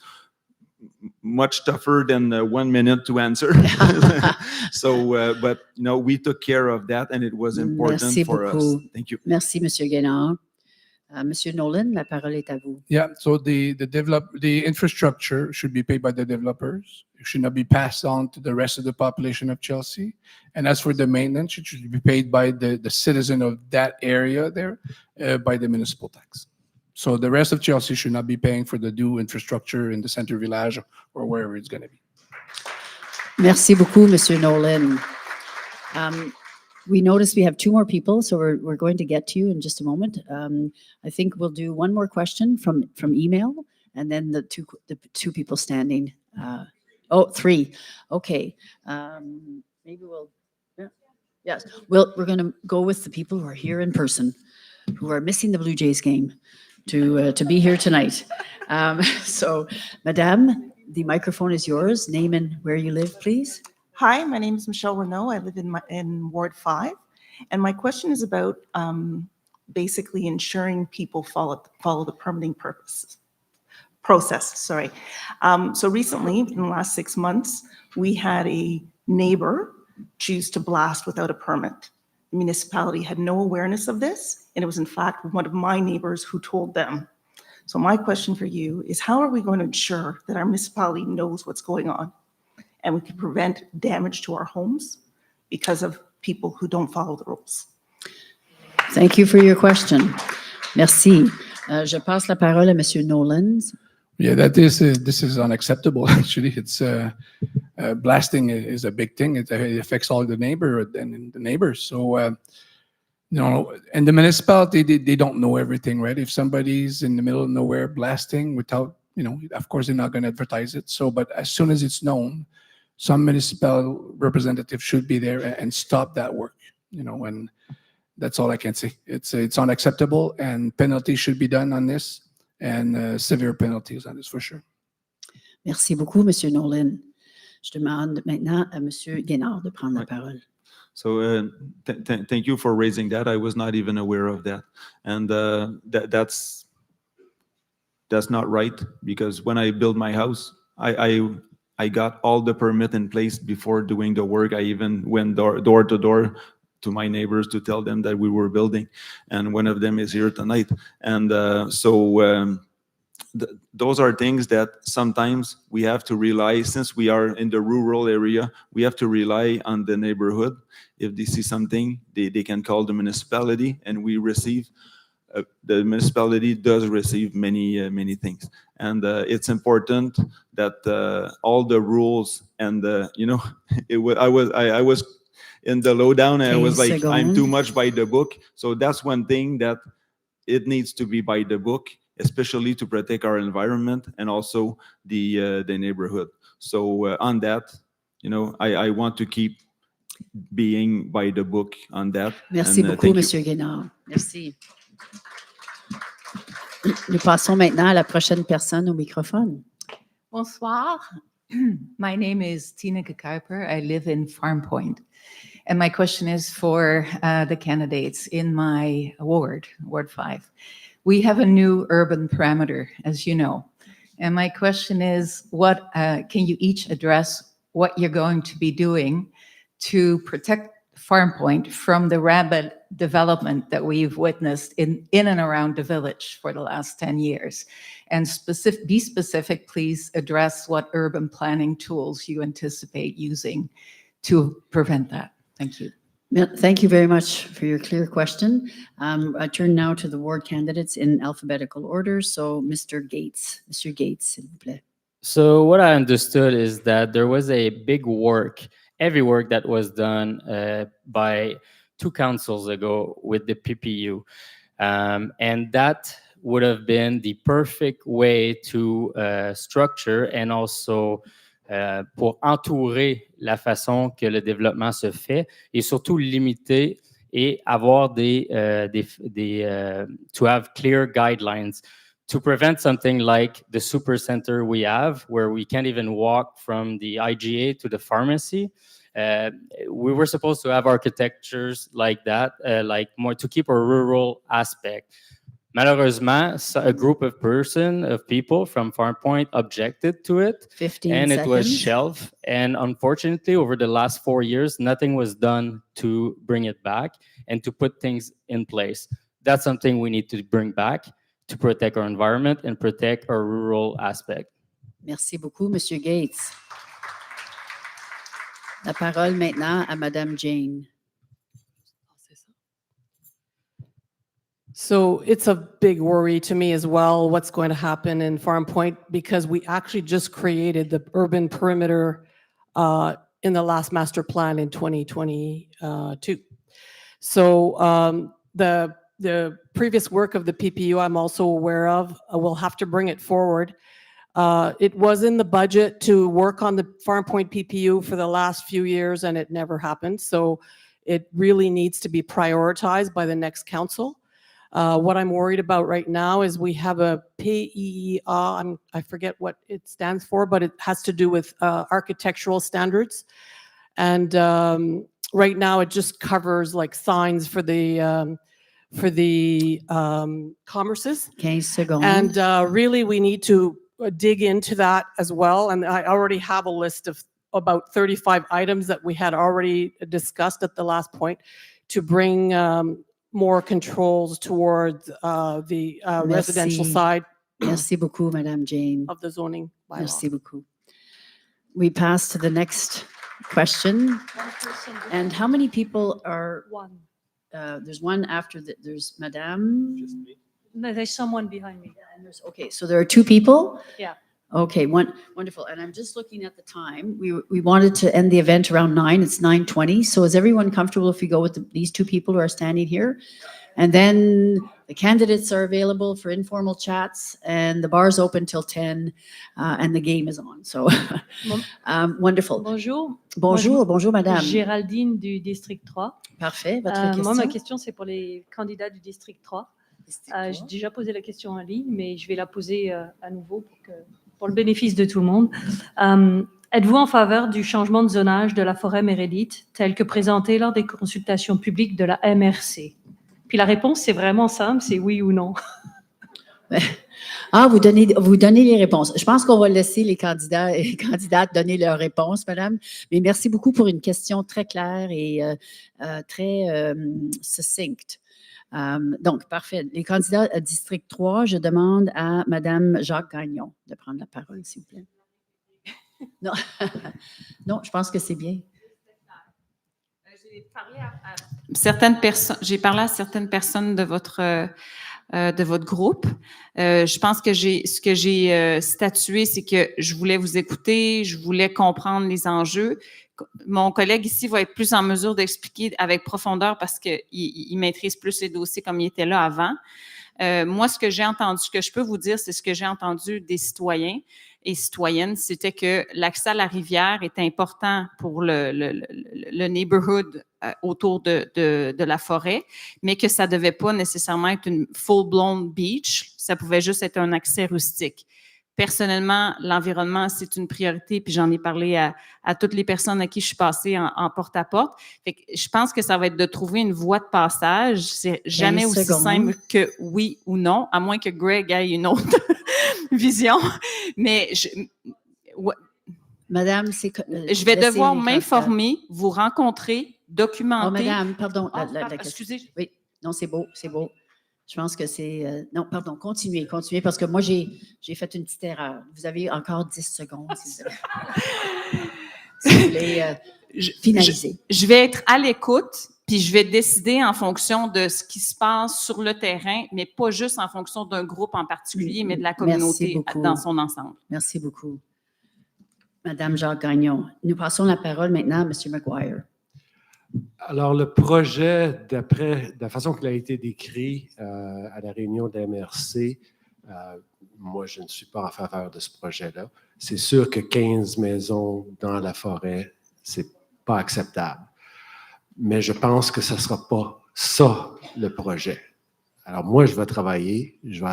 much tougher than 1 minute to answer. So, but you know, we took care of that, and it was important Merci for beaucoup. us. Thank you. Merci, Monsieur Guénard. Monsieur Nolan, la parole est à vous. Yeah, so the infrastructure should be paid by the developers. It should not be passed on to the rest of the population of Chelsea. And as for the maintenance, it should be paid by the citizen of that area there by the municipal tax. So the rest of Chelsea should not be paying for the new infrastructure in the center village or wherever it's going to be. Merci beaucoup, Monsieur Nolan. We notice we have two more people, so we're going to get to you in just a moment. I think we'll do one more question from email, and then the two people standing. Three. Okay. Maybe we'll. Yeah. Yes. We're going to go with the people who are here in person, who are missing the Blue Jays game, to be here tonight. So, Madame, the microphone is yours. Name and where you live, please. Hi, my name is Michelle Renaud. I live in Ward 5. And my question is about basically ensuring people follow the permitting process. Sorry. So recently, in the last 6 months, we had a neighbor choose to blast without a permit. The municipality had no awareness of this, and it was in fact one of my neighbors who told them. So my question for you is, how are we going to ensure that our municipality knows what's going on and we can prevent damage to our homes because of people who don't follow the rules? Thank you for your question. Merci. Je passe la parole à Monsieur Nolan. Yeah, this is unacceptable. Actually, it's blasting is a big thing. It affects all the neighborhood and the neighbors. So, and the municipality, they don't know everything, right? If somebody's in the middle of nowhere blasting without, of course, they're not going to advertise it. So, but as soon as it's known, some municipal representative should be there and stop that work, and that's all I can say. It's unacceptable, and penalties should be done on this, and severe penalties on this for sure. Merci beaucoup, Monsieur Nolan. Je demande maintenant à Monsieur Guénard de prendre la parole. So thank you for raising that. I was not even aware of that, and that's not right, because when I built my house, I got all the permit in place before doing the work. I even went door to door to my neighbors to tell them that we were building, and one of them is here tonight. And those are things that sometimes we have to rely, since we are in the rural area, we have to rely on the neighborhood. If they see something, they can call the municipality, and we receive, the municipality does receive many things. And it's important that all the rules and I was in the lowdown, and I was like, I'm too much by the book. So that's one thing that it needs to be by the book, especially to protect our environment and also the neighborhood. So on that, I want to keep being by the book on that. Merci beaucoup, Monsieur Guénard. Merci. Nous passons maintenant à la prochaine personne au microphone. Bonsoir. My name is Tina Kuiper. I live in Farm Point. And my question is for the candidates in my ward, Ward 5. We have a new urban parameter, as you know. And my question is, what can you each address what you're going to be doing to protect Farm Point from the rapid development that we've witnessed in and around the village for the last 10 years? And be specific, please address what urban planning tools you anticipate using to prevent that. Thank you. Thank you very much for your clear question. I turn now to the ward candidates in alphabetical order. So Mr. Gates, s'il vous plaît. So what I understood is that there was a big heavy work that was done by 2 councils ago with the PPU. And that would have been the perfect way to structure and also pour entourer la façon que le développement se fait et surtout limiter et avoir to have clear guidelines to prevent something like the super center we have, where we can't even walk from the IGA to the pharmacy. We were supposed to have architectures like that, like more to keep a rural aspect. Malheureusement, a group of people from Farm Point objected to it, 15 and seconds. It was shelved. And unfortunately, over the last 4 years, nothing was done to bring it back and to put things in place. That's something we need to bring back to protect our environment and protect our rural aspect. Merci beaucoup, Monsieur Gates. La parole maintenant à Madame Jane. So it's a big worry to me as well, what's going to happen in Farm Point, because we actually just created the urban perimeter in the last master plan in 2022. So the previous work of the PPU I'm also aware of. We'll have to bring it forward. It was in the budget to work on the Farm Point PPU for the last few years, and it never happened. So it really needs to be prioritized by the next council. What I'm worried about right now is we have a PEEA, I forget what it stands for, but it has to do with architectural standards. And right now it just covers like signs for the commerces. 15 seconds. And really we need to dig into that as well. And I already have a list of about 35 items that we had already discussed at the last point to bring more controls towards the residential side. Merci beaucoup, Madame Jane. Of the zoning bylaw. Merci beaucoup. We pass to the next question. And how many people are? One. There's one after there's Madame. No, there's someone behind me. Okay, so there are two people? Yeah. Okay, wonderful. And I'm just looking at the time. We wanted to end the event around 9. It's 9:20. So is everyone comfortable if we go with these two people who are standing here? And then the candidates are available for informal chats, and the bar's open till 10, and the game is on. So wonderful. Bonjour. Bonjour, madame. Géraldine du district 3. Parfait. Votre question? Moi, ma question, c'est pour les candidats du district 3. J'ai déjà posé la question en ligne, mais je vais la poser à nouveau pour le bénéfice de tout le monde. Êtes-vous en faveur du changement de zonage de la forêt méridite tel que présenté lors des consultations publiques de la MRC? Puis la réponse, c'est vraiment simple, c'est oui ou non. Ah, vous donnez les réponses. Je pense qu'on va laisser les candidats et les candidates donner leurs réponses, madame. Mais merci beaucoup pour une question très claire et très succincte. Donc, parfait. Les candidats à District 3, je demande à madame Jacques-Gagnon de prendre la parole, s'il vous plaît. Non, non, je pense que c'est bien. J'ai parlé à certaines personnes de votre groupe. Je pense que ce que j'ai statué, c'est que je voulais vous écouter, je voulais comprendre les enjeux. Mon collègue ici va être plus en mesure d'expliquer avec profondeur parce qu'il maîtrise plus les dossiers comme il était là avant. Moi, ce que j'ai entendu, ce que je peux vous dire, c'est ce que j'ai entendu des citoyens et citoyennes, c'était que l'accès à la rivière est important pour le neighborhood autour de la forêt, mais que ça ne devait pas nécessairement être une full-blown beach, ça pouvait juste être un accès rustique. Personnellement, l'environnement, c'est une priorité, puis j'en ai parlé à toutes les personnes à qui je suis passée en porte-à-porte. Fait que je pense que ça va être de trouver une voie de passage. C'est jamais aussi simple que oui ou non, à moins que Greg ait une autre vision. Mais madame, je vais devoir m'informer, vous rencontrer, documenter. Oh, madame, pardon. Excusez. Oui, non, c'est beau, c'est beau. Je pense que c'est... non, pardon, continuez, parce que moi, j'ai fait une petite erreur. Vous avez encore 10 secondes, si vous voulez finaliser. Je vais être à l'écoute, puis je vais décider en fonction de ce qui se passe sur le terrain, mais pas juste en fonction d'un groupe en particulier, mais de la communauté dans son ensemble. Merci beaucoup. Madame Jacques-Gagnon. Nous passons la parole maintenant à M. McGuire. Alors, le projet, d'après la façon qu'il a été décrit à la réunion de la MRC, moi, je ne suis pas en faveur de ce projet-là. C'est sûr que 15 maisons dans la forêt, c'est pas acceptable. Mais je pense que ce ne sera pas ça, le projet. Alors, moi, je vais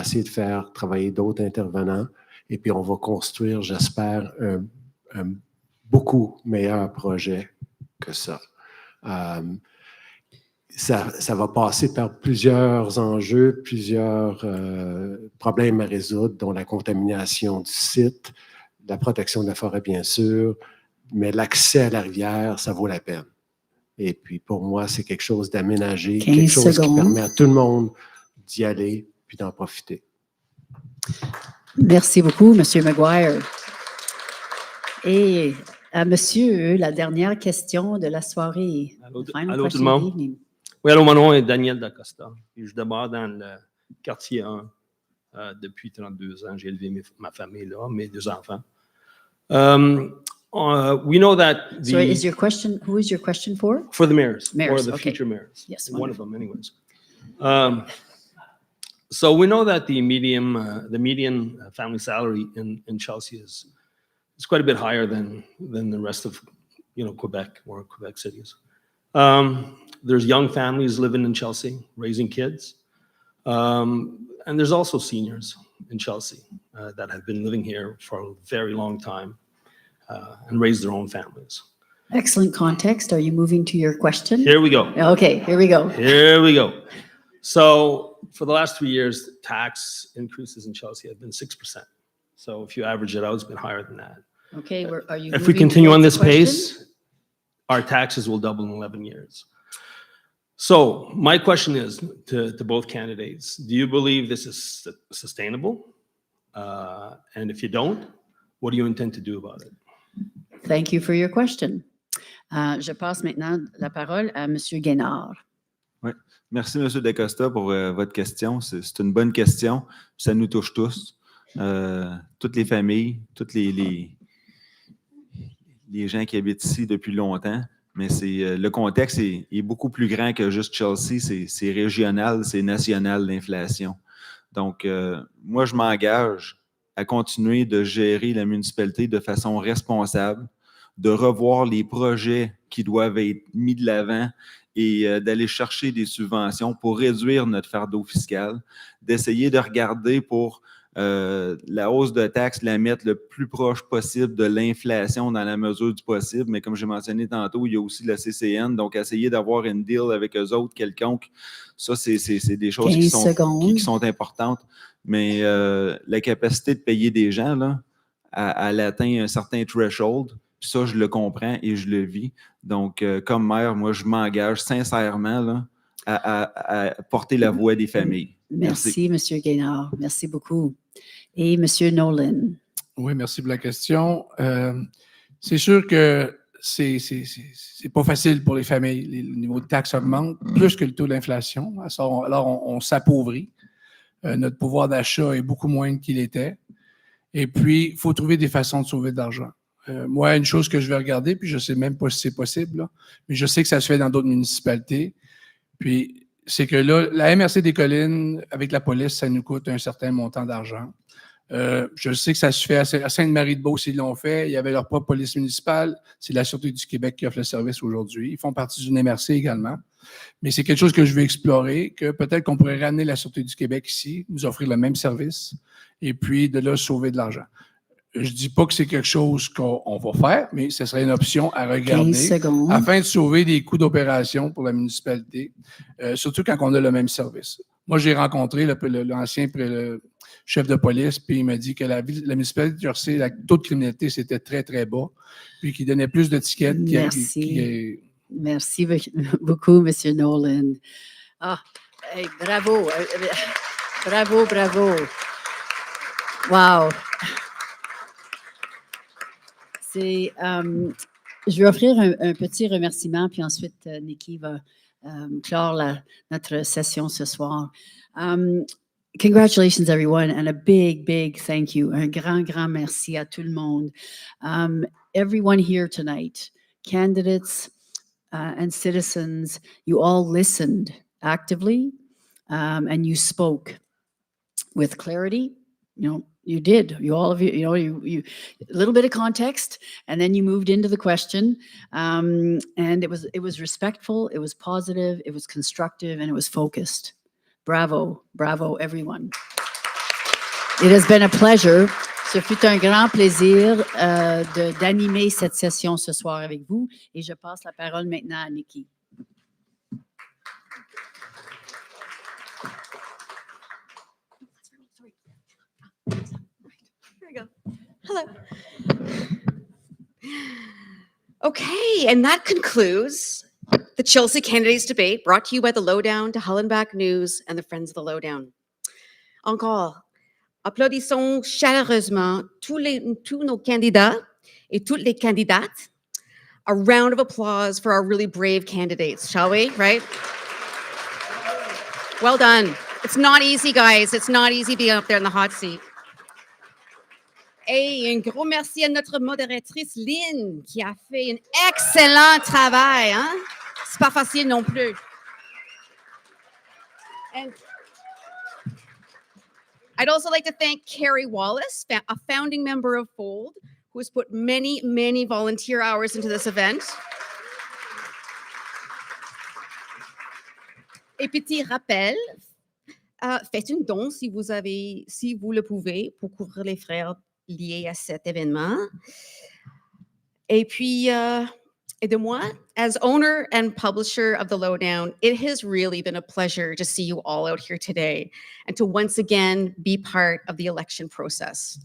essayer de faire travailler d'autres intervenants, et puis on va construire, j'espère, un beaucoup meilleur projet que ça. Ça va passer par plusieurs enjeux, plusieurs problèmes à résoudre, dont la contamination du site, la protection de la forêt, bien sûr, mais l'accès à la rivière, ça vaut la peine. Et puis, pour moi, c'est quelque chose d'aménagé, quelque chose qui permet à tout le monde d'y aller puis d'en profiter. Merci beaucoup, M. McGuire. Et à monsieur, la dernière question de la soirée. Allô tout le monde. Oui, allô, mon nom est Daniel Dacosta. Et je demeure dans le quartier 1 depuis 32 ans. J'ai élevé ma famille là, mes 2 enfants. We know that So is your question, who is your question for? for the mayors, or Mayors, the okay. future mayors. Yes, one of wonderful. them, anyways. So we know that the median family salary in Chelsea is quite a bit higher than the rest of Quebec or Quebec cities. There's young families living in Chelsea, raising kids, and there's also seniors in Chelsea that have been living here for a very long time and raised their own families. Excellent context. Are you moving to your question? Here we go. Okay, here we go. Here we go. So for the last 3 years, tax increases in Chelsea have been 6%. So if you average it out, it's been higher than that. Okay, are you? If we moving continue on towards this the question? pace, our taxes will double in 11 years. So my question is to both candidates, do you believe this is sustainable? And if you don't, what do you intend to do about it? Thank you for your question. Je passe maintenant la parole à Monsieur Guénard. Oui. Merci, M. Dacosta, pour votre question. C'est une bonne question. Ça nous touche tous. Toutes les familles, tous les gens qui habitent ici depuis longtemps. Mais le contexte est beaucoup plus grand que juste Chelsea. C'est régional, c'est national, l'inflation. Donc, moi, je m'engage à continuer de gérer la municipalité de façon responsable, de revoir les projets qui doivent être mis de l'avant et d'aller chercher des subventions pour réduire notre fardeau fiscal, d'essayer de regarder pour la hausse de taxes, la mettre le plus proche possible de l'inflation dans la mesure du possible. Mais comme j'ai mentionné tantôt, il y a aussi la CCN, donc essayer d'avoir une deal avec eux autres quelconque. Ça, c'est des choses qui sont importantes. Mais la capacité de payer des gens, là, elle atteint un certain threshold. Puis ça, je le comprends et je le vis. Donc, comme maire, moi, je m'engage sincèrement là, à porter la voix des familles. Merci, Monsieur Guénard. Merci beaucoup. Et Monsieur Nolan. Oui, merci pour la question. C'est sûr que c'est pas facile pour les familles. Le niveau de taxes augmente plus que le taux d'inflation. Alors, on s'appauvrit. Notre pouvoir d'achat est beaucoup moins qu'il était. Et puis, il faut trouver des façons de sauver de l'argent. Moi, une chose que je vais regarder, puis je ne sais même pas si c'est possible, là, mais je sais que ça se fait dans d'autres municipalités. Puis, c'est que là, la MRC des Collines, avec la police, ça nous coûte un certain montant d'argent. Je sais que ça se fait à Sainte-Marie-de-Beauce, ils l'ont fait. Il y avait leur propre police municipale. C'est la Sûreté du Québec qui offre le service aujourd'hui. Ils font partie d'une MRC également. Mais c'est quelque chose que je veux explorer, que peut-être qu'on pourrait ramener la Sûreté du Québec ici, nous offrir le même service, et puis de là, sauver de l'argent. Je ne dis pas que c'est quelque chose qu'on va faire, mais ce serait une option à regarder afin de sauver des coûts d'opération pour la municipalité, surtout quand on a le même service. Moi, j'ai rencontré l'ancien chef de police, puis il m'a dit que la municipalité de Jersey, le taux de criminalité, c'était très, très bas, puis qu'il donnait plus de tickets. Merci beaucoup, M. Nolan. Ah, hey, bravo. Bravo, bravo. Wow. Je vais offrir un petit remerciement, puis ensuite, Nikki va clore notre session ce soir. Congratulations, everyone, and a big, big thank you. Un grand, grand merci à tout le monde. Everyone here tonight, candidates and citizens, you all listened actively, and you spoke with clarity. You did. All of you, you a little bit of context, and then you moved into the question. And it was respectful, it was positive, it was constructive, and it was focused. Bravo, bravo, everyone. It has been a pleasure. Ce fut un grand plaisir d'animer cette session ce soir avec vous. Et je passe la parole maintenant à Nikki. There we go. Hello. Okay, and that concludes the Chelsea Candidates Debate, brought to you by the Lowdown, to Hollenbach News, and the Friends of the Lowdown. Encore, applaudissons chaleureusement tous nos candidats et toutes les candidates. A round of applause for our really brave candidates, shall we? Right? Well done. It's not easy, guys. It's not easy being up there in the hot seat. Et un gros merci à notre modératrice Lynn qui a fait un excellent travail. Hein? C'est pas facile non plus. And I'd also like to thank Carrie Wallace, a founding member of Fold, who has put many, many volunteer hours into this event. Et petit rappel, faites une don si vous le pouvez pour couvrir les frais liés à cet événement. Et puis, et de moi, as owner and publisher of The Lowdown, it has really been a pleasure to see you all out here today and to once again be part of the election process.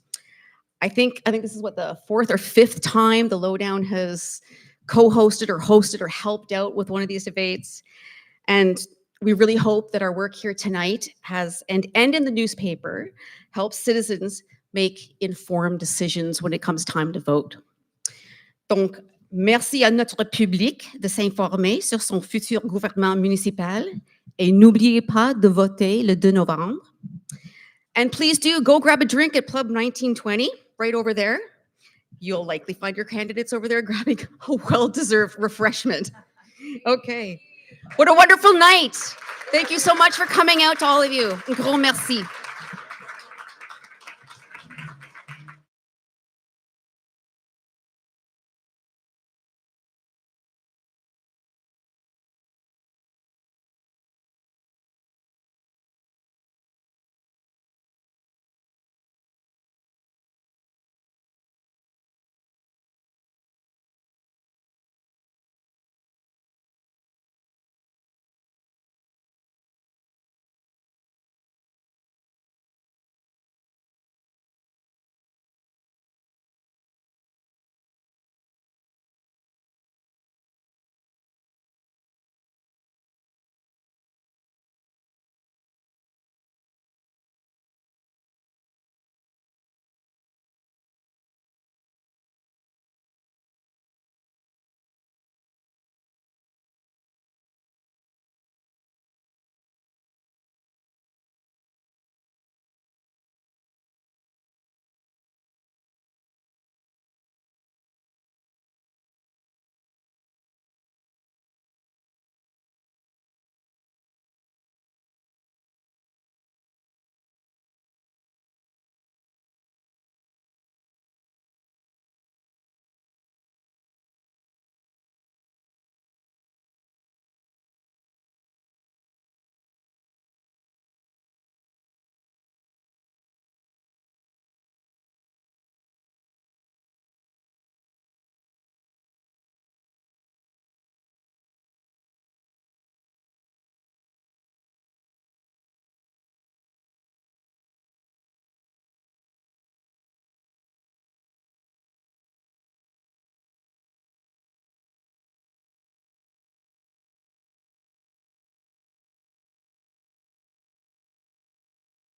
I think this is what the 4th or 5th time The Lowdown has co-hosted or hosted or helped out with one of these debates. And we really hope that our work here tonight and in the newspaper helps citizens make informed decisions when it comes time to vote. Donc, merci à notre public de s'informer sur son futur gouvernement municipal et n'oubliez pas de voter le 2 novembre. And please do go grab a drink at Club 1920 right over there. You'll likely find your candidates over there grabbing a well-deserved refreshment. Okay. What a wonderful night. Thank you so much for coming out to all of you. Un gros merci.